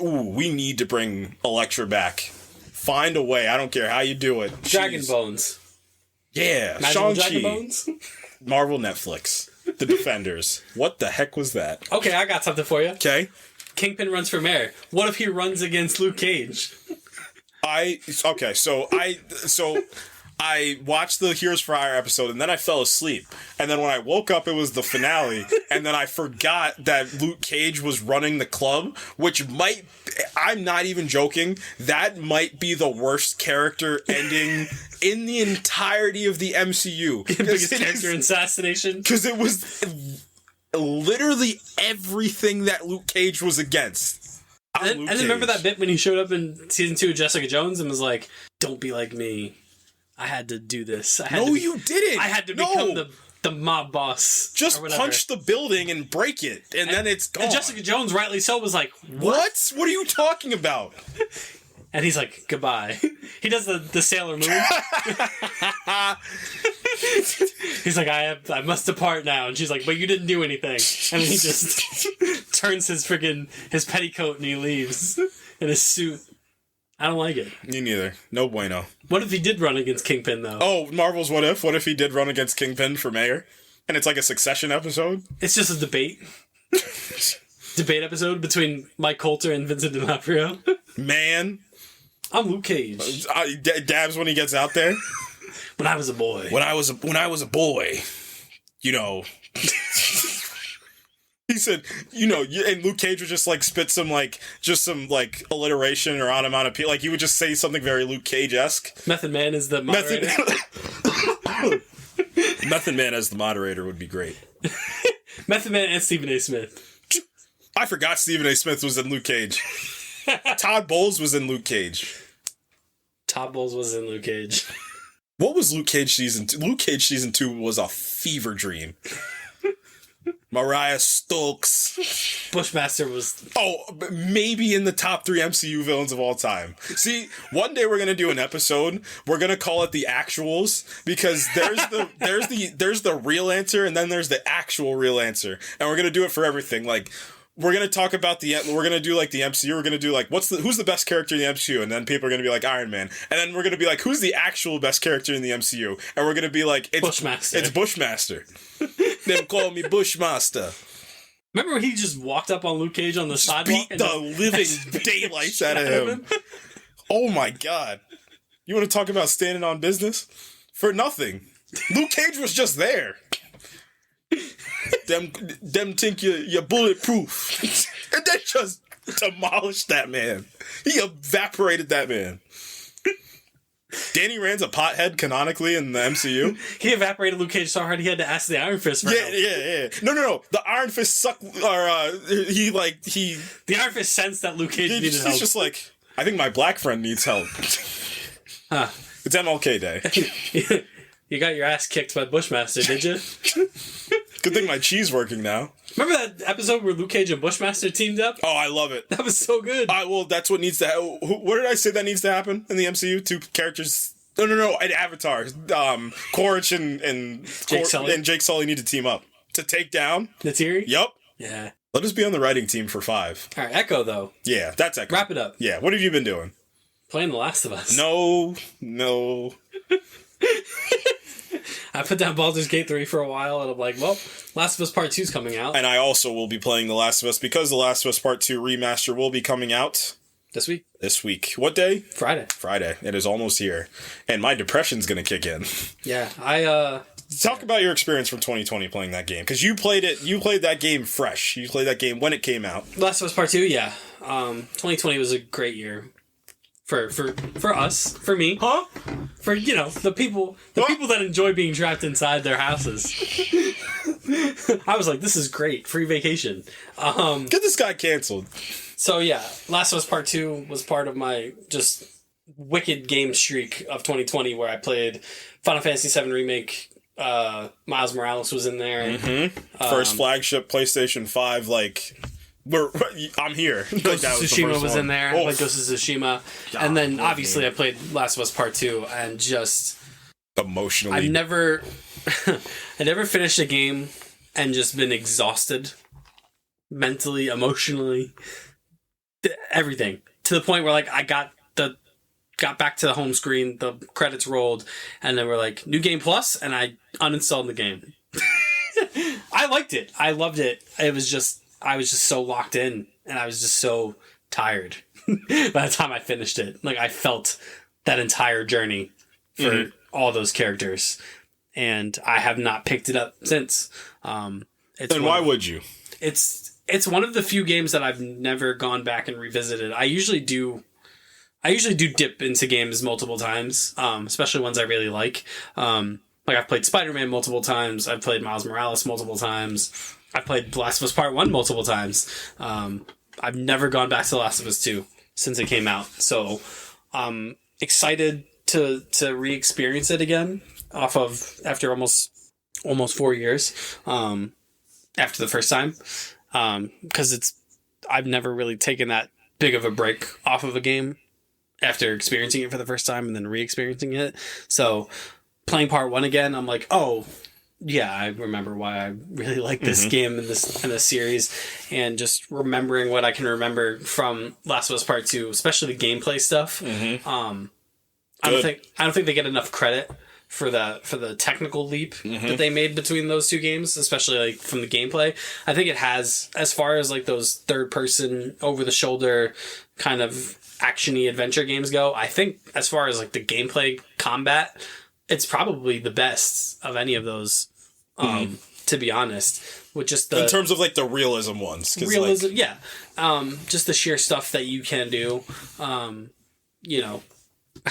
We need to bring Elektra back. Find a way. I don't care how you do it. Dragon Bones. Yeah. Magical Shang-Chi. Dragon Bones? Marvel Netflix. The Defenders. What the heck was that? Okay, I got something for you. Okay. Kingpin runs for mayor. What if he runs against Luke Cage? I watched the Heroes for Hire episode, and then I fell asleep. And then when I woke up, it was the finale. And then I forgot that Luke Cage was running the club, which I'm not even joking, that might be the worst character ending in the entirety of the MCU. Biggest character assassination? Because it was literally everything that Luke Cage was against. And then remember that bit when he showed up in season 2 of Jessica Jones and was like, "Don't be like me. I had to do this. You didn't. I had to become the mob boss." Just punch the building and break it, and then it's gone. And Jessica Jones, rightly so, was like, What? What are you talking about? And he's like, "Goodbye." He does the Sailor Moon. He's like, I must depart now. And she's like, "But you didn't do anything." And then he just turns his petticoat and he leaves in his suit. I don't like it. Me neither. No bueno. What if he did run against Kingpin, though? Oh, Marvel's What If? What if he did run against Kingpin for mayor? And it's like a Succession episode? It's just a debate. Debate episode between Mike Coulter and Vincent D'Onofrio. Man. I'm Luke Cage. Dabs when he gets out there. When I was a boy. When I was a boy. He said, and Luke Cage would just like spit some alliteration or onomatopoeia. Like he would just say something very Luke Cage-esque. Method Man is the moderator. Method Man as the moderator would be great. Method Man and Stephen A. Smith. I forgot Stephen A. Smith was in Luke Cage. Todd Bowles was in Luke Cage. Todd Bowles was in Luke Cage. What was Luke Cage season 2? Luke Cage season 2 was a fever dream. Mariah Stokes. Bushmaster was... Oh, maybe in the top 3 MCU villains of all time. See, one day we're going to do an episode. We're going to call it the actuals because there's the real answer and then there's the actual real answer. And we're going to do it for everything. Like, we're going to talk about we're going to do like the MCU. We're going to do like, who's the best character in the MCU? And then people are going to be like Iron Man. And then we're going to be like, who's the actual best character in the MCU? And we're going to be like, Bushmaster. It's Bushmaster. Them call me Bushmaster. Remember when he just walked up on Luke Cage on the sidewalk? Beat the living daylights out of him. Oh my God. You want to talk about standing on business? For nothing. Luke Cage was just there. Them think you're bulletproof. And they just demolished that man. He evaporated that man. Danny Rand's a pothead canonically in the MCU. He evaporated Luke Cage so hard he had to ask the Iron Fist for help. Yeah. No. The Iron Fist sucked. Or the Iron Fist sensed that Luke Cage needed help. He's just like, I think my black friend needs help. Huh. It's MLK Day. You got your ass kicked by Bushmaster, did you? Good thing my cheese working now. Remember that episode where Luke Cage and Bushmaster teamed up? Oh, I love it. That was so good. Well, that's what needs to happen. What did I say that needs to happen in the MCU? Two characters. No. An Avatar. Quaritch and Jake Sully need to team up to take down the Tiri? Yep. Yeah. Let us be on the writing team for 5. All right, Echo though. Yeah, that's Echo. Wrap it up. Yeah. What have you been doing? Playing The Last of Us. No. I put down Baldur's Gate 3 for a while, and I'm like, well, Last of Us Part 2 is coming out. And I also will be playing The Last of Us because The Last of Us Part 2 remaster will be coming out this week. What day? Friday. It is almost here. And my depression's going to kick in. Yeah, Talk about your experience from 2020 playing that game. Because you played that game fresh. You played that game when it came out. Last of Us Part 2, yeah. 2020 was a great year. For us, for me, for the people that enjoy being trapped inside their houses. I was like, this is great, free vacation. Get this guy canceled. So yeah, Last of Us Part 2 was part of my just wicked game streak of 2020, where I played Final Fantasy VII Remake. Miles Morales was in there. First flagship PlayStation 5, I'm here. Ghost of Tsushima was in there. Like Ghost of Tsushima. And then obviously I played Last of Us Part 2 and just emotionally. I never finished a game and just been exhausted mentally, emotionally, everything. To the point where I got back to the home screen, the credits rolled, and then we're like, new game plus, and I uninstalled the game. I liked it. I loved it. I was just so locked in, and I was just so tired by the time I finished it. I felt that entire journey for all those characters, and I have not picked it up since. Then why would you? It's one of the few games that I've never gone back and revisited. I usually do dip into games multiple times, especially ones I really like. I've played Spider-Man multiple times. I've played Miles Morales multiple times. I've played The Last of Us Part 1 multiple times. I've never gone back to The Last of Us 2 since it came out. So I'm excited to re-experience it again after almost 4 years after the first time. Because I've never really taken that big of a break off of a game after experiencing it for the first time and then re-experiencing it. So playing Part 1 again, I'm like, oh, yeah, I remember why I really like this game and this series, and just remembering what I can remember from Last of Us Part 2, especially the gameplay stuff. I don't think they get enough credit for the technical leap that they made between those two games, especially from the gameplay. I think it has, as far as those third person over the shoulder kind of action-y adventure games go, I think as far as the gameplay combat, it's probably the best of any of those, to be honest. With just in terms of the realism ones, realism, yeah, just the sheer stuff that you can do, how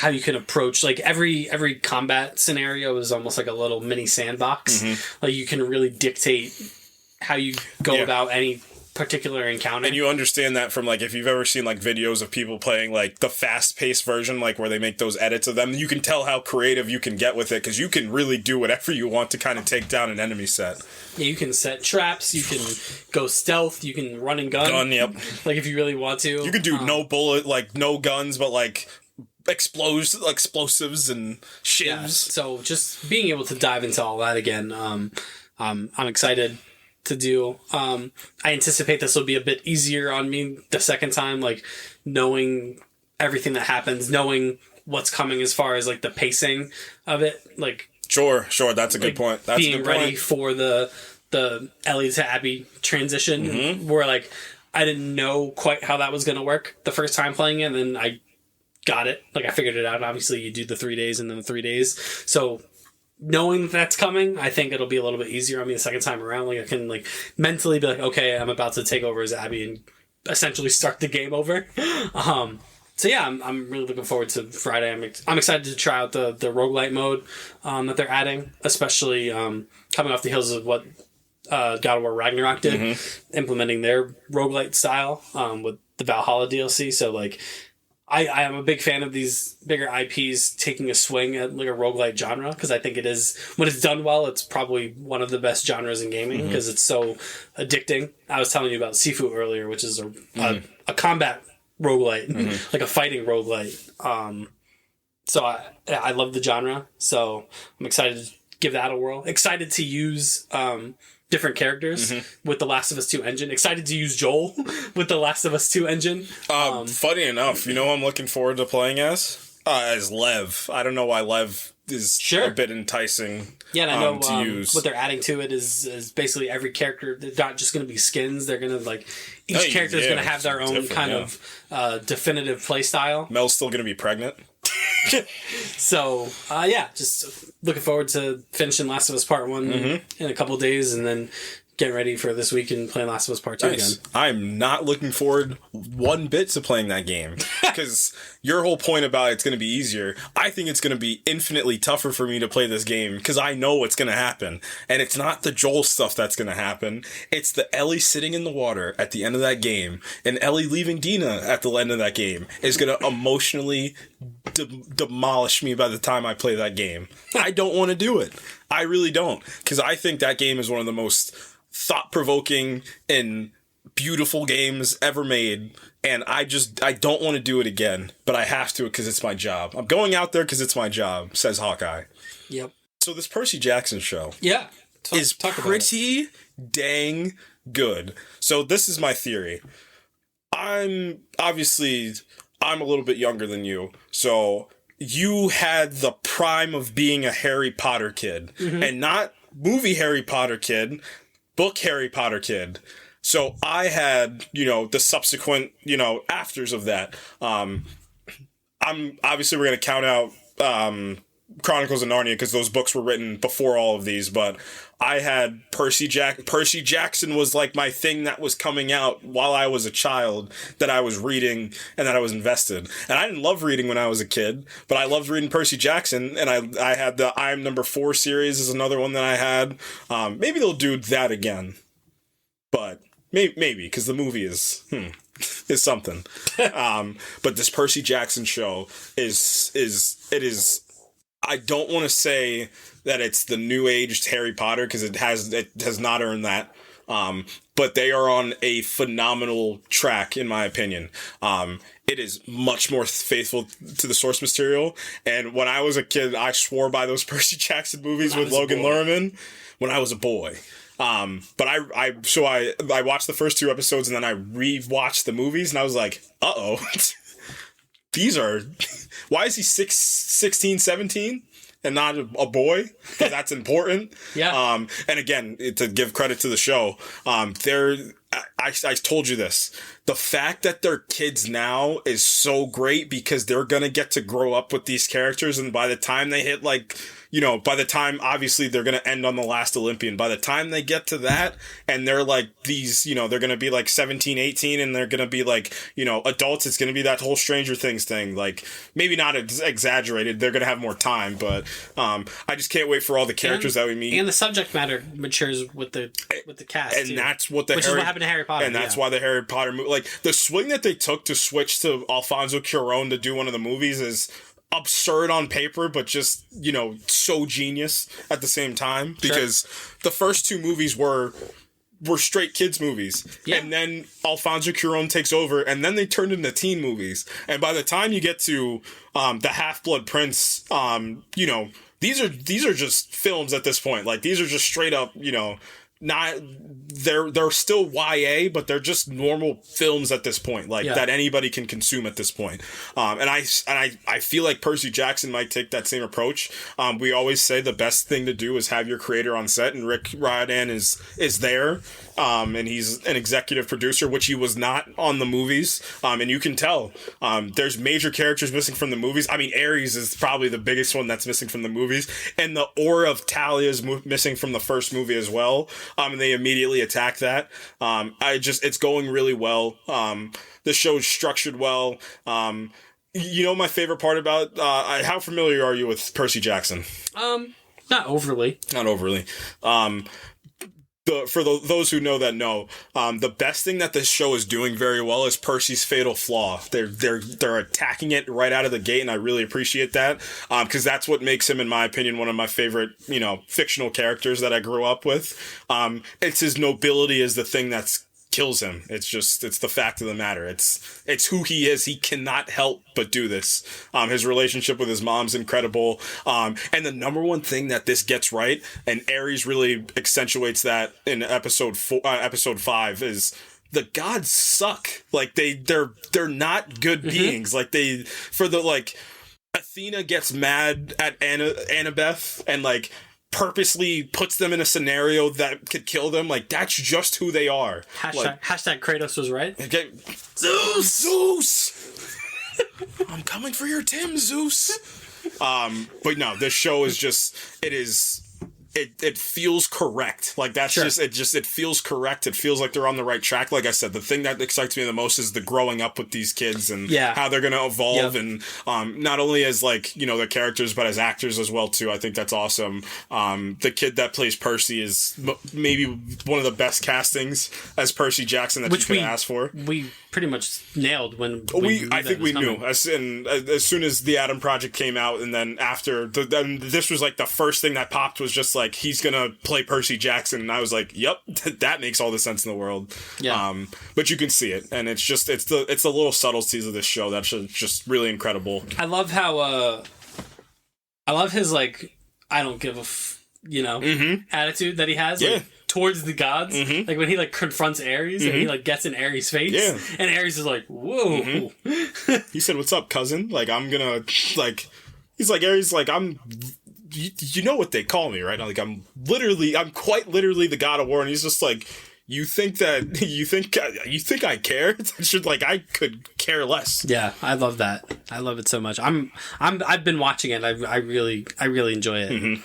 you can approach every combat scenario is almost like a little mini sandbox. You can really dictate how you go about any particular encounter. And you understand that from if you've ever seen videos of people playing the fast-paced version, where they make those edits of them, you can tell how creative you can get with it, because you can really do whatever you want to kind of take down an enemy set. Yeah, you can set traps, you can go stealth, you can run and gun. Yep. If you really want to. You can do no bullet, no guns, but explosives and shivs. Yeah, so just being able to dive into all that again, I'm excited to do. I anticipate this will be a bit easier on me the second time, knowing everything that happens, knowing what's coming as far as the pacing of it. Sure, that's a good point. That's being ready for the Ellie to Abby transition, where I didn't know quite how that was going to work the first time playing it, and then I got it. I figured it out. Obviously, you do the 3 days and then the 3 days. So knowing that's coming, I think it'll be a little bit easier on me the second time around. I can mentally be okay, I'm about to take over as Abby and essentially start the game over. So yeah, I'm really looking forward to Friday. I'm excited to try out the roguelite mode that they're adding, especially coming off the heels of what God of War Ragnarok did, implementing their roguelite style with the Valhalla DLC. So like, I am a big fan of these bigger IPs taking a swing at like a roguelite genre, because I think it is, when it's done well, it's probably one of the best genres in gaming because it's so addicting. I was telling you about Sifu earlier, which is a combat roguelite, like a fighting roguelite. So I love the genre, so I'm excited to give that a whirl. Excited to use different characters with the Last of Us 2 engine. Excited to use Joel with the Last of Us 2 engine. Funny enough, you know who I'm looking forward to playing as Lev. I don't know why Lev is a bit enticing. Yeah, and I know to use. What they're adding to it is basically every character. They're not just going to be skins. They're going to like each character is going to have their own kind of definitive play style. Mel's still going to be pregnant. So just looking forward to finishing Last of Us Part 1 in a couple days, and then getting ready for this week and playing Last of Us Part 2 again. I'm not looking forward one bit to playing that game, because your whole point about it's going to be easier, I think it's going to be infinitely tougher for me to play this game, because I know what's going to happen. And it's not the Joel stuff that's going to happen. It's the Ellie sitting in the water at the end of that game, and Ellie leaving Dina at the end of that game is going to emotionally demolish me by the time I play that game. I don't want to do it. I really don't, because I think that game is one of the most thought-provoking and beautiful games ever made, and I don't want to do it again, but I have to because it's my job. I'm going out there because it's my job, says Hawkeye. Yep. So this Percy Jackson show is pretty dang good. So this is my theory. I'm a little bit younger than you, so you had the prime of being a Harry Potter kid, and not movie Harry Potter kid, book Harry Potter kid. So I had, the subsequent, afters of that. We're going to count out Chronicles of Narnia because those books were written before all of these, but I had Percy Jackson was like my thing that was coming out while I was a child, that I was reading and that I was invested. And I didn't love reading when I was a kid, but I loved reading Percy Jackson, and I had the I'm Number 4 series is another one that I had. Maybe they'll do that again, but maybe because the movie is something. But this Percy Jackson show is I don't want to say that it's the new aged Harry Potter, because it has not earned that. But they are on a phenomenal track, in my opinion. It is much more faithful to the source material. And when I was a kid, I swore by those Percy Jackson movies with Logan Lerman when I was a boy. But I watched the first 2 episodes, and then I rewatched the movies, and I was like, uh-oh. Why is he 16, 17 and not a boy? Because that's important. Yeah. And again, to give credit to the show, I told you this. The fact that they're kids now is so great, because they're going to get to grow up with these characters. And by the time they hit by the time, obviously, they're going to end on The Last Olympian. By the time they get to that, and they're like these, they're going to be like 17, 18, and they're going to be like, adults, it's going to be that whole Stranger Things thing. Like, maybe not exaggerated. They're going to have more time, but I just can't wait for all the characters that we meet. And the subject matter matures with the cast, and too. That's what is what happened to Harry Potter. And that's why the Harry Potter movie, like, the swing that they took to switch to Alfonso Cuarón to do one of the movies is absurd on paper, but just, so genius at the same time, because the first 2 movies were straight kids movies, and then Alfonso Cuarón takes over, and then they turned into teen movies. And by the time you get to the Half-Blood Prince, these are just films at this point. Like, these are just straight up, not they're still YA, but they're just normal films at this point, that anybody can consume at this point. And I feel like Percy Jackson might take that same approach. We always say the best thing to do is have your creator on set, and Rick Riordan is there. And he's an executive producer, which he was not on the movies. And you can tell, there's major characters missing from the movies. I mean, Ares is probably the biggest one that's missing from the movies. And the aura of Talia is missing from the first movie as well. and they immediately attack that. It's going really well. The show's structured well. My favorite part about, how familiar are you with Percy Jackson? Not overly. Not overly. Those who know, the best thing that this show is doing very well is Percy's fatal flaw. They're attacking it right out of the gate, and I really appreciate that, because that's what makes him, in my opinion, one of my favorite, fictional characters that I grew up with. It's his nobility is the thing that's kills him. It's the fact of the matter. It's who he is. He cannot help but do this. His relationship with his mom's incredible. And the number one thing that this gets right, and Ares really accentuates that in episode 5, is the gods suck. Like they're not good beings. Like Athena gets mad at Annabeth and purposely puts them in a scenario that could kill them. Like, that's just who they are. Hashtag Kratos was right. Okay. Zeus! I'm coming for your Tim, Zeus. But no, this show is just, it feels correct. Like, that's it feels correct. It feels like they're on the right track. Like I said, the thing that excites me the most is the growing up with these kids and how they're going to evolve. And not only as their characters, but as actors as well too. I think that's awesome. The kid that plays Percy is maybe one of the best castings as Percy Jackson that you could ask for. We pretty much nailed when I think we knew as soon as the Adam Project came out, and then after this was the first thing that popped was just he's gonna play Percy Jackson, and I was like, yep, that makes all the sense in the world. But you can see it, and it's the little subtleties of this show that's just really incredible. I love how I love his I don't give a attitude that he has towards the gods. Like when he confronts Ares and he gets in Ares' face, and Ares is like, whoa. He said, "What's up, cousin? I'm gonna he's like, Ares, I'm you know what they call me, right? I'm quite literally the god of war." And he's just like, you think I care? I could care less. Yeah, I love that. I love it so much. I've been watching it. I really enjoy it.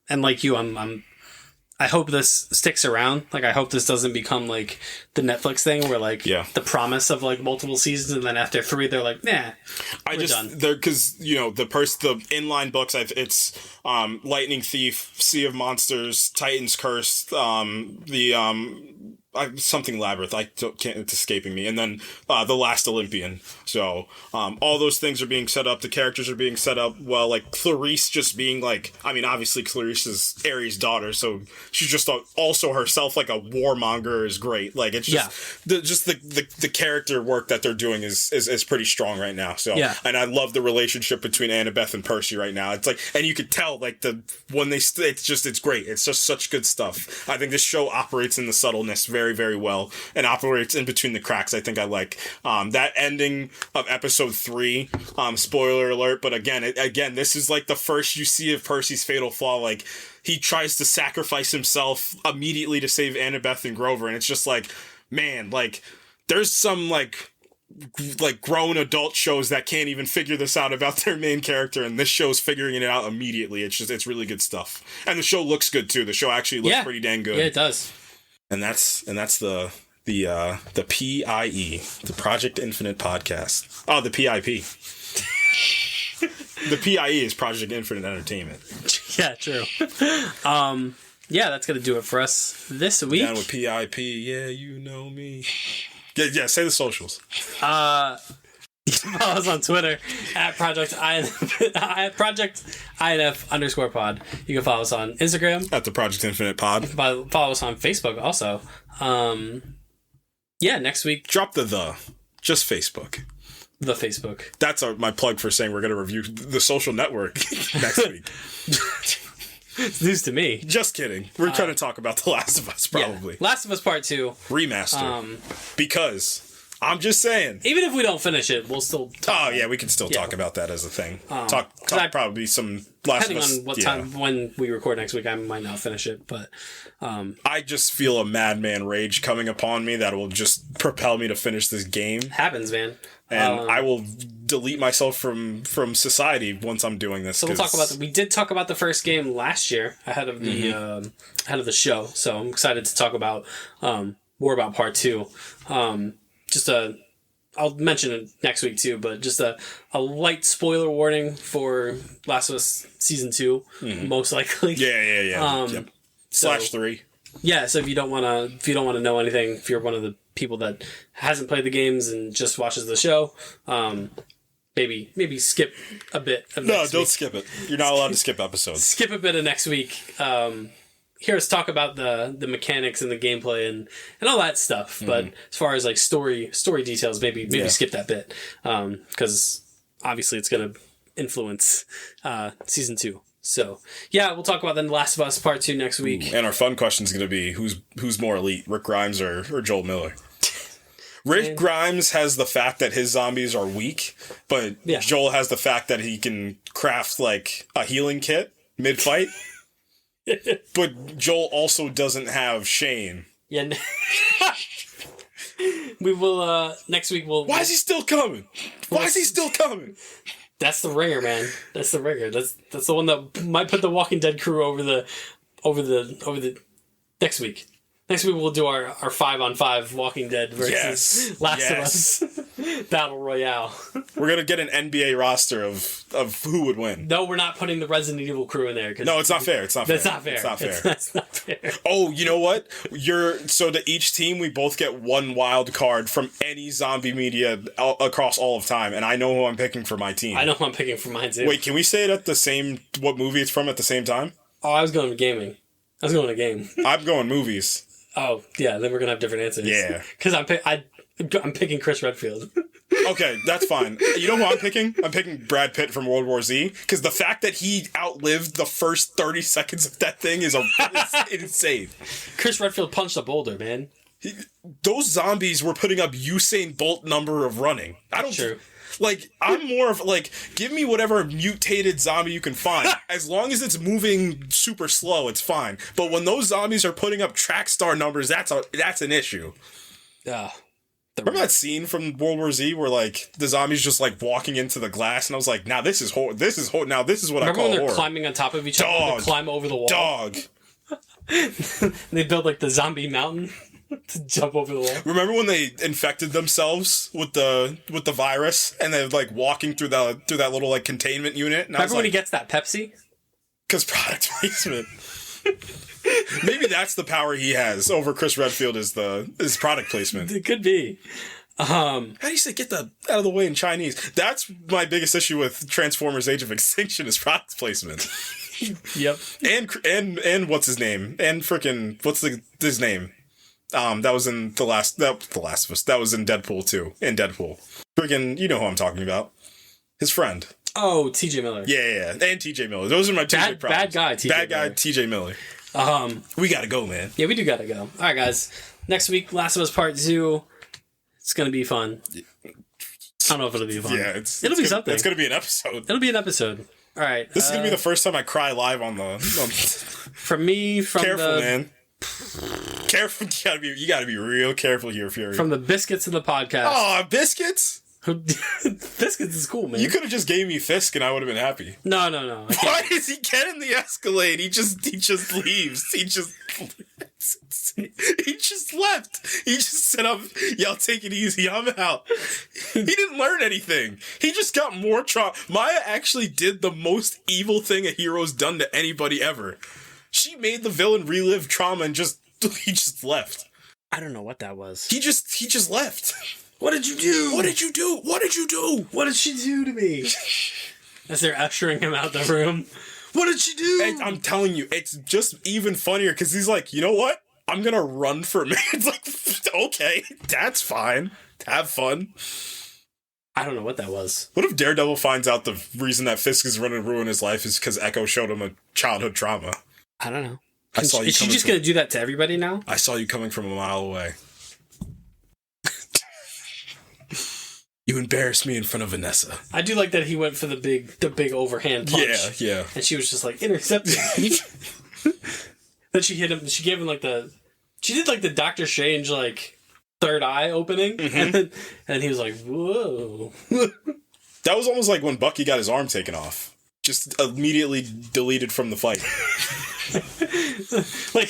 And like you, I hope this sticks around. I hope this doesn't become the Netflix thing where the promise of multiple seasons, and then after 3 they're like, nah, we're done. Because the inline books, it's Lightning Thief, Sea of Monsters, Titan's Curse, something Labyrinth. It's escaping me. And then The Last Olympian. So all those things are being set up. The characters are being set up well. Clarice just being obviously Clarice is Ares' daughter, so she's just also herself a warmonger is great. It's just the character work that they're doing is pretty strong right now. So and I love the relationship between Annabeth and Percy right now. It's and you could tell it's great. It's just such good stuff. I think this show operates in the subtleness very, very well and operates in between the cracks. I think I like that ending of episode 3. Spoiler alert, but again, this is the first you see of Percy's fatal flaw. He tries to sacrifice himself immediately to save Annabeth and Grover, and it's just man, there's some grown adult shows that can't even figure this out about their main character, and this show's figuring it out immediately. It's really good stuff, and the show looks good too. The show actually looks pretty dang good. Yeah, it does. And that's the PIE, the Project Infinite podcast. Oh, the PIP. The PIE is Project Infinite Entertainment. Yeah, true. That's gonna do it for us this week. Down with PIP. Yeah, you know me. Yeah. Say the socials. Follow us on Twitter at Project INF_pod. You can follow us on Instagram at the Project Infinite Pod. You can follow us on Facebook also. Next week. Drop just Facebook. The Facebook. That's my plug for saying we're going to review the Social Network next week. It's news to me. Just kidding. We're trying to talk about The Last of Us, probably. Last of Us Part 2. Remaster. Because I'm just saying. Even if we don't finish it, we'll still talk. Oh, yeah, we can still talk about that as a thing. Talk probably some Last of Us. Depending on what time, when we record next week, I might not finish it, but... I just feel a madman rage coming upon me that will just propel me to finish this game. Happens, man. And I will delete myself from society once I'm doing this. So we'll talk about we did talk about the first game last year ahead of the show. So I'm excited to talk about more about part 2. I'll mention it next week too, but just a light spoiler warning for Last of Us Season 2, most likely. Yeah. /3. Yeah, so if you don't want to know anything, if you're one of the people that hasn't played the games and just watches the show, maybe skip a bit of next week. No, don't skip it. You're not allowed to skip episodes. Skip a bit of next week. Hear us talk about the mechanics and the gameplay and all that stuff. But as far as like story details, maybe skip that bit. Because obviously it's going to influence Season 2. So, yeah, we'll talk about The Last of Us Part 2 next week. And our fun question is going to be, who's more elite, Rick Grimes or Joel Miller? Rick Grimes has the fact that his zombies are weak, but Joel has the fact that he can craft, like, a healing kit mid-fight. But Joel also doesn't have Shane. Yeah. We will, next week Why is he still coming? Why is he still coming? That's the ringer, man. That's the ringer. That's the one that might put the Walking Dead crew over the next week. Next week we'll do our 5-on-5 Walking Dead versus Last of Us Battle Royale. We're gonna get an NBA roster of who would win. No, we're not putting the Resident Evil crew in there. No, it's not fair. It's not fair. That's not fair. Oh, you know what? So to each team we both get one wild card from any zombie media across all of time, and I know who I'm picking for my team. I know who I'm picking for mine too. Wait, can we say it at the same what movie it's from at the same time? Oh, I was going to gaming. I was going to game. I'm going movies. Oh, yeah, then we're going to have different answers. Yeah. Because I'm picking Chris Redfield. Okay, that's fine. You know who I'm picking? I'm picking Brad Pitt from World War Z. Because the fact that he outlived the first 30 seconds of that thing is insane. Chris Redfield punched a boulder, man. Those zombies were putting up Usain Bolt number of running. True. Like, I'm more of, like, give me whatever mutated zombie you can find. As long as it's moving super slow, it's fine. But when those zombies are putting up track star numbers, that's an issue. Remember that scene from World War Z where, like, the zombies just, like, walking into the glass, and I was like, now this is what I call horror. Remember when they're climbing on top of each other, they climb over the wall? Dog. They build, like, the zombie mountain to jump over the wall. Remember when they infected themselves with the virus and they're like walking through that little like containment unit? And Remember when he gets that Pepsi? Because product placement. Maybe that's the power he has over Chris Redfield is product placement. It could be. How do you say get out of the way in Chinese? That's my biggest issue with Transformers: Age of Extinction is product placement. Yep. And what's his name? And frickin' what's his name? That was in The Last of Us. That was in Deadpool too. In Deadpool. Friggin', you know who I'm talking about. His friend. Oh, TJ Miller. Yeah. And TJ Miller. Those are my two big problems. Bad guy, TJ Miller. We gotta go, man. Yeah, we do gotta go. Alright, guys. Next week, Last of Us Part 2. It's gonna be fun. I don't know if it'll be fun. Yeah, it'll be something. It's gonna be an episode. It'll be an episode. Alright. This is gonna be the first time I cry live on the... From me, from Careful, man. Careful, you gotta be real careful here, Fury. From the biscuits of the podcast. Oh, biscuits? Biscuits is cool, man. You could have just gave me Fisk and I would have been happy. No. Why is he getting the Escalade? He just leaves. He just left. He just said, y'all take it easy. I'm out. He didn't learn anything. He just got more trauma. Maya actually did the most evil thing a hero's done to anybody ever. She made the villain relive trauma and he just left. I don't know what that was. He just left. What did you do? What did you do? What did you do? What did she do to me? As they're ushering him out the room. What did she do? I'm telling you, it's just even funnier because he's like, you know what? I'm gonna run for a minute. It's like, okay, that's fine. Have fun. I don't know what that was. What if Daredevil finds out the reason that Fisk is running to ruin his life is because Echo showed him a childhood trauma? I don't know. Is she just going to do that to everybody now? I saw you coming from a mile away. You embarrassed me in front of Vanessa. I do like that he went for the big overhand punch. Yeah. And she was just like, intercepted. Then she hit him. She gave him like she did like the Doctor Strange like third eye opening. Mm-hmm. And he was like, whoa. That was almost like when Bucky got his arm taken off. Just immediately deleted from the fight. like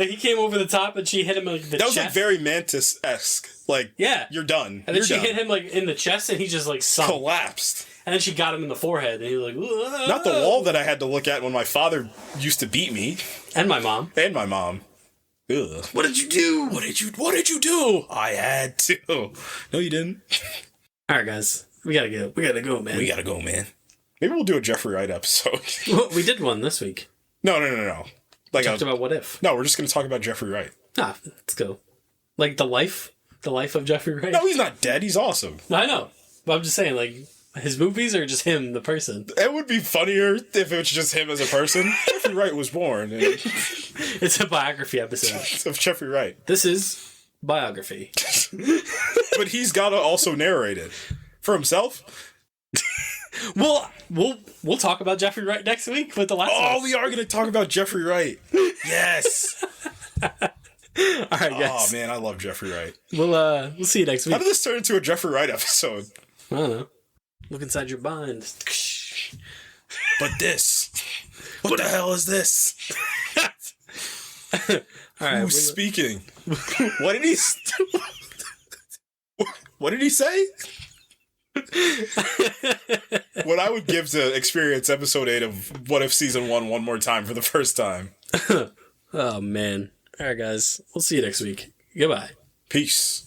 he came over the top and she hit him like the That was chest. like very Mantis-esque. Like, yeah, you're done. And then she hit him like in the chest and he just like sunk. Collapsed. And then she got him in the forehead and he was like, whoa. Not the wall that I had to look at when my father used to beat me. And my mom. And my mom. Ugh. What did you do? What did you do? I had to. No, you didn't. All right, guys. We gotta go, man. We gotta go, man. Maybe we'll do a Jeffrey Wright episode. Well, we did one this week. No. Like Talked about What If. No, we're just going to talk about Jeffrey Wright. Let's go. Like the life of Jeffrey Wright. No, he's not dead. He's awesome. I know. But I'm just saying, like, his movies are just him, the person. It would be funnier if it was just him as a person. Jeffrey Wright was born. It's a biography episode. Of Jeffrey Wright. This is biography. But he's got to also narrate it. For himself? Well, we'll talk about Jeffrey Wright next week with the last one. Oh, we are going to talk about Jeffrey Wright. Yes. All right, guys. Oh, man, I love Jeffrey Wright. We'll see you next week. How did this turn into a Jeffrey Wright episode? I don't know. Look inside your mind. But this. What the hell is this? All right. Who's speaking? What did he... What did he say? What I would give to experience episode 8 of What If Season 1 one more time for the first time. Oh, man. All right, guys. We'll see you next week. Goodbye. Peace.